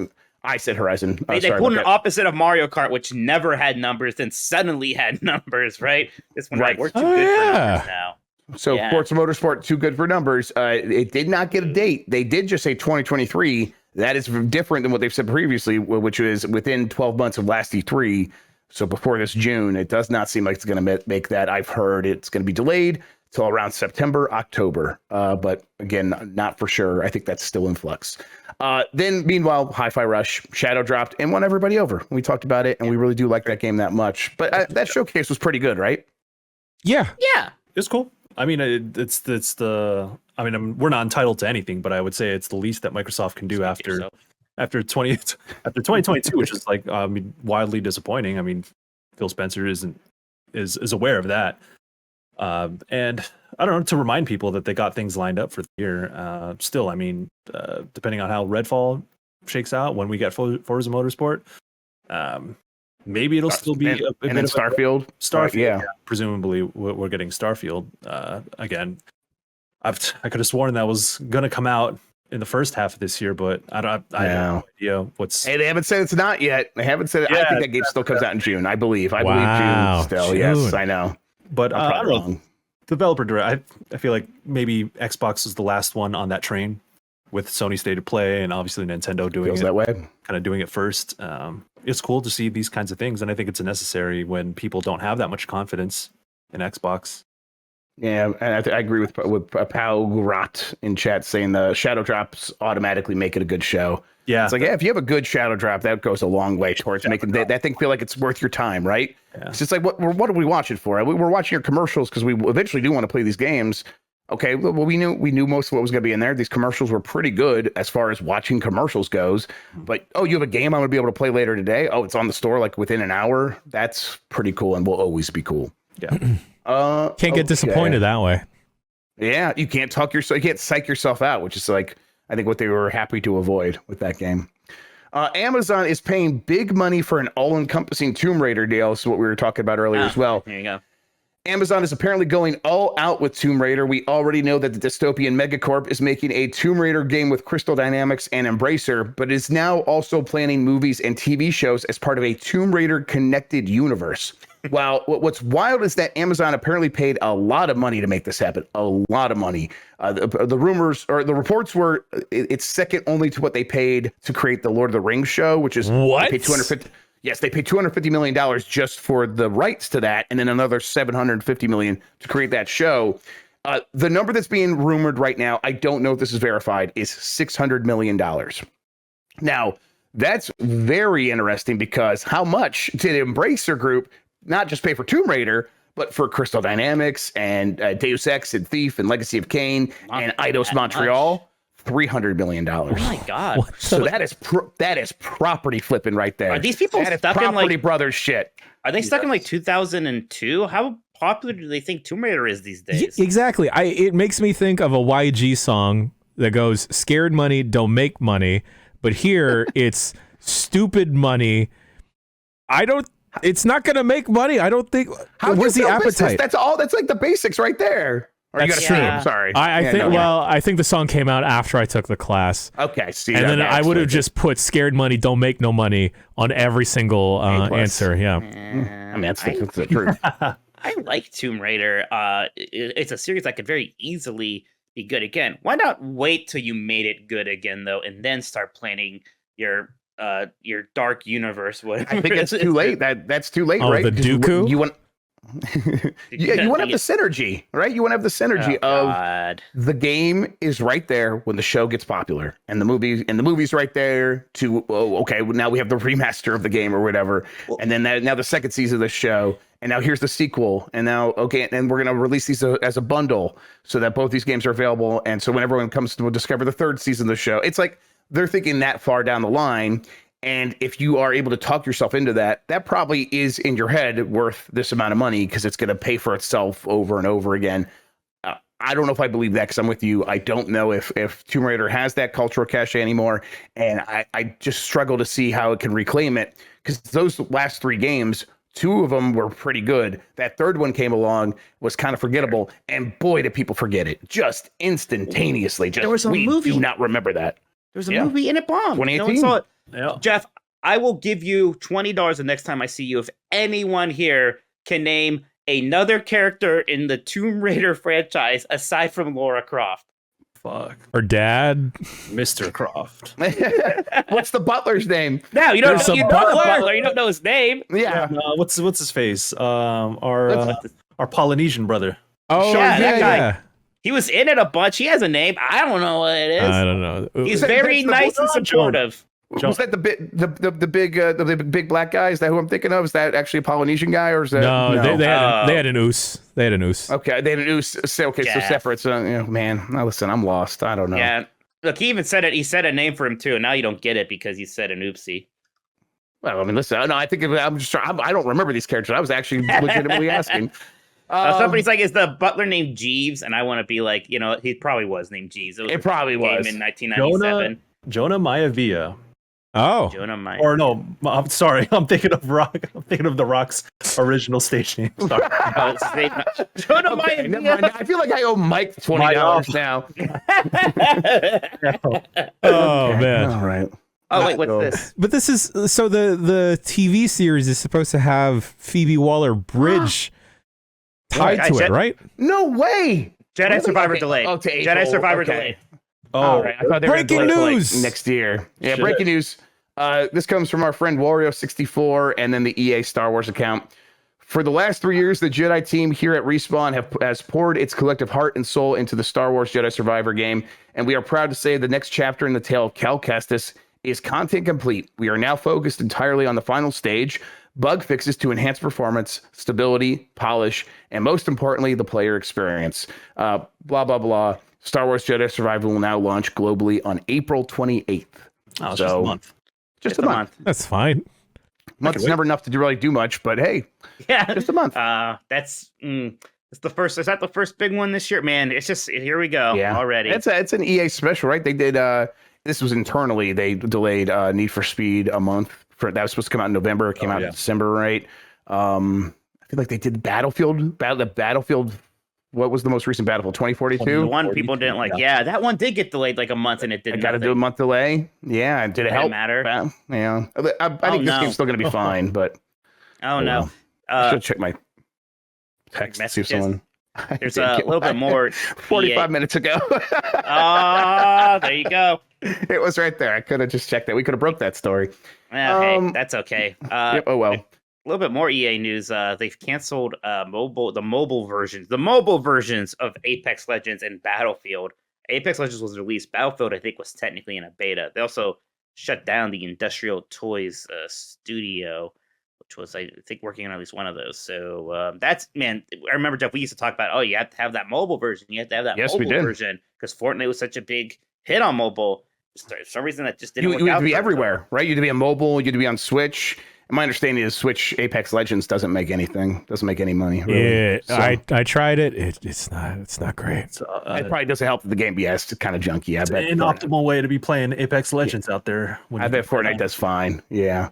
I said Horizon. They put an opposite of Mario Kart, which never had numbers, then suddenly had numbers, right? This one, we're too good for numbers now. So Forza Motorsport, too good for numbers. It did not get a date. They did just say 2023. That is different than what they've said previously, which was within 12 months of last E3. So before this June, it does not seem like it's going to make that. I've heard it's going to be delayed till around September, October. But again, not for sure. I think that's still in flux. Then meanwhile, Hi-Fi Rush, Shadow dropped and won everybody over. We talked about it, and we really do like that game that much. But that showcase was pretty good, right? Yeah. Yeah. It's cool. I mean, it's the. I mean, we're not entitled to anything, but I would say it's the least that Microsoft can do after 2022, which is like wildly disappointing. I mean, Phil Spencer is aware of that, and I don't know, to remind people that they got things lined up for the year. Still, I mean, depending on how Redfall shakes out when we get Forza Motorsport, maybe it'll still be and then Starfield. Yeah, presumably we're getting Starfield again. I could have sworn that was going to come out in the first half of this year, but I have no idea what's. Hey, they haven't said it's not yet. They haven't said it. Yeah, I think that game still comes out in June. I believe June still. June. Yes, I know. But I don't know. developer direct. I feel like maybe Xbox was the last one on that train with Sony State of Play, and obviously Nintendo doing Feels it that way. kind of doing it first. It's cool to see these kinds of things, and I think it's necessary when people don't have that much confidence in Xbox. Yeah, and I agree with Pau Rot in chat saying the shadow drops automatically make it a good show. Yeah, it's like, yeah, if you have a good shadow drop, that goes a long way towards making that thing feel like it's worth your time, right? Yeah. It's just like, what are we watching for? We're watching your commercials because we eventually do want to play these games. Okay, well, we knew most of what was going to be in there. These commercials were pretty good as far as watching commercials goes. But, you have a game I'm going to be able to play later today? Oh, it's on the store like within an hour? That's pretty cool and will always be cool. Yeah. Can't get disappointed that way. Yeah, you can't psych yourself out, which is like, I think what they were happy to avoid with that game. Amazon is paying big money for an all-encompassing Tomb Raider deal. So what we were talking about earlier as well. There you go. Amazon is apparently going all out with Tomb Raider. We already know that the dystopian megacorp is making a Tomb Raider game with Crystal Dynamics and Embracer, but is now also planning movies and TV shows as part of a Tomb Raider connected universe. Wow, what's wild is that Amazon apparently paid a lot of money to make this happen. A lot of money. The rumors or the reports were it's second only to what they paid to create the Lord of the Rings show, which is what? They paid $250. Yes, they paid $250 million just for the rights to that, and then another $750 million to create that show. The number that's being rumored right now, I don't know if this is verified, is $600 million. Now, that's very interesting because how much did Embracer Group not just pay for Tomb Raider, but for Crystal Dynamics and Deus Ex and Thief and Legacy of Kain and Eidos Montreal? $300 million. Oh my God! So that is property flipping right there. Are these people stuck in like Brothers shit? Are they stuck in like 2002? How popular do they think Tomb Raider is these days? Exactly. It makes me think of a YG song that goes "Scared money don't make money," but here it's stupid money. It's not going to make money. I don't think. Where's the appetite? That's all. That's like the basics right there. That's true. I'm sorry. I think the song came out after I took the class. Okay, see, and then I would have just put "Scared money don't make no money" on every single answer. Yeah, I mean that's the truth. I like Tomb Raider. It's a series that could very easily be good again. Why not wait till you made it good again though, and then start planning your dark universe? Whatever. I think it's too late. That's too late, oh, right? The Dooku? You want. You want to have the synergy, right? You want to have the synergy of the game is right there when the show gets popular, and the movie's right there to now we have the remaster of the game or whatever, and then now the second season of the show, and now here's the sequel, and now and we're gonna release these as a bundle so that both these games are available, and so when everyone comes to discover the third season of the show, it's like they're thinking that far down the line. And if you are able to talk yourself into that, that probably is in your head worth this amount of money because it's going to pay for itself over and over again. I don't know if I believe that because I'm with you. I don't know if Tomb Raider has that cultural cachet anymore. And I just struggle to see how it can reclaim it because those last three games, two of them were pretty good. That third one came along, was kind of forgettable. And boy, did people forget it just instantaneously. There was a movie. Do not remember that. There was a movie and it bombed. 2018. No, yeah. Jeff, I will give you $20 the next time I see you if anyone here can name another character in the Tomb Raider franchise aside from Lara Croft. Fuck. Her dad, Mr. Croft. What's the butler's name? No, you don't know the butler. You don't know his name. Yeah. What's his face? Our Polynesian brother. Oh, that guy. Yeah. He was in it a bunch. He has a name. I don't know what it is. I don't know. He's very nice and supportive. Was that the big black guy? Is that who I'm thinking of? Is that actually a Polynesian guy, or is that no? They had an oos. They had an oos. Okay, they had an oos. So separate. So man, now listen, I'm lost. I don't know. Yeah, look, he even said it. He said a name for him too. And now you don't get it because he said an oopsie. Well, I mean, listen. No, I think I'm just. I don't remember these characters. I was actually legitimately asking. Somebody's like, is the butler named Jeeves? And I want to be like, he probably was named Jeeves. It probably was in 1997. Jonah Maivia. Oh, Jonah Maivia. Or no, I'm sorry. I'm thinking of Rock. I'm thinking of The Rock's original stage name. Sorry. Jonah Maivia. I feel like I owe Mike $20 now. Oh man. All right. Oh wait, what's this? But this is so the TV series is supposed to have Phoebe Waller-Bridge tied to it, right? No way. Jedi Really? Survivor Okay. delayed. Oh, to Jedi April. Survivor Okay. delayed. Oh, All right. I thought they were Breaking gonna delay it news! to, like, next year. Yeah, Shit. breaking news. This comes from our friend Wario64 and then the EA Star Wars account. For the last 3 years, the Jedi team here at Respawn has poured its collective heart and soul into the Star Wars Jedi Survivor game, and we are proud to say the next chapter in the tale of Cal Kestis is content complete. We are now focused entirely on the final stage, bug fixes to enhance performance, stability, polish, and most importantly, the player experience. Blah, blah, blah. Star Wars Jedi Survivor will now launch globally on April 28th. Oh, it's just a month. Just a month. That's fine. Month's never enough to really do much, but hey, Yeah, just a month. That's the first. Is that the first big one this year? Man, it's just here we go. Yeah, already. It's an EA special, right? They did. This was internally. They delayed Need for Speed a month. That was supposed to come out in November. It came out in December, right? I feel like they did Battlefield. What was the most recent Battlefield? 2042. The one people didn't like. Yeah, that one did get delayed like a month, and it didn't. Got to do a month delay. Yeah, did it help? Matter. Yeah, I think this game's still going to be fine, but no. I should check my text. See if someone. There's a little bit more. 45 minutes ago. There you go. It was right there. I could have just checked that. We could have broke that story. Okay, that's okay. Yep, oh well. A little bit more EA news. They've canceled the mobile versions of Apex Legends and Battlefield. Apex Legends was released. Battlefield, I think, was technically in a beta. They also shut down the Industrial Toys studio, which was, I think, working on at least one of those. So that's, man, I remember, Jeff, we used to talk about, you have to have that mobile version. You have to have that mobile version because Fortnite was such a big hit on mobile. For some reason, that just didn't work out. You had to be everywhere, right? You had to be on mobile. You had to be on Switch. And my understanding is Switch Apex Legends doesn't make any money. Really. Yeah, so, I tried it. It's not great. It probably doesn't help that the game it's kind of junky. I bet an optimal way to be playing Apex Legends out there. I bet Fortnite does fine. Yeah.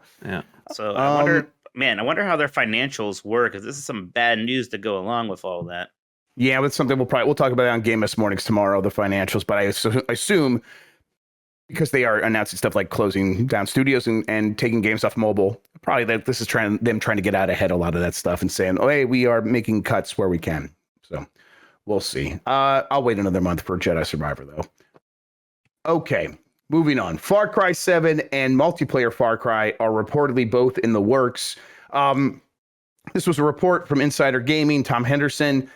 So I wonder how their financials work, because this is some bad news to go along with all that. Yeah, that's something we'll talk about it on Game Us Mornings tomorrow, the financials. But I assume because they are announcing stuff like closing down studios and taking games off mobile, probably that this is trying to get out ahead of a lot of that stuff and saying, hey, we are making cuts where we can. So we'll see. I'll wait another month for Jedi Survivor, though. Okay, moving on. Far Cry 7 and multiplayer Far Cry are reportedly both in the works. This was a report from Insider Gaming, Tom Henderson.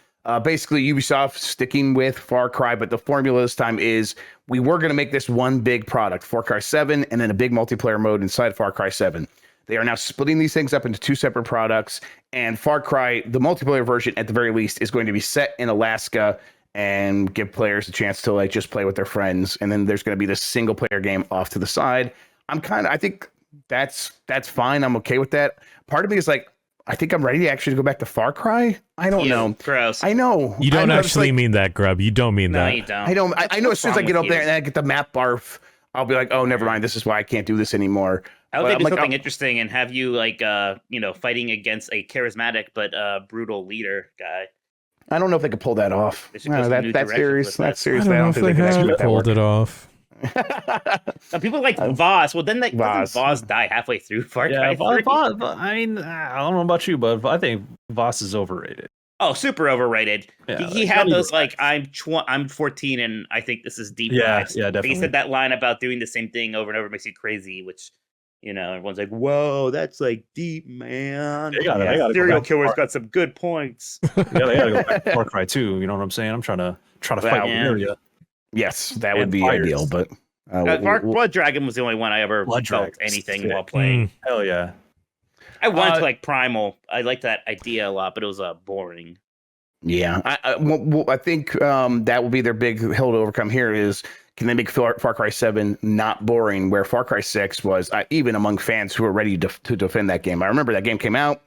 Basically, Ubisoft sticking with Far Cry, but the formula this time is we were going to make this one big product, Far Cry 7, and then a big multiplayer mode inside Far Cry 7. They are now splitting these things up into two separate products, and Far Cry, the multiplayer version at the very least, is going to be set in Alaska and give players a chance to just play with their friends. And then there's going to be this single player game off to the side. I think that's fine. I'm okay with that. Part of me is I think I'm ready to actually go back to Far Cry. I don't know. Gross. I know. You don't actually mean that, Grub. You don't mean that. No, you don't. I don't. I know as soon as I get up there and I get the map barf, I'll be like, oh, never mind. This is why I can't do this anymore. I hope they do something interesting and have you fighting against a charismatic but brutal leader guy. I don't know if they could pull that off. That's serious. That's serious. I don't know if they have pulled it off. People like Voss. Well, then doesn't Voss die halfway through Far Cry 3? I mean, I don't know about you, but I think Voss is overrated. Oh, super overrated. Yeah, he had those I'm 14 and I think this is deep. Yeah, definitely. He said that line about doing the same thing over and over makes you crazy, which everyone's like, whoa, that's deep, man. Serial killer's got some good points. They gotta go back to Far Cry 2. You know what I'm saying? I'm trying to fight the area. Yes, that would be ideal, but Blood Dragon was the only one I ever felt anything while playing. Hell yeah. I wanted to Primal. I liked that idea a lot, but it was boring. Yeah, I think that will be their big hill to overcome here is, can they make Far Cry 7 not boring, where Far Cry 6 was, even among fans who are ready to defend that game. I remember that game came out,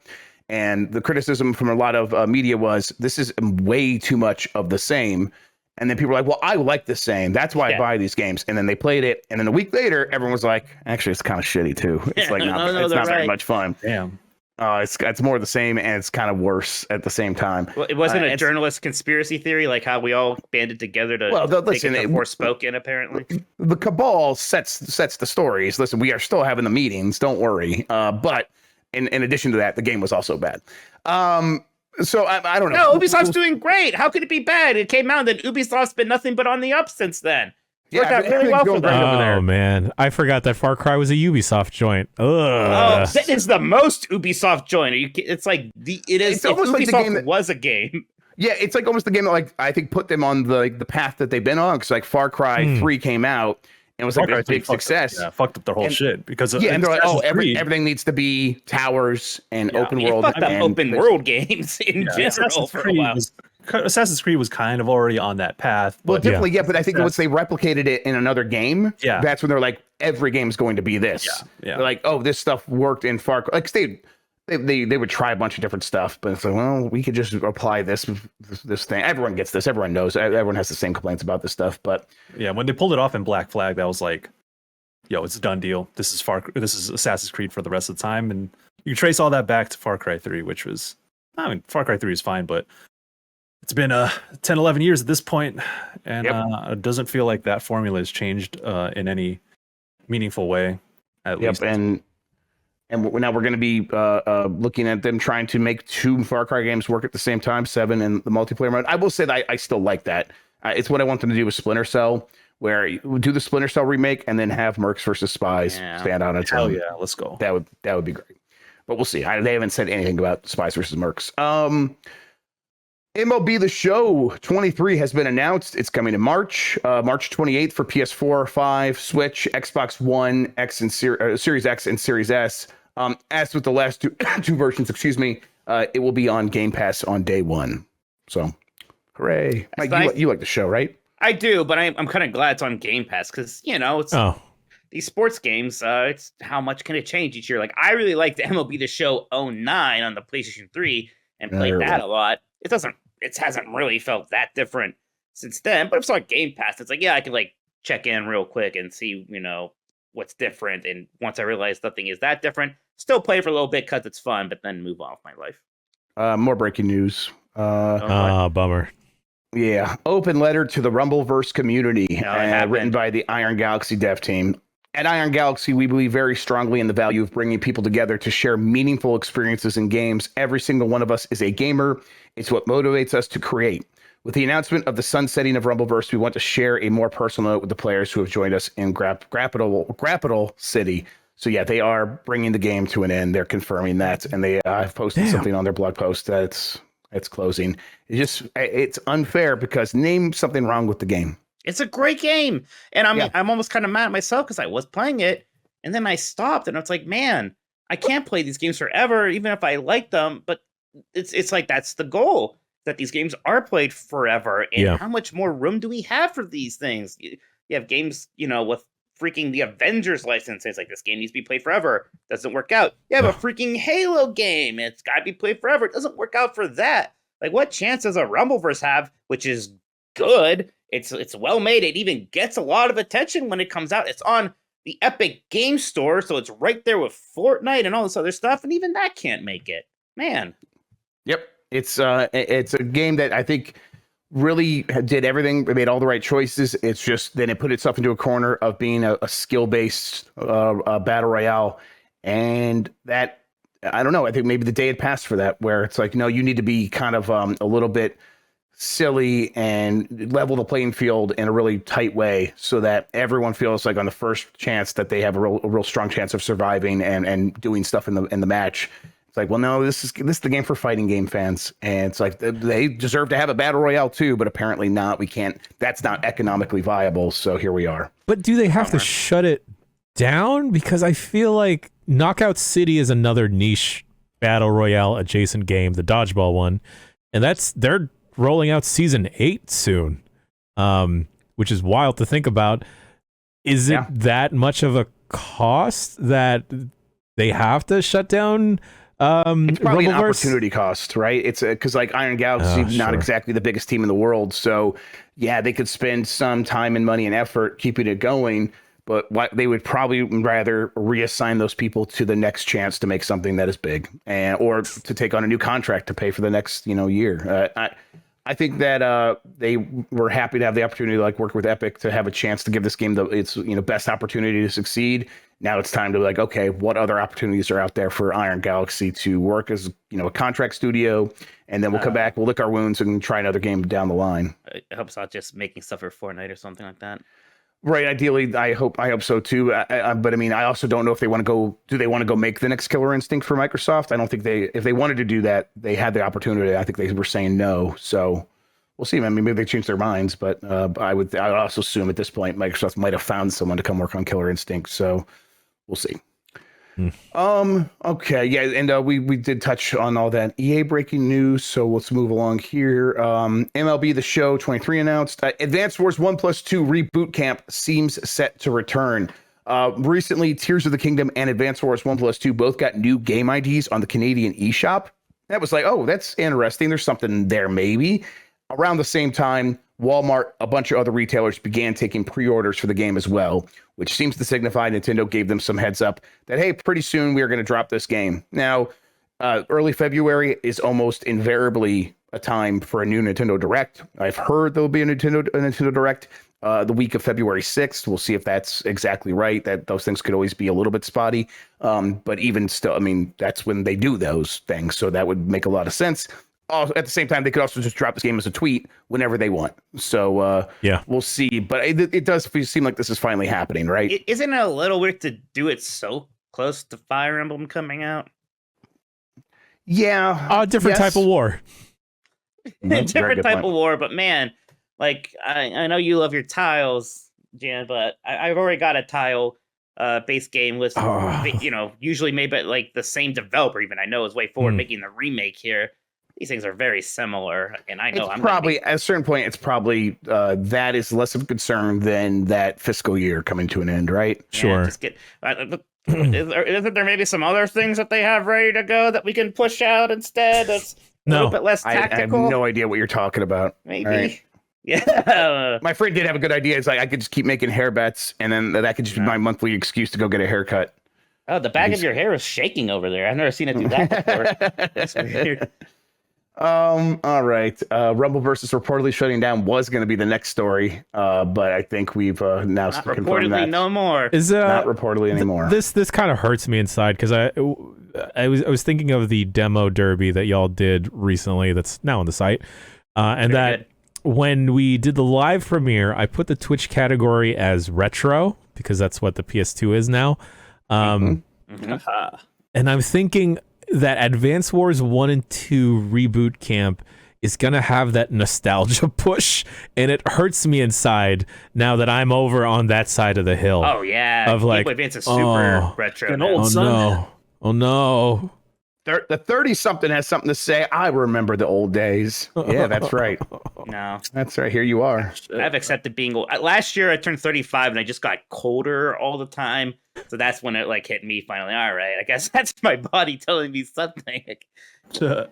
and the criticism from a lot of media was, this is way too much of the same. And then people were like, well, I like the same. That's why I buy these games. And then they played it. And then a week later, everyone was like, actually, it's kind of shitty, too. It's not very much fun. Damn. It's more the same, and it's kind of worse at the same time. Well, it wasn't a journalist conspiracy theory, like how we all banded together to take it to Forspoken, apparently. The Cabal sets the stories. Listen, we are still having the meetings. Don't worry. But in addition to that, the game was also bad. So I don't know. No, Ubisoft's doing great. How could it be bad? It came out, and then Ubisoft's been nothing but on the up since then. Worked out really well for them. Oh man, I forgot that Far Cry was a Ubisoft joint. Ugh. Oh, that is the most Ubisoft joint. It's like it is. It's almost like the game that was a game. Yeah, it's like almost the game that like I think put them on the path that they've been on. Because like Far Cry 3 came out and it was like a big success. Fucked up their whole shit because and they're like, oh, everything needs to be towers and open world. Fucked up open world games in general for a while. Assassin's Creed was kind of already on that path. Well, definitely, but I think once they replicated it in another game, that's when they're like, every game's going to be this. They're like, oh, this stuff worked in Far Cry. Like they would try a bunch of different stuff, but it's like, well, we could just apply this thing. Everyone gets this. Everyone knows. Everyone has the same complaints about this stuff. But yeah, when they pulled it off in Black Flag, that was like, yo, it's a done deal. This is Assassin's Creed for the rest of the time, and you can trace all that back to Far Cry 3, which was, I mean, Far Cry 3 is fine, but it's been 10, 11 years at this point, and it doesn't feel like that formula has changed in any meaningful way, at least. And now we're going to be looking at them trying to make 2 Far Cry games work at the same time, 7 and the multiplayer mode. I will say that I still like that. It's what I want them to do with Splinter Cell, where you do the Splinter Cell remake and then have Mercs versus Spies stand on its own. Hell yeah, let's go. That would be great. But we'll see. They haven't said anything about Spies versus Mercs. MLB The Show 23 has been announced. It's coming in March 28th for PS4, 5, Switch, Xbox One, X and Series X and Series S. As with the last two versions, it will be on Game Pass on day one. So, hooray! Mike, you like the show, right? I do, but I'm kind of glad it's on Game Pass because it's these sports games. It's how much can it change each year? Like I really liked MLB The Show 09 on the PlayStation 3 and played that a lot. It hasn't really felt that different since then, but if it's on Game Pass, it's like, I can like check in real quick and see, what's different. And once I realize nothing is that different, still play for a little bit because it's fun, but then move on with my life. More breaking news. Bummer. Yeah. Open letter to the Rumbleverse community, written by the Iron Galaxy dev team. At Iron Galaxy, we believe very strongly in the value of bringing people together to share meaningful experiences in games. Every single one of us is a gamer. It's what motivates us to create. With the announcement of the sunsetting of Rumbleverse, we want to share a more personal note with the players who have joined us in Grapple City. So yeah, they are bringing the game to an end. They're confirming that, and they have posted something on their blog post that it's closing. It's unfair because name something wrong with the game. It's a great game, and I'm almost kind of mad at myself because I was playing it, and then I stopped, and it's like, man, I can't play these games forever, even if I like them. But it's like that's the goal, that these games are played forever. And how much more room do we have for these things? You have games, with freaking the Avengers license. It's like this game needs to be played forever. Doesn't work out. You have a freaking Halo game. It's got to be played forever. It doesn't work out for that. Like, what chance does a Rumbleverse have, which is good? It's well made. It even gets a lot of attention when it comes out. It's on the Epic Game Store, so it's right there with Fortnite and all this other stuff, and even that can't make it. Man. Yep. It's a game that I think really did everything. It made all the right choices. It's just then it put itself into a corner of being a skill-based battle royale, and that, I don't know, I think maybe the day had passed for that, where it's like, no, you need to be kind of a little bit silly and level the playing field in a really tight way so that everyone feels like on the first chance that they have a real strong chance of surviving and doing stuff in the match. It's like, well, no, this is the game for fighting game fans, and it's like they deserve to have a battle royale too, but apparently not. We can't. That's not economically viable. So here we are. But do they have to shut it down? Because I feel like Knockout City is another niche battle royale adjacent game, the dodgeball one, and they're rolling out season 8 soon, which is wild to think about. Is it that much of a cost that they have to shut down? It's probably an opportunity cost, right? It's because like Iron Galaxy, not exactly the biggest team in the world, so yeah, they could spend some time and money and effort keeping it going, but they would probably rather reassign those people to the next chance to make something that is big, or to take on a new contract to pay for the next year. I think that they were happy to have the opportunity to like work with Epic to have a chance to give this game its best opportunity to succeed. Now it's time to like, okay, what other opportunities are out there for Iron Galaxy to work as a contract studio, and then we'll come back, we'll lick our wounds, and try another game down the line. I hope it's not just making stuff for Fortnite or something like that. Right. Ideally, I hope so too. But I mean, I also don't know if they want to go. Do they want to go make the next Killer Instinct for Microsoft? I don't think if they wanted to do that, they had the opportunity. I think they were saying no. So we'll see. I mean, maybe they changed their minds, but I would also assume at this point Microsoft might have found someone to come work on Killer Instinct. So we'll see. Okay, yeah, and we did touch on all that EA breaking news, so let's move along here. MLB The Show 23 announced Advance Wars 1+2 Reboot Camp seems set to return. Recently, Tears of the Kingdom and Advance Wars 1+2 both got new game IDs on the Canadian eShop. That was like, oh, that's interesting. There's something there, maybe. Around the same time, Walmart, a bunch of other retailers began taking pre-orders for the game as well, which seems to signify Nintendo gave them some heads up that, hey, pretty soon we are going to drop this game. Now, early February is almost invariably a time for a new Nintendo Direct. I've heard there'll be a Nintendo Direct the week of February 6th. We'll see if that's exactly right. That those things could always be a little bit spotty. But even still, I mean, that's when they do those things. So that would make a lot of sense. At the same time, they could also just drop this game as a tweet whenever they want. So yeah, we'll see. But it does seem like this is finally happening, right? Isn't it a little weird to do it so close to Fire Emblem coming out? Yeah, different type of war. Different type of war, but man, like I know you love your tiles, Jan, but I've already got a tile base game with usually made by like the same developer. Even I know is way forward making the remake here. These things are very similar, and I know I'm probably at a certain point. It's probably that is less of a concern than that fiscal year coming to an end, right? Yeah, sure. Just get. Isn't there maybe some other things that they have ready to go that we can push out instead? That's a little bit less tactical. I have no idea what you're talking about. Maybe. Right. Yeah. My friend did have a good idea. It's like I could just keep making hair bets, and then that could just be my monthly excuse to go get a haircut. Oh, the back of your hair is shaking over there. I've never seen it do that before. That's weird. All right. Rumble versus reportedly shutting down was going to be the next story, but I think we've now confirmed that. No more. Is not reportedly anymore. This kind of hurts me inside because I was thinking of the demo derby that y'all did recently. That's now on the site, and that good. When we did the live premiere, I put the Twitch category as retro because that's what the PS2 is now. And I'm thinking that Advance Wars 1 and 2 Reboot Camp is going to have that nostalgia push, and it hurts me inside now that I'm over on that side of the hill. Oh, yeah. Of like, Advance is super retro. An old son. No. Oh, no. The 30-something has something to say. I remember the old days. Yeah, that's right. No. That's right. Here you are. I've accepted being old. Last year, I turned 35, and I just got colder all the time. So that's when it like hit me finally. All right, I guess that's my body telling me something. All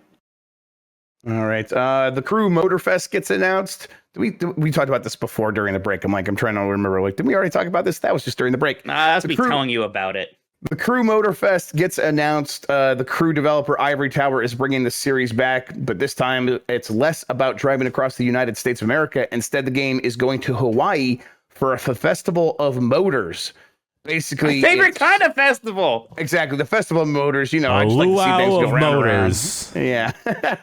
right. The Crew Motorfest gets announced. We talked about this before during the break. I'm trying to remember. Like, did we already talk about this? That was just during the break. That's me telling you about it. The Crew Motorfest gets announced. The Crew developer Ivory Tower is bringing the series back, but this time it's less about driving across the United States of America. Instead, the game is going to Hawaii for a festival of motors. Basically, my favorite kind of festival. Exactly, the festival of motors. I just like to see things go round and around. Yeah.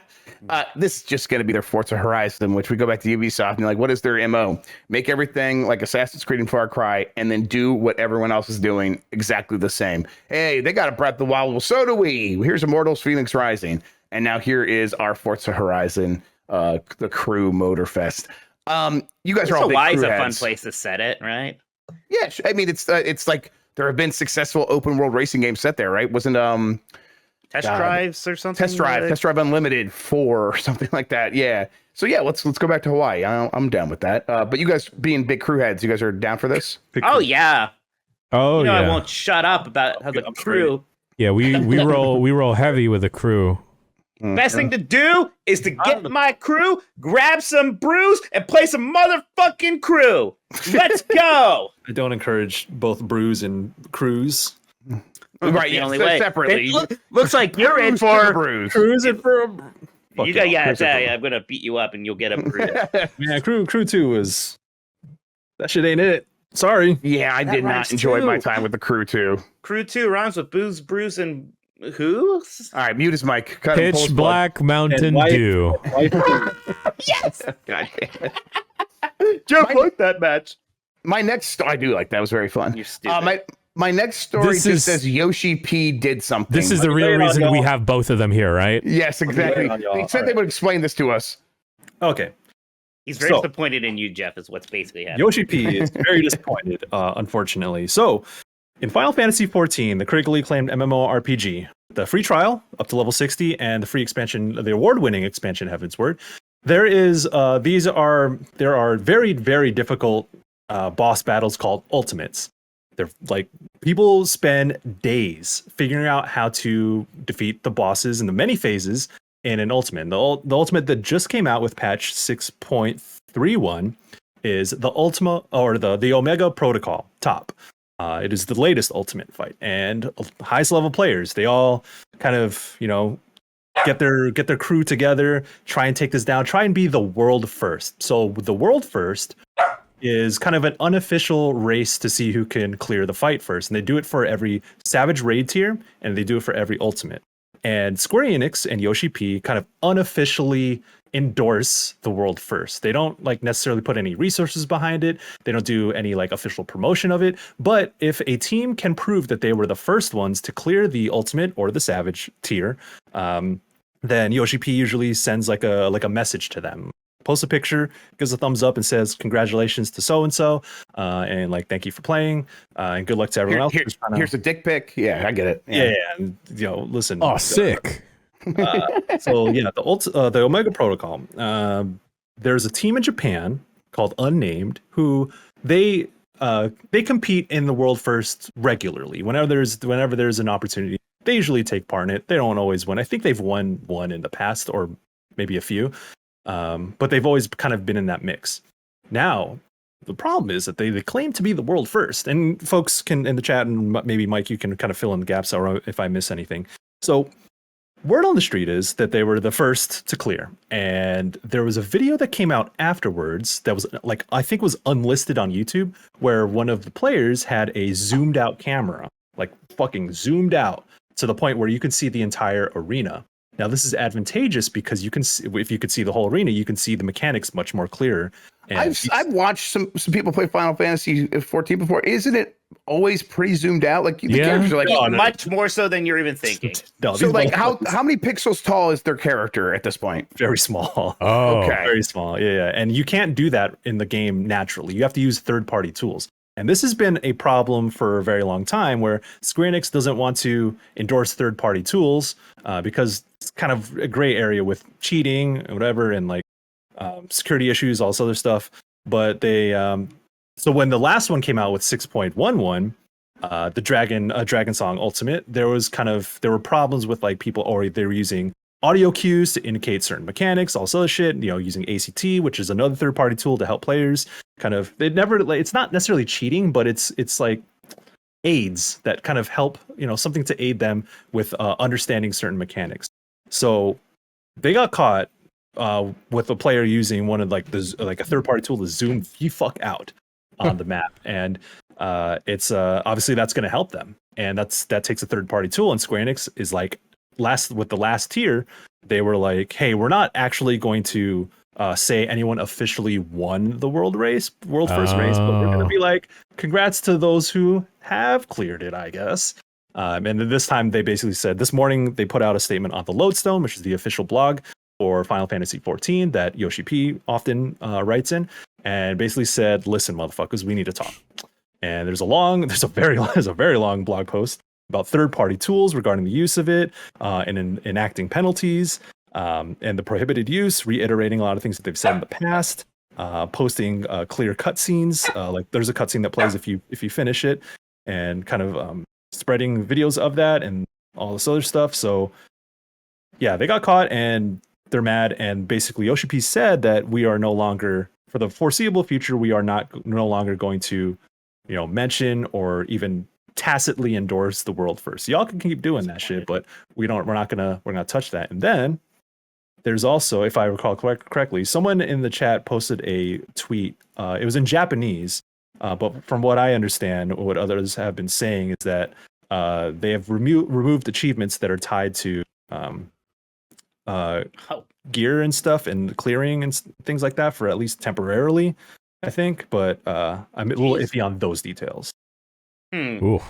This is just going to be their Forza Horizon, which we go back to Ubisoft and like, what is their MO? Make everything like Assassin's Creed and Far Cry, and then do what everyone else is doing exactly the same. Hey, they got a Breath of the Wild. Well, so do we. Here's Immortals Phoenix Rising, and now here is our Forza Horizon, the Crew Motorfest. You guys are all big Hawaii's crew a heads. Fun place to set it, right? Yeah, I mean it's like there have been successful open world racing games set there, right? Wasn't Test Drives or something? Test Drive Unlimited 4 or something like that. Yeah. So yeah, let's go back to Hawaii. I'm down with that. But you guys being big crew heads, you guys are down for this? Oh yeah. Oh yeah. I won't shut up about how the crew. Yeah, we roll heavy with the crew. Best thing to do is to get my crew, grab some brews, and play some motherfucking crew. Let's go. I don't encourage both brews and crews. Right, the only way. Separately. Looks like you're in for brews. Cruising for You got I'm gonna beat you up and you'll get a Yeah, Crew 2 is that shit ain't it. Sorry. Yeah, I did not enjoy my time with the Crew 2. Crew 2 rhymes with booze, bruise, and who? All right, mute his mic. Cut Pitch Black Mountain Dew. Yes. God damn it. Jeff liked that match. My next, I do like that. It was very fun. You're stupid. My next story just says Yoshi P did something. This is the real reason we have both of them here, right? Yes, exactly. They said they would explain this to us. Okay. He's very disappointed in you, Jeff, is what's basically happening. Yoshi P is very disappointed, unfortunately. So, in Final Fantasy XIV, the critically acclaimed MMORPG, the free trial up to level 60 and the free expansion, the award-winning expansion, Heaven's Word, there are very, very difficult boss battles called ultimates. They're like people spend days figuring out how to defeat the bosses in the many phases in an ultimate. The ultimate that just came out with patch 6.31 is the Ultima or the Omega Protocol top. It is the latest ultimate fight, and highest level players, they all kind of, get their crew together, try and take this down, try and be the world first. So the world first is kind of an unofficial race to see who can clear the fight first. And they do it for every Savage raid tier, and they do it for every ultimate. And Square Enix and Yoshi P kind of unofficially endorse the world first. They don't necessarily put any resources behind it. They don't do any official promotion of it. But if a team can prove that they were the first ones to clear the ultimate or the Savage tier, then Yoshi P usually sends a message to them. Posts a picture, gives a thumbs up, and says congratulations to so and so, and thank you for playing, and good luck to everyone else. Here's a dick pic. Yeah, I get it. Yeah, and listen. Oh, sick. The Omega Protocol. There's a team in Japan called Unnamed who they compete in the world first regularly. Whenever there's an opportunity, they usually take part in it. They don't always win. I think they've won one in the past, or maybe a few. But they've always kind of been in that mix. Now, the problem is that they claim to be the world first. And folks can in the chat, and maybe Mike, you can kind of fill in the gaps if I miss anything. So word on the street is that they were the first to clear. And there was a video that came out afterwards that was I think was unlisted on YouTube, where one of the players had a zoomed out camera, fucking zoomed out to the point where you could see the entire arena. Now, this is advantageous because you can see, if you could see the whole arena, you can see the mechanics much more clearer. And I've watched some people play Final Fantasy 14 before. Isn't it always pretty zoomed out? The characters are much more so than you're even thinking. No, so how many pixels tall is their character at this point? Very small. Oh, okay, very small. Yeah, and you can't do that in the game naturally. You have to use third-party tools. And this has been a problem for a very long time, where Square Enix doesn't want to endorse third-party tools because it's kind of a gray area with cheating and whatever, and security issues, all this other stuff. But they, so when the last one came out with 6.11, the Dragon Song Ultimate, there were problems with people, or they were using audio cues to indicate certain mechanics, all this other shit, using ACT, which is another third-party tool to help players it's not necessarily cheating, but it's aids that kind of help, something to aid them with understanding certain mechanics. So they got caught with a player using one of a third-party tool to zoom the fuck out on the map. And it's obviously that's going to help them. And that takes a third-party tool, and Square Enix is with the last tier, they were like, hey, we're not actually going to say anyone officially won the world first race, but we're going to be congrats to those who have cleared it, I guess. And then this time they basically said, this morning they put out a statement on the Lodestone, which is the official blog for Final Fantasy XIV that Yoshi P often writes in, and basically said, listen, motherfuckers, we need to talk. And there's a very long blog post about third-party tools regarding the use of it, and enacting penalties, and the prohibited use, reiterating a lot of things that they've said in the past, posting clear cutscenes. There's a cutscene that plays if you finish it, and kind of spreading videos of that and all this other stuff. So yeah, they got caught and they're mad. And basically Yoshi P said that we are no longer, for the foreseeable future, we are no longer going to, mention or even tacitly endorse the world first. Y'all can keep doing that shit, but we're not gonna touch that. And then there's also, if I recall correctly, someone in the chat posted a tweet. It was in Japanese, but from what I understand, what others have been saying is that they have removed achievements that are tied to gear and stuff and clearing and things like that for at least temporarily, I think. But I'm a little iffy on those details. Ooh.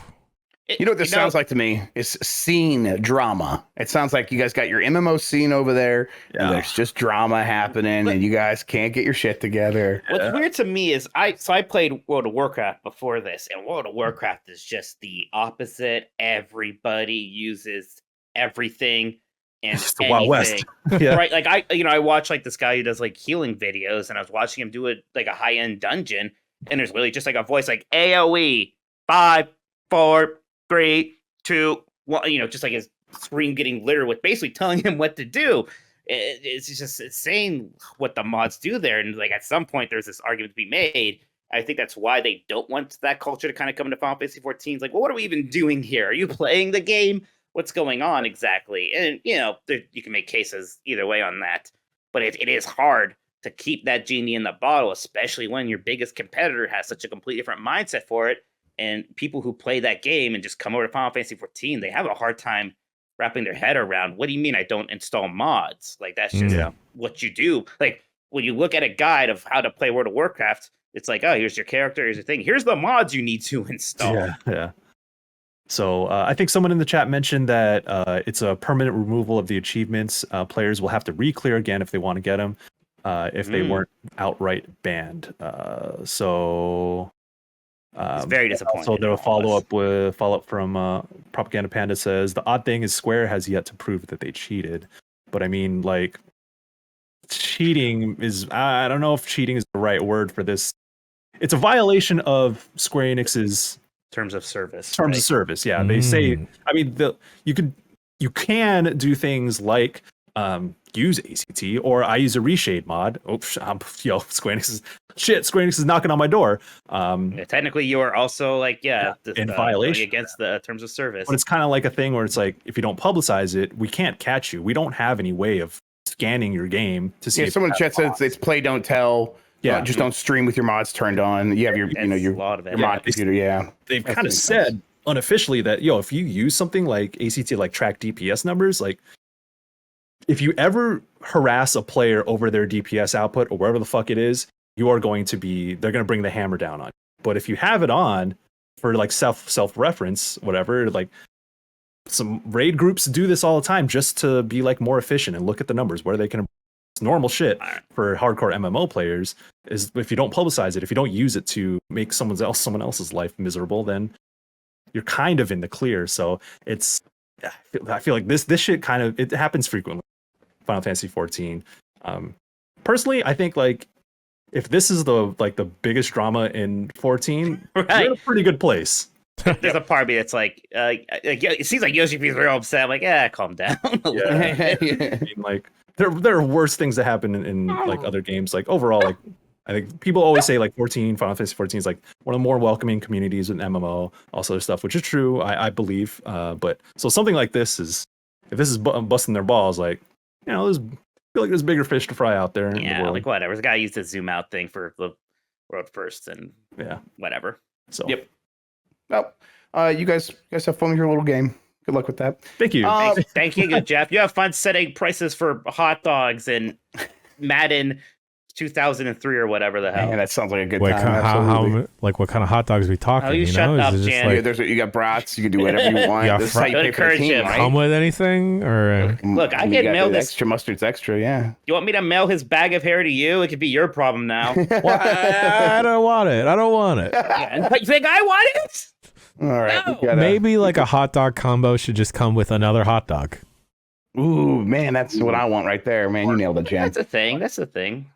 You know what this sounds like to me? It's scene drama. It sounds like you guys got your MMO scene over there, and there's just drama happening, and you guys can't get your shit together. What's weird to me is I played World of Warcraft before this, and World of Warcraft is just the opposite. Everybody uses everything and it's the Wild West. Right? Like I watch like this guy who does like healing videos, and I was watching him do it like a high end dungeon, and there's literally just like a voice like AOE 5, 4, 3, 2, 1, just like his screen getting littered with basically telling him what to do. It's just insane what the mods do there. And like at some point there's this argument to be made. I think that's why they don't want that culture to kind of come into Final Fantasy 14. It's like, well, what are we even doing here? Are you playing the game? What's going on exactly? And you can make cases either way on that. But it is hard to keep that genie in the bottle, especially when your biggest competitor has such a completely different mindset for it. And people who play that game and just come over to Final Fantasy 14, they have a hard time wrapping their head around, what do you mean I don't install mods? Like, that's just what you do. Like, when you look at a guide of how to play World of Warcraft, it's like, oh, here's your character, here's your thing. Here's the mods you need to install. Yeah. So I think someone in the chat mentioned that it's a permanent removal of the achievements. Players will have to re-clear again if they want to get them, if they weren't outright banned. It's very disappointing. So there will follow up from Propaganda Panda says the odd thing is Square has yet to prove that they cheated. But I mean, like, cheating is, I don't know if cheating is the right word for this. It's a violation of Square Enix's terms of service. Of service, yeah. They say, I mean, you can do things like use ACT, or I use a reshade mod. Square Enix is knocking on my door. Technically, you are also like in violation against the terms of service. But it's kind of like a thing where it's like, if you don't publicize it, we can't catch you. We don't have any way of scanning your game to see. Yeah, someone in chat says it's play don't tell. Yeah, just don't stream with your mods turned on. You have your mod computer. Yeah, they've kind of said unofficially that if you use something like ACT, like track DPS numbers, like, if you ever harass a player over their DPS output or wherever the fuck it is, they're going to bring the hammer down on you. But if you have it on for like self-reference, whatever, like some raid groups do this all the time just to be like more efficient and look at the numbers where they can. It's normal shit for hardcore MMO players is if you don't publicize it, if you don't use it to make someone else's life miserable, then you're kind of in the clear. So I feel like this shit kind of, it happens frequently. Final Fantasy 14. Personally, I think like if this is the biggest drama in 14, you're in a pretty good place. There's a part of me that's like it seems like Yoshi P's real upset. I'm like, calm down. I mean, like there are worse things that happen in like other games. Like overall, like I think people always say like Final Fantasy 14 is like one of the more welcoming communities in MMO, also other stuff, which is true, I believe. But so something like this is, if this is busting their balls, like, I feel like there's bigger fish to fry out there. In the world. Like whatever. The guy used the zoom out thing for the world first, and whatever. So yep. Well, you guys have fun with your little game. Good luck with that. Thank you. Thank you, Jeff. You have fun setting prices for hot dogs and Madden 2003 or whatever the hell. Yeah, that sounds like a good time. How what kind of hot dogs are we talking? You shut up, Jan. You got brats. You can do whatever you want. This is how you pay for the team, right? Come with anything, or look, I get mailed this extra mustard's extra. Yeah. You want me to mail his bag of hair to you? It could be your problem now. Well, I don't want it. You think I want it? All right. No. Maybe like a hot dog combo should just come with another hot dog. Ooh, man, that's what I want right there, man. You nailed it, Jan. That's a thing.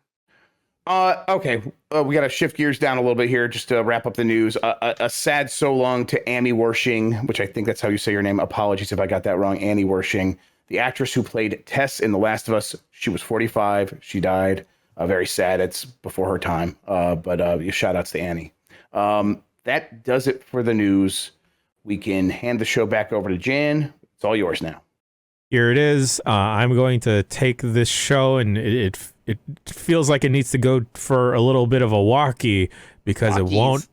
Okay. We got to shift gears down a little bit here just to wrap up the news. A sad so long to Amy Wershing, which I think that's how you say your name. Apologies if I got that wrong. Annie Wershing, the actress who played Tess in The Last of Us. She was 45. She died. Very sad. It's before her time. But shout outs to Annie. That does it for the news. We can hand the show back over to Jan. It's all yours now. Here it is. I'm going to take this show, and it feels like it needs to go for a little bit of a walkie because it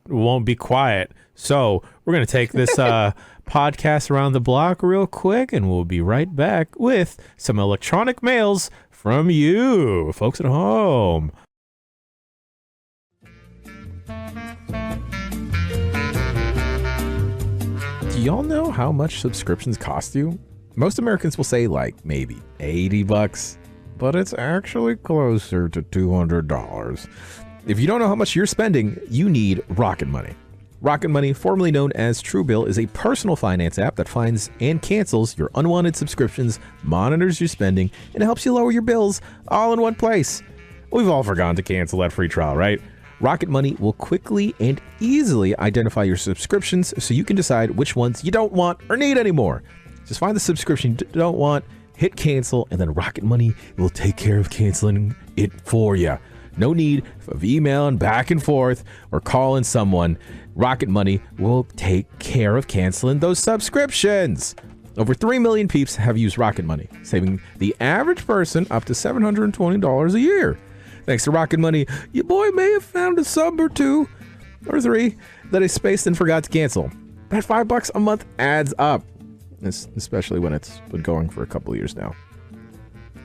won't be quiet. So we're going to take this podcast around the block real quick, and we'll be right back with some electronic mails from you, folks at home. Do y'all know how much subscriptions cost you? Most Americans will say like maybe $80, but it's actually closer to $200. If you don't know how much you're spending, you need Rocket Money. Rocket Money, formerly known as Truebill, is a personal finance app that finds and cancels your unwanted subscriptions, monitors your spending, and helps you lower your bills all in one place. We've all forgotten to cancel that free trial, right? Rocket Money will quickly and easily identify your subscriptions so you can decide which ones you don't want or need anymore. Just find the subscription you don't want, hit cancel, and then Rocket Money will take care of canceling it for you. No need of emailing back and forth or calling someone. Rocket Money will take care of canceling those subscriptions. Over 3 million peeps have used Rocket Money, saving the average person up to $720 a year. Thanks to Rocket Money, your boy may have found a sub or two or three that he spaced and forgot to cancel. That $5 a month adds up, especially when it's been going for a couple of years now.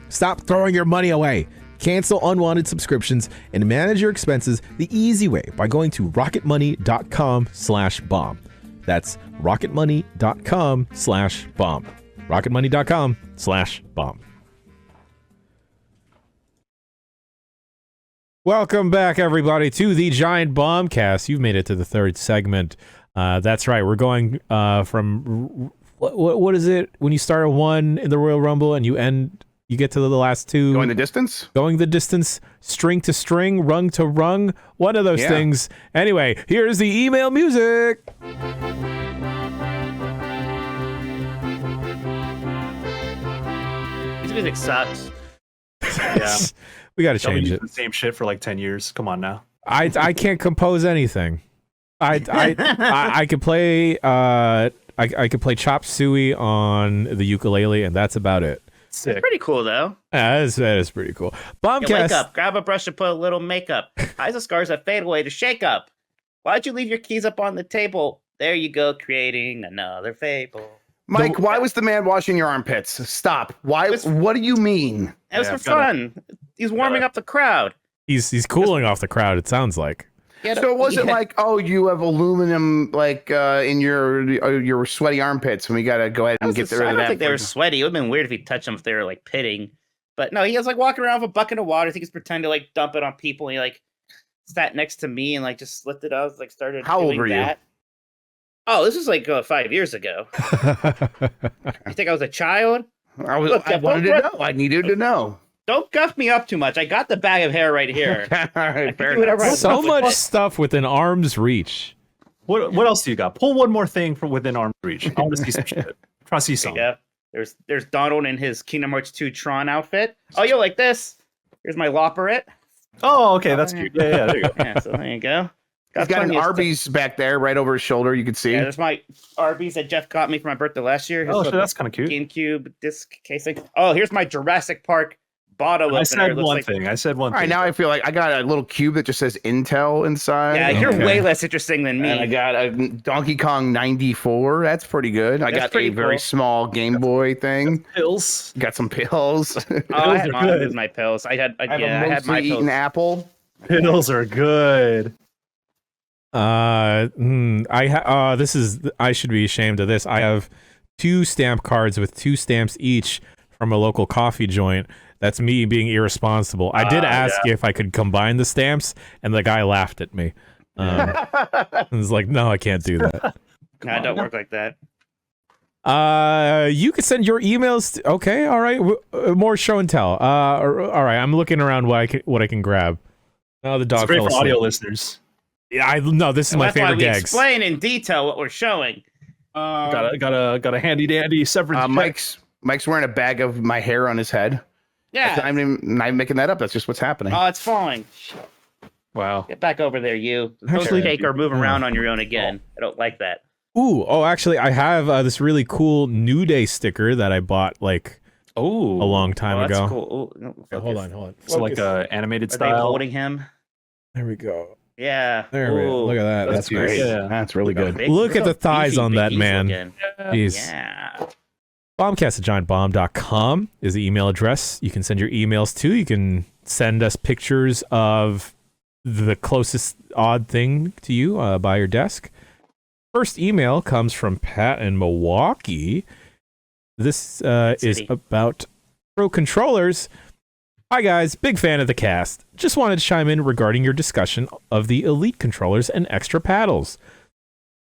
Stop throwing your money away. Cancel unwanted subscriptions and manage your expenses the easy way by going to rocketmoney.com/bomb. That's rocketmoney.com/bomb. rocketmoney.com/bomb. Welcome back, everybody, to the Giant Bombcast. You've made it to the third segment. That's right. We're going from what is it when you start at 1 in the Royal Rumble and you get to the last 2? Going the distance? Going the distance, string to string, rung to rung, one of those things. Anyway, here's the email music. This music sucks. Yeah. We got to change it. The same shit for like 10 years. Come on now. I can't compose anything. I could play I could play chop suey on the ukulele, and that's about it. Sick. It's pretty cool though. That is pretty cool. Bombcast. Wake up, grab a brush and put a little makeup. Eyes of scars that fade away to shake up. Why'd you leave your keys up on the table? There you go, creating another fable. Mike, why was the man washing your armpits? Stop. Why? What do you mean? It was for fun. He's warming up the crowd. He's cooling off the crowd, it sounds like. So it wasn't like, oh, you have aluminum like in your sweaty armpits, and we gotta go ahead and get rid of that. I don't think they were sweaty. It would have been weird if he touched them if they were like pitting. But no, he was like walking around with a bucket of water. I think he's pretending to like dump it on people. And he like sat next to me and like just lifted up, like started. How old were that. You? Oh, this was like 5 years ago. You think I was a child? I wanted to know. I needed to know. Don't guff me up too much. I got the bag of hair right here. All right, fair enough. So much stuff within arm's reach. What else do you got? Pull one more thing from within arm's reach. I want to see some shit. Try to see something. Yeah. There's Donald in his Kingdom Hearts 2 Tron outfit. Oh, you'll like this. Here's my Lopperette. Oh, okay, that's cute. Yeah, there you go. Yeah, so there you go. He's got an Arby's back there, right over his shoulder. You can see. Yeah, that's my Arby's that Jeff got me for my birthday last year. Oh, that's kind of cute. GameCube disc casing. Oh, here's my Jurassic Park bottle. I said one thing. All right, now I feel like I got a little cube that just says Intel inside. Yeah, you're way less interesting than me. And I got a Donkey Kong 94. That's pretty good. I got a very small Game Boy thing. Pills. Got some pills. I had my pills. I had my pills. Eaten apple. Pills are good. I should be ashamed of this. I have 2 stamp cards with 2 stamps each from a local coffee joint. That's me being irresponsible. I did ask if I could combine the stamps, and the guy laughed at me. I was like, no, I can't do that. I don't work like that. You could send your emails. Okay, all right. More show and tell. All right, I'm looking around what I can grab. Oh, the dog. It's great for audio listeners. Yeah, this is my favorite gags. Explain in detail what we're showing. Got a handy dandy severance. Mike's wearing a bag of my hair on his head. Yeah, I'm not making that up. That's just what's happening. Oh, it's falling. Wow. Get back over there, you. Don't take or move around on your own again. I don't like that. Actually, I have this really cool New Day sticker that I bought like a long time ago. That's cool. Ooh, no, Okay, hold on. So like a animated Are style. they holding him? There we go. Yeah. There we go. Look at that. That's great. Yeah. That's really good. Look at the thighs on that man. Jeez. Yeah. Bombcast at giantbomb.com is the email address you can send your emails to. You can send us pictures of the closest odd thing to you by your desk. First email comes from Pat in Milwaukee. This is about Pro Controllers. Hi guys, big fan of the cast. Just wanted to chime in regarding your discussion of the Elite controllers and extra paddles.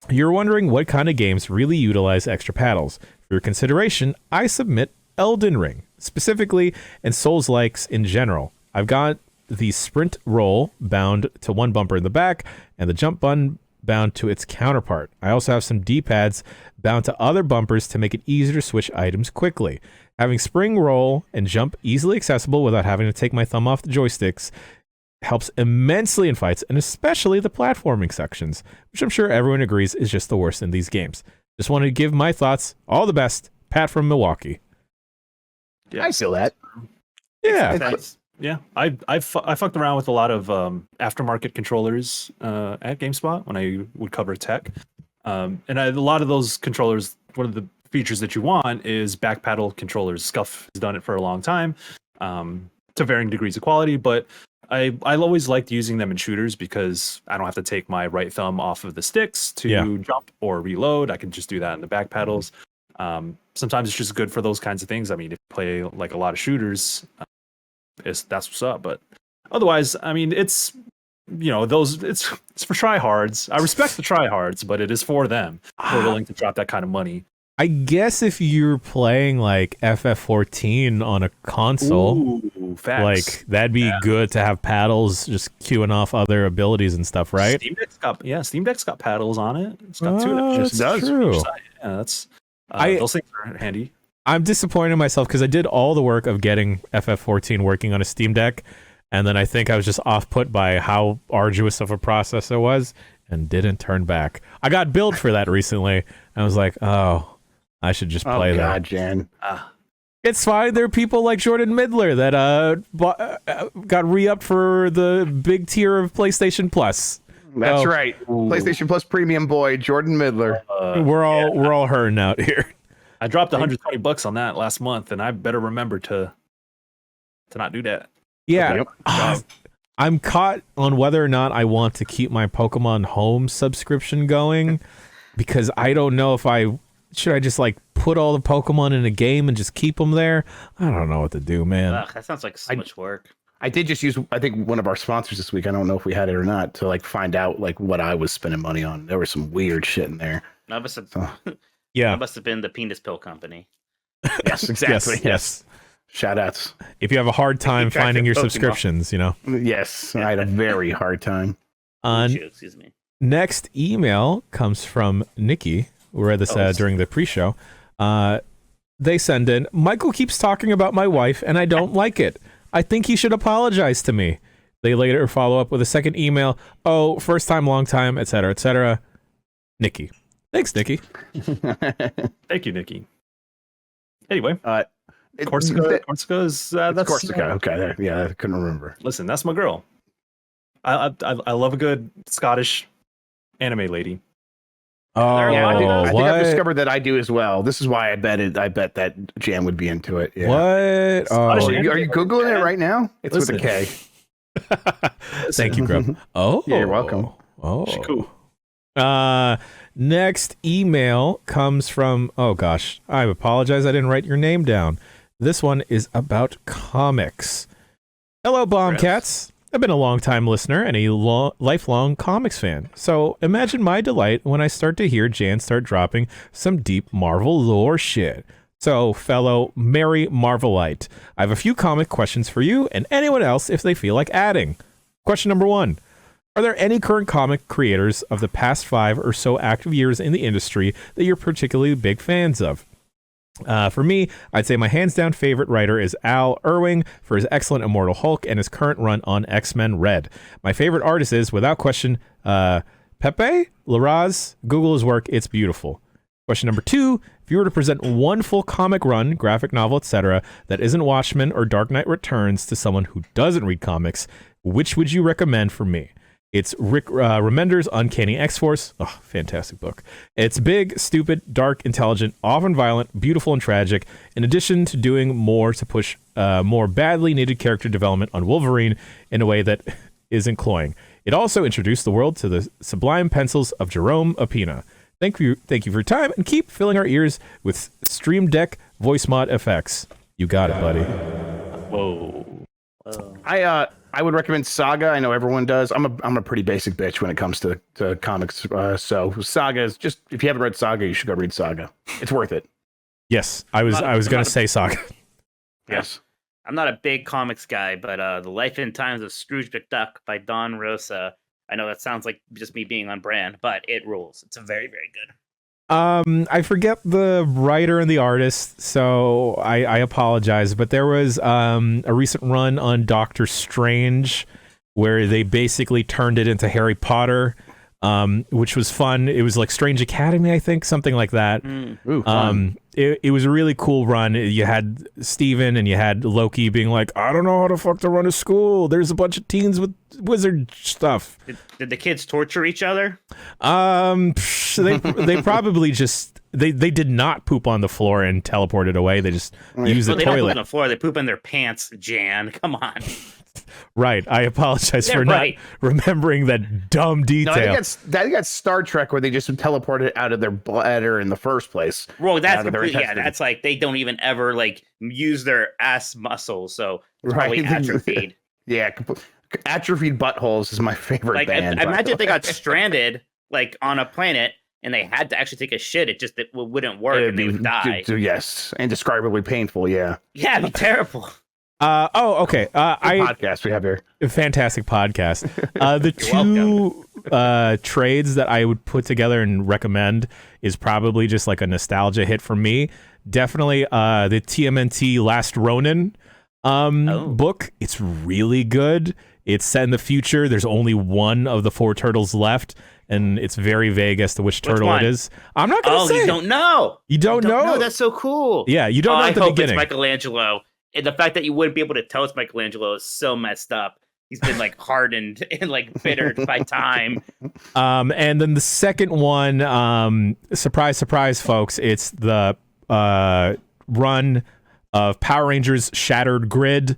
You're wondering what kind of games really utilize extra paddles. For your consideration, I submit Elden Ring, specifically, and Souls-likes in general. I've got the sprint roll bound to one bumper in the back, and the jump button bound to its counterpart. I also have some D-pads bound to other bumpers to make it easier to switch items quickly. Having spring roll and jump easily accessible without having to take my thumb off the joysticks helps immensely in fights, and especially the platforming sections, which I'm sure everyone agrees is just the worst in these games. Just wanted to give my thoughts. All the best. Pat from Milwaukee. Yeah. I feel that. Yeah. Yeah, I fucked around with a lot of aftermarket controllers at GameSpot when I would cover tech, and a lot of those controllers, one of the features that you want is back paddle controllers. Scuff has done it for a long time, to varying degrees of quality, but I always liked using them in shooters because I don't have to take my right thumb off of the sticks to jump or reload. I can just do that in the back paddles. Sometimes it's just good for those kinds of things. I mean, if you play like a lot of shooters, that's what's up. But otherwise, I mean, it's it's for tryhards. I respect the tryhards, but it is for them who are willing to drop that kind of money. I guess if you're playing like FF14 on a console, like that'd be good to have paddles just queuing off other abilities and stuff, right? Steam Deck's got paddles on it. It's got two. It does. True. Yeah, that's those things are handy. I'm disappointed in myself because I did all the work of getting FF14 working on a Steam Deck, and then I think I was just off put by how arduous of a process it was and didn't turn back. I got billed for that recently, and I was like, oh, I should just play that. Oh, God, Jen. It's fine. There are people like Jordan Midler that got re-upped for the big tier of PlayStation Plus. That's right. PlayStation Plus Premium boy, Jordan Midler. We're all hurting out here. I dropped $120 on that last month, and I better remember to not do that. Yeah. I'm caught on whether or not I want to keep my Pokemon Home subscription going because I don't know if should I just like put all the Pokemon in a game and just keep them there? I don't know what to do, man. That sounds like so much work. I did just use, I think, one of our sponsors this week. I don't know if we had it or not, to like find out like what I was spending money on. There was some weird shit in there. That must have, yeah, that must have been the penis pill company. Yes, exactly. Yes. Shout outs. If you have a hard time finding your subscriptions, Yes, I had a very hard time. Excuse me. Next email comes from Nikki. We read this during the pre-show. They send in, Michael keeps talking about my wife, and I don't like it. I think he should apologize to me. They later follow up with a second email. Oh, first time, long time, etc., etc. Nikki. Thanks, Nikki. Thank you, Nikki. Anyway, Corsica is that's Corsica. Okay, there. Yeah, I couldn't remember. Listen, that's my girl. I love a good Scottish anime lady. Oh, yeah, I think I've discovered that I do as well. This is why I bet that Jan would be into it. Yeah. What? Oh, are you Googling it right now? It's with a K. Thank you, Grub. Oh, yeah, you're welcome. Oh, cool. Next email comes from, oh gosh, I apologize. I didn't write your name down. This one is about comics. Hello, Bombcats. I've been a long-time listener and a lifelong comics fan, so imagine my delight when I start to hear Jan start dropping some deep Marvel lore shit. So, fellow Merry Marvelite, I have a few comic questions for you and anyone else if they feel like adding. Question number 1. Are there any current comic creators of the past 5 or so active years in the industry that you're particularly big fans of? For me, I'd say my hands-down favorite writer is Al Ewing for his excellent Immortal Hulk and his current run on X-Men Red. My favorite artist is, without question, Pepe Larraz. Google his work. It's beautiful. Question number 2, if you were to present one full comic run, graphic novel, etc., that isn't Watchmen or Dark Knight Returns to someone who doesn't read comics, which would you recommend for me? It's Rick Remender's Uncanny X-Force. Oh, fantastic book. It's big, stupid, dark, intelligent, often violent, beautiful, and tragic, in addition to doing more to push more badly needed character development on Wolverine in a way that isn't cloying. It also introduced the world to the sublime pencils of Jerome Apina. Thank you for your time, and keep filling our ears with Stream Deck voice mod effects. You got it, buddy. Whoa. I would recommend Saga. I know everyone does. I'm a pretty basic bitch when it comes to comics. So Saga is just, if you haven't read Saga, you should go read Saga. It's worth it. Yes, I was going to say Saga. Yes. I'm not a big comics guy, but The Life and Times of Scrooge McDuck by Don Rosa. I know that sounds like just me being on brand, but it rules. It's a very, very good. I forget the writer and the artist, so I apologize. But there was a recent run on Doctor Strange where they basically turned it into Harry Potter, which was fun. It was like Strange Academy, I think, something like that. Ooh, fun. It was a really cool run. You had Steven and you had Loki being like, I don't know how the fuck to run a school. There's a bunch of teens with wizard stuff. Did the kids torture each other? They probably just they did not poop on the floor and teleported away. They just used the they toilet. Don't poop on the floor. They poop in their pants, Jan. Come on. Right. I apologize for not remembering that dumb detail. No, I think that's Star Trek where they just teleported out of their bladder in the first place. Well, that's completely, that's like they don't even ever like use their ass muscles, so it's probably atrophied. Yeah, atrophied buttholes is my favorite like, band. I imagine if they got stranded like on a planet and they had to actually take a shit, it wouldn't work and they would die. Yes, indescribably painful. Yeah. Yeah, it'd be terrible. Okay. Podcast we have here. Fantastic podcast. The two trades that I would put together and recommend is probably just like a nostalgia hit for me. Definitely the TMNT Last Ronin book. It's really good. It's set in the future. There's only one of the 4 turtles left, and it's very vague as to which turtle it is. I'm not going to say. Oh, you don't know. You don't know? No, that's so cool. Yeah, you don't know at the beginning. It's Michelangelo. And the fact that you wouldn't be able to tell it's Michelangelo is so messed up. He's been like hardened and like bittered by time. And then the second one, surprise, surprise, folks, it's the run of Power Rangers Shattered Grid.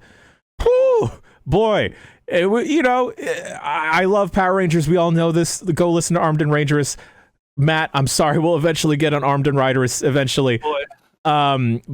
Whew, boy, I love Power Rangers. We all know this. Go listen to Armed and Rangerous. Matt, I'm sorry, we'll eventually get on Armed and Riderous eventually. Boy.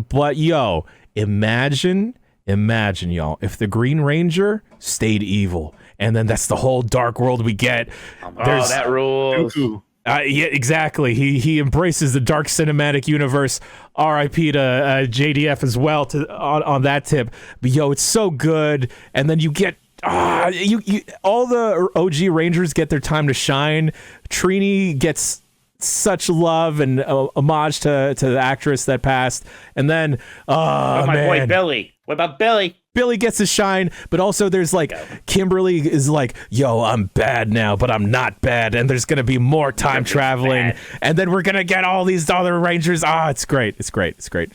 But yo, imagine y'all, if the Green Ranger stayed evil, and then that's the whole dark world we get. That rules. Yeah, exactly. He embraces the dark cinematic universe. R.I.P. to JDF as well on that tip. But yo, it's so good. And then you get all the OG Rangers get their time to shine. Trini gets such love and homage to the actress that passed. And then my boy Billy. What about Billy? Billy gets his shine, but also there's like Kimberly is like, yo, I'm bad now, but I'm not bad, and there's gonna be more time traveling, and then we're gonna get all these other Rangers. It's great.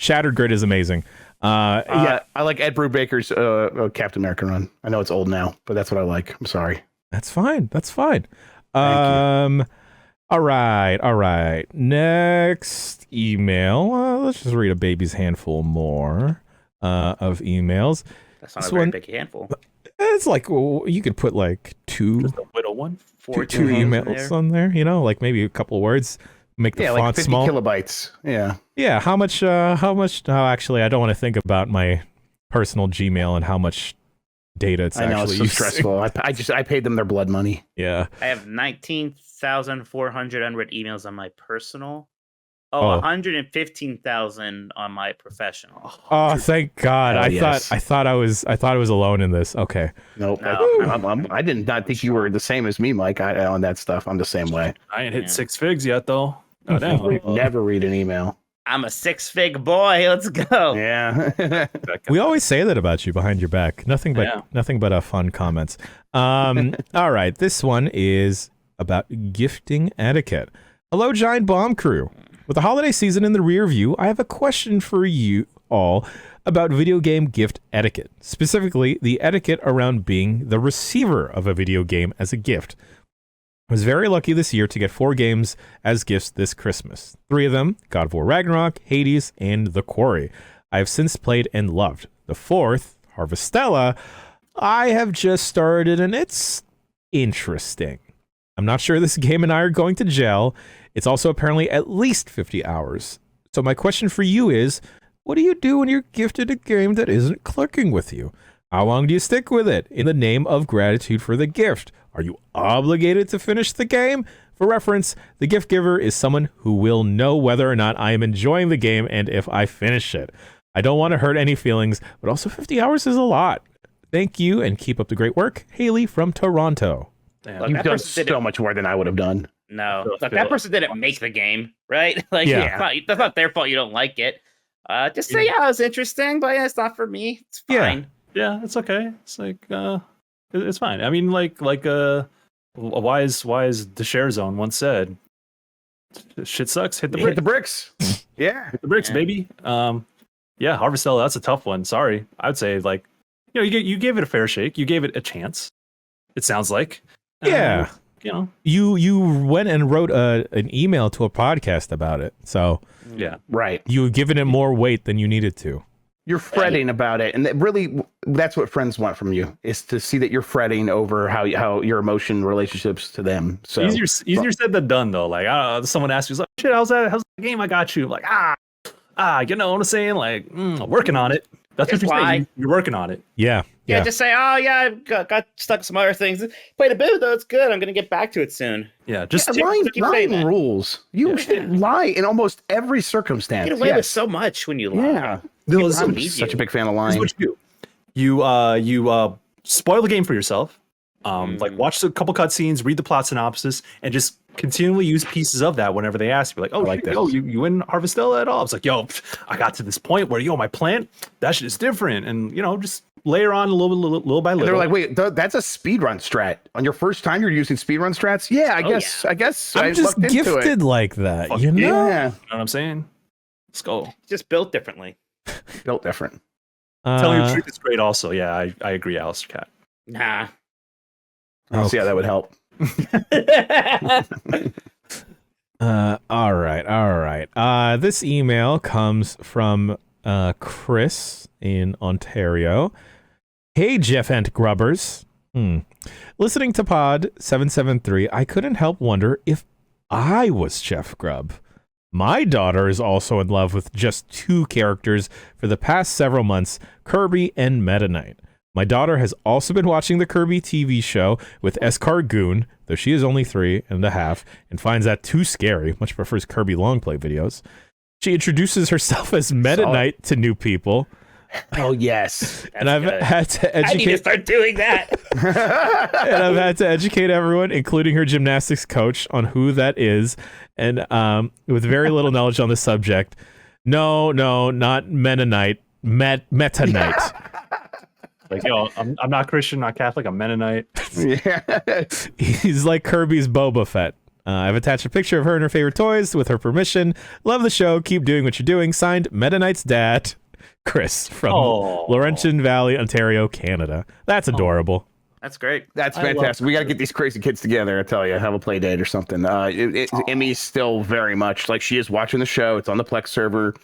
Shattered Grid is amazing. I like Ed Brubaker's Captain America run. I know it's old now, but that's what I like. I'm sorry. That's fine. Thank you. All right. Next email. Let's just read a baby's handful more of emails. That's not a very big handful. It's like you could put like two. Just a little one. Two emails on there. Like maybe a couple of words. Make the font like 50 small. kilobytes. Yeah. Yeah. How much? Oh, actually, I don't want to think about my personal Gmail and how much data it's actually. I know it's so stressful. I paid them their blood money. Yeah. I have 19,400 unread emails on my personal. 115,000 on my professional. Oh, thank God! I thought I was alone in this. Okay. Nope. No. I did not think you were the same as me, Mike. On that stuff, I'm the same way. I ain't hit 6 figs yet, though. Never read an email. I'm a 6-fig boy. Let's go. Yeah. We always say that about you behind your back. Nothing but fun comments. All right. This one is about gifting etiquette. Hello, Giant Bomb crew. With the holiday season in the rear view, I have a question for you all about video game gift etiquette, specifically the etiquette around being the receiver of a video game as a gift. I was very lucky this year to get 4 games as gifts this Christmas. 3 of them, God of War Ragnarok, Hades, and The Quarry, I have since played and loved. The 4th, Harvestella, I have just started and it's interesting. I'm not sure this game and I are going to gel. It's also apparently at least 50 hours. So my question for you is, what do you do when you're gifted a game that isn't clicking with you? How long do you stick with it in the name of gratitude for the gift? Are you obligated to finish the game? For reference, the gift giver is someone who will know whether or not I am enjoying the game and if I finish it. I don't want to hurt any feelings, but also 50 hours is a lot. Thank you and keep up the great work. Haley from Toronto. Damn, you've done so much more than I would have done. No, look, that person didn't make the game, right? Like, that's not their fault you don't like it. Just say, it was interesting, but it's not for me. It's fine. Yeah, it's okay. It's like, it's fine. I mean, like a wise the share zone once said, shit sucks. Hit the bricks. Yeah, hit the bricks, baby. Yeah, Harvestella, that's a tough one. Sorry, I'd say like, you gave it a fair shake. You gave it a chance. It sounds like. Yeah. You went and wrote an email to a podcast about it. So yeah, right. You've given it more weight than you needed to. You're fretting about it, and that's what friends want from you, is to see that you're fretting over how your emotion relationships to them. So easier said than done, though. Like, someone asks you, like, "Shit, how's the game I got you?" I'm like, you know what I'm saying? Like, working on it. That's what you're saying. You're working on it. Yeah. Just say, oh yeah, I got stuck with some other things. Played a bit though. It's good. I'm gonna get back to it soon. Yeah, just lying rules. You should lie in almost every circumstance. Get away with so much when you lie. Yeah, I'm such a big fan of lying. What you do. You spoil the game for yourself. Like watch a couple cutscenes, read the plot synopsis, and just continually use pieces of that whenever they ask you. Like, you in Harvestella at all? It's like, I got to this point where my plant, that shit is different, and just layer on a little by little. And they're like, wait, that's a speedrun strat. On your first time, you're using speedrun strats? Yeah, I guess. I'm just gifted like that, Yeah. You know what I'm saying? Let's go. Just built differently. Built different. Telling your truth is great also. Yeah, I agree, Alistair Cat. Nah. I don't see how that would help. All right. This email comes from Chris in Ontario. Hey, Jeff and Grubbers. Listening to Pod 773, I couldn't help wonder if I was Jeff Grubb. My daughter is also in love with just 2 characters for the past several months, Kirby and Meta Knight. My daughter has also been watching the Kirby TV show with Escargoon, though she is only 3.5, and finds that too scary, much prefers Kirby long play videos. She introduces herself as Meta Knight to new people. Oh, yes. And I've had to educate... I need to start doing that. And I've had to educate everyone, including her gymnastics coach, on who that is. And with very little knowledge on the subject. No, not Mennonite. Meta Knight. Like, I'm not Christian, not Catholic, I'm Mennonite. Yeah. He's like Kirby's Boba Fett. I've attached a picture of her and her favorite toys with her permission. Love the show. Keep doing what you're doing. Signed, Meta Knight's dad, Chris, from Laurentian Valley, Ontario, Canada. That's adorable. That's great. That's fantastic. We got to get these crazy kids together, I tell you. Have a play date or something. Emmy's still very much like she is watching the show. It's on the Plex server.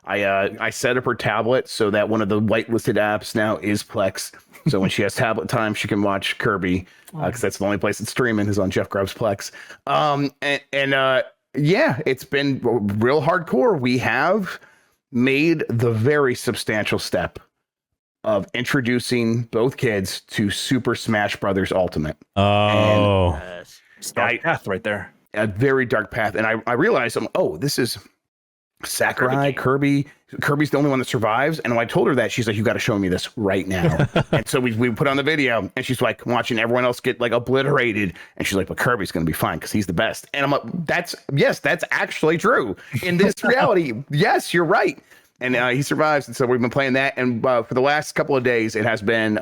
I set up her tablet so that one of the whitelisted apps now is Plex. So when she has tablet time, she can watch Kirby because that's the only place it's streaming is on Jeff Grubb's Plex. It's been real hardcore. We have made the very substantial step of introducing both kids to Super Smash Brothers Ultimate. Oh, dark path right there. A very dark path. And I realized, this is Sakurai, Kirby. Kirby's the only one that survives. And when I told her that, she's like, you got to show me this right now. And so we put on the video and she's like watching everyone else get like obliterated. And she's like, but Kirby's going to be fine because he's the best. And I'm like, that's actually true. In this reality, yes, you're right. And he survives. And so we've been playing that. And for the last couple of days, it has been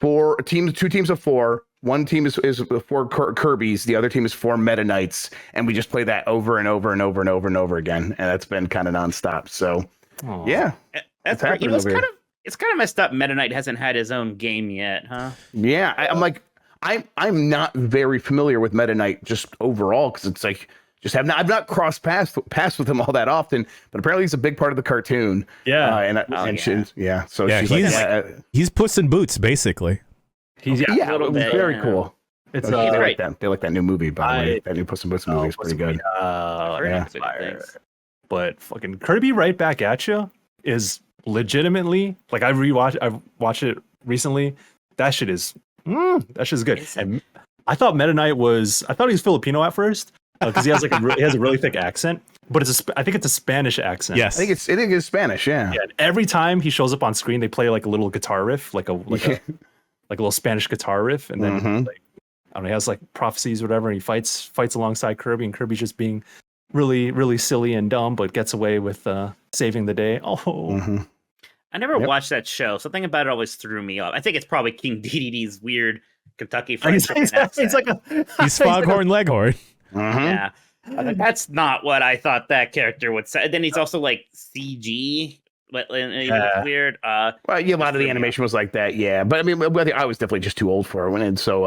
2 teams of 4 One team is for Kirby's, the other team is for Meta Knights, and we just play that over and over and over and over and over again, and that's been kind of nonstop. So, yeah, that's great. You know, it's kind of messed up. Meta Knight hasn't had his own game yet, huh? Yeah, I'm not very familiar with Meta Knight just overall because it's like I've not crossed paths with him all that often, but apparently he's a big part of the cartoon. Yeah, So he's Puss in Boots basically. He's a little bit, very cool. It's they like that new movie, by the way. That new Puss in Boots movie is pretty good. But fucking Kirby Right Back at You is legitimately, like, I've watched it recently. That shit is good. And I thought Meta Knight he was Filipino at first because he has a really thick accent. But I think it's a Spanish accent. Yes, I think it's Spanish. Yeah. Every time he shows up on screen, they play like a little guitar riff, like a little Spanish guitar riff, and then I don't know, he has like prophecies, or whatever, and he fights alongside Kirby, and Kirby's just being really, really silly and dumb, but gets away with saving the day. I never watched that show. Something about it always threw me off. I think it's probably King DDD's weird Kentucky Fried Chicken accent. He's Foghorn Leghorn. Yeah, that's not what I thought that character would say. Then he's also like CG. But it's weird. Well, a lot of the animation was like that, yeah. But I mean, I was definitely just too old for it, and so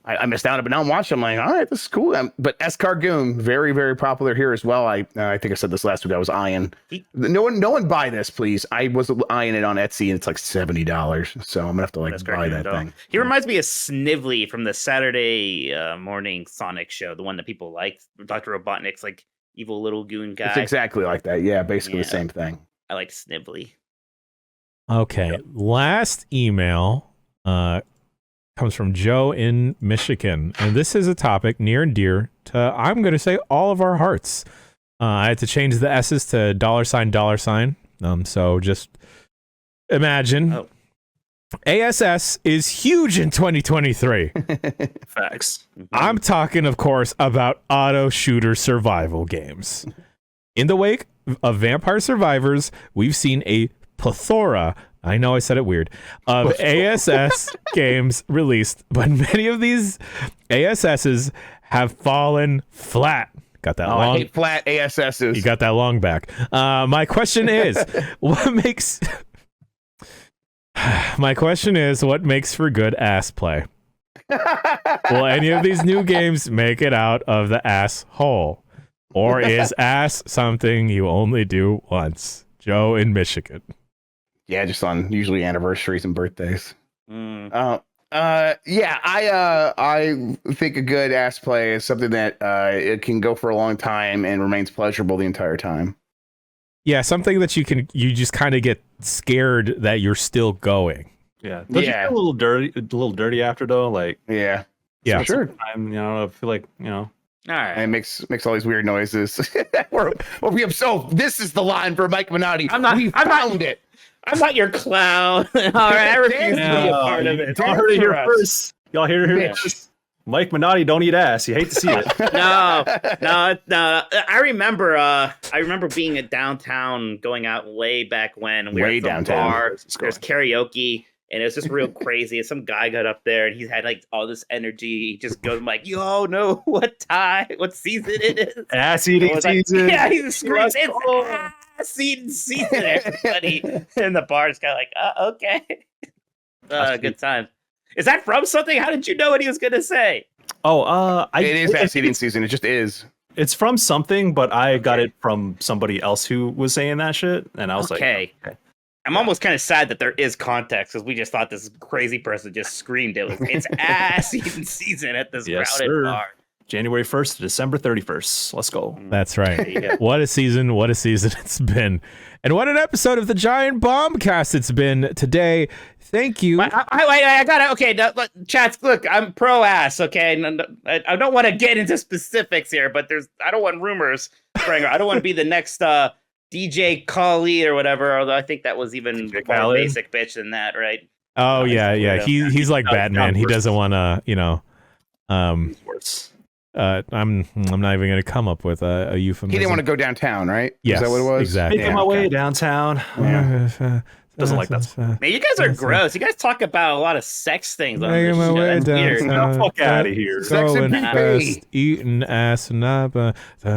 I missed out on it. But now I'm watching. I'm like, all right, this is cool. But Escargoon, very, very popular here as well. I think I said this last week. I was eyeing. No one buy this, please. I was eyeing it on Etsy, and it's like $70. So I'm gonna have to buy that thing. He reminds me of Snively from the Saturday morning Sonic show, the one that people liked. Dr. Robotnik's like evil little goon guy. It's exactly like that. Yeah, basically the same thing. I like Snively. Okay, last email comes from Joe in Michigan, and this is a topic near and dear to, I'm going to say, all of our hearts. I had to change the S's to $$. So just imagine. ASS is huge in 2023. Facts. I'm talking, of course, about auto shooter survival games. In the wake of Vampire Survivors, we've seen a plethora, I know I said it weird, of ASS games released, but many of these ASSs have fallen flat. Got that long? I hate flat ASSs. You got that long back. My question is, what makes for good ass play? Will any of these new games make it out of the ass hole? Or is ass something you only do once? Joe in Michigan. Yeah, just on usually anniversaries and birthdays. I think a good ass play is something that it can go for a long time and remains pleasurable the entire time. Yeah, something that you just kind of get scared that you're still going. Yeah. Don't you feel a little dirty after though? Like yeah, for sure. I feel like, all right. And it makes all these weird noises. This is the line for Mike Minotti. We found it. I'm not your clown. All right, I refuse to be a part of it. Y'all heard it here first. Y'all hear it here first. Mike Minotti don't eat ass. You hate to see it. No. I remember being at downtown, going out way back when. We were at the downtown bar. There's karaoke. And it was just real crazy. And some guy got up there and he had like all this energy. He just goes like, "Yo, know what season it is? Ass eating season." Yeah, he's screaming, "It's ass eating season!" Everybody in the bar is kind of like, "Okay." Good time. Is that from something? How did you know what he was gonna say? It is ass eating season. It just is. It's from something, but I got it from somebody else who was saying that shit, and I was like, "Okay." I'm almost kind of sad that there is context because we just thought this crazy person just screamed it's ass eating season at this crowded bar. January 1st to December 31st. Let's go. That's right. What a season it's been. And what an episode of the Giant Bombcast it's been today. Thank you. I got it. Okay, chats, look, I'm pro ass, okay? I don't want to get into specifics here, but I don't want rumors. I don't want to be the next DJ Khalid or whatever, although I think that was even more basic bitch than that, right? Oh, yeah. He's like Batman. He doesn't want to, I'm not even going to come up with a euphemism. He didn't want to go downtown, right? Yes, is that what it was? Exactly. Making my way downtown. Doesn't like that. Man, you guys are gross. You guys talk about a lot of sex things on this show. That's weird. Fuck out of here. Sex and best eating ass and what I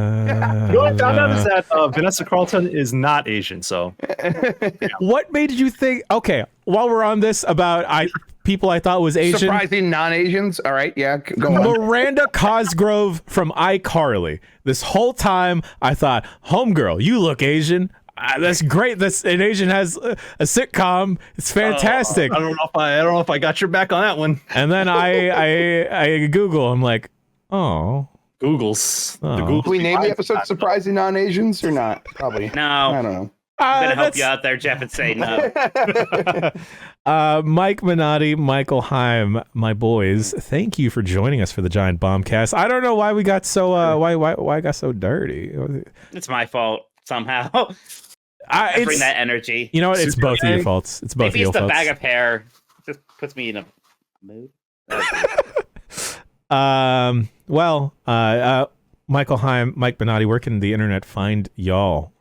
found out is that Vanessa Carlton is not Asian. So, what made you think? Okay, while we're on this about people I thought was Asian, surprising non-Asians. All right, yeah, go on. Miranda Cosgrove from iCarly. This whole time I thought, homegirl, you look Asian. That's great. An Asian has a sitcom. It's fantastic. I don't know if I got your back on that one. And then I Google. I'm like, oh, Google's. Oh. The Google. Can we name the episode "Surprising Non-Asians" or not? Probably. No. I don't know. I'm gonna help you out there, Jeff, and say no. Mike Minotti, Michael Higham, my boys, thank you for joining us for the Giant Bombcast. I don't know why we got so why I got so dirty. It's my fault somehow. I bring that energy. You know what? It's both of your faults. It's both of your faults. Maybe it's the bag of hair. Just puts me in a mood. Michael Higham, Mike Minotti, where can the internet find y'all?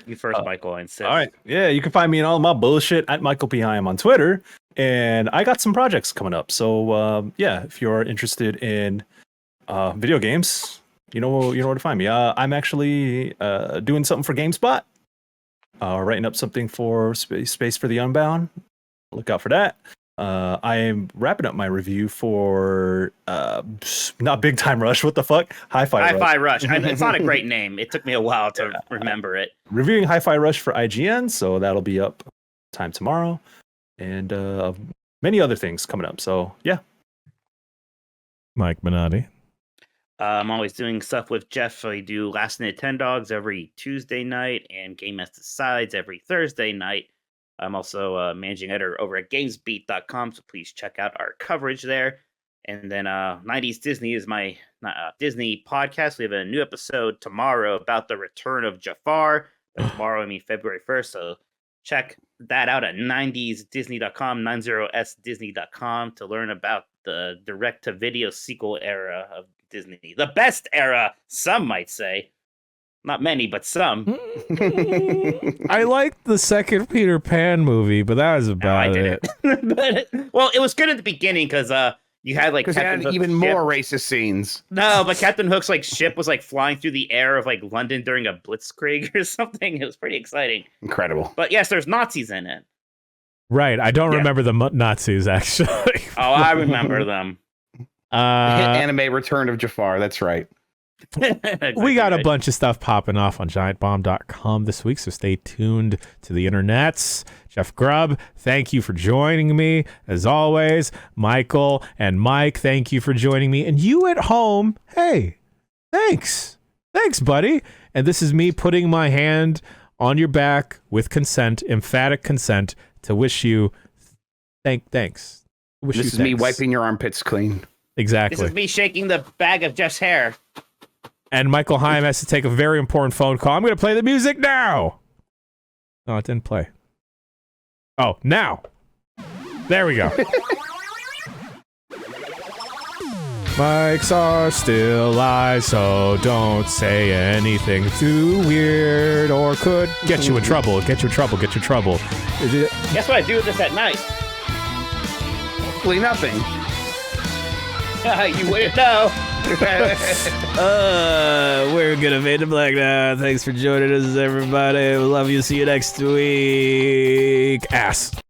You first, Michael, and Sid. All right. Yeah, you can find me in all my bullshit at Michael P. Higham on Twitter. And I got some projects coming up. So, if you're interested in video games, you know where to find me. I'm actually doing something for GameSpot. Writing up something for Space for the Unbound. Look out for that. I am wrapping up my review for not Big Time Rush. What the fuck? Hi-Fi Rush. It's not a great name. It took me a while to remember it. Reviewing Hi-Fi Rush for IGN, so that'll be up time tomorrow, and many other things coming up. So yeah. Mike Minotti. I'm always doing stuff with Jeff. I do Last Minute 10 Dogs every Tuesday night and Game As Decides every Thursday night. I'm also managing editor over at gamesbeat.com, so please check out our coverage there. And then 90s Disney is my Disney podcast. We have a new episode tomorrow about the return of Jafar. Tomorrow, I mean February 1st, so check that out at 90sdisney.com, 90sdisney.com to learn about the direct-to-video sequel era of Disney. The best era, some might say. Not many, but some. I liked the second Peter Pan movie, but that was about it. Well, it was good at the beginning because you had like Captain Hook's even more racist scenes. No, but Captain Hook's like ship was like flying through the air of like London during a blitzkrieg or something. It was pretty exciting. Incredible. But yes, there's Nazis in it. Right. I don't remember the Nazis actually. Oh, I remember them. Anime Return of Jafar. That's right. We got a bunch of stuff popping off on giantbomb.com this week, so stay tuned to the internets. Jeff Grubb, thank you for joining me as always. Michael and Mike, thank you for joining me. And you at home, hey, thanks, buddy. And this is me putting my hand on your back with consent, emphatic consent, to wish you thanks. This is me wiping your armpits clean. Exactly. This is me shaking the bag of Jeff's hair. And Michael Higham has to take a very important phone call. I'm going to play the music now. No, it didn't play. Oh, now. There we go. Mics are still live, so don't say anything too weird or could get you in trouble. Get you in trouble. Guess what I do with this at night? Hopefully nothing. You wouldn't know. We're gonna fade to black now. Thanks for joining us, everybody. We love you. See you next week. Ass.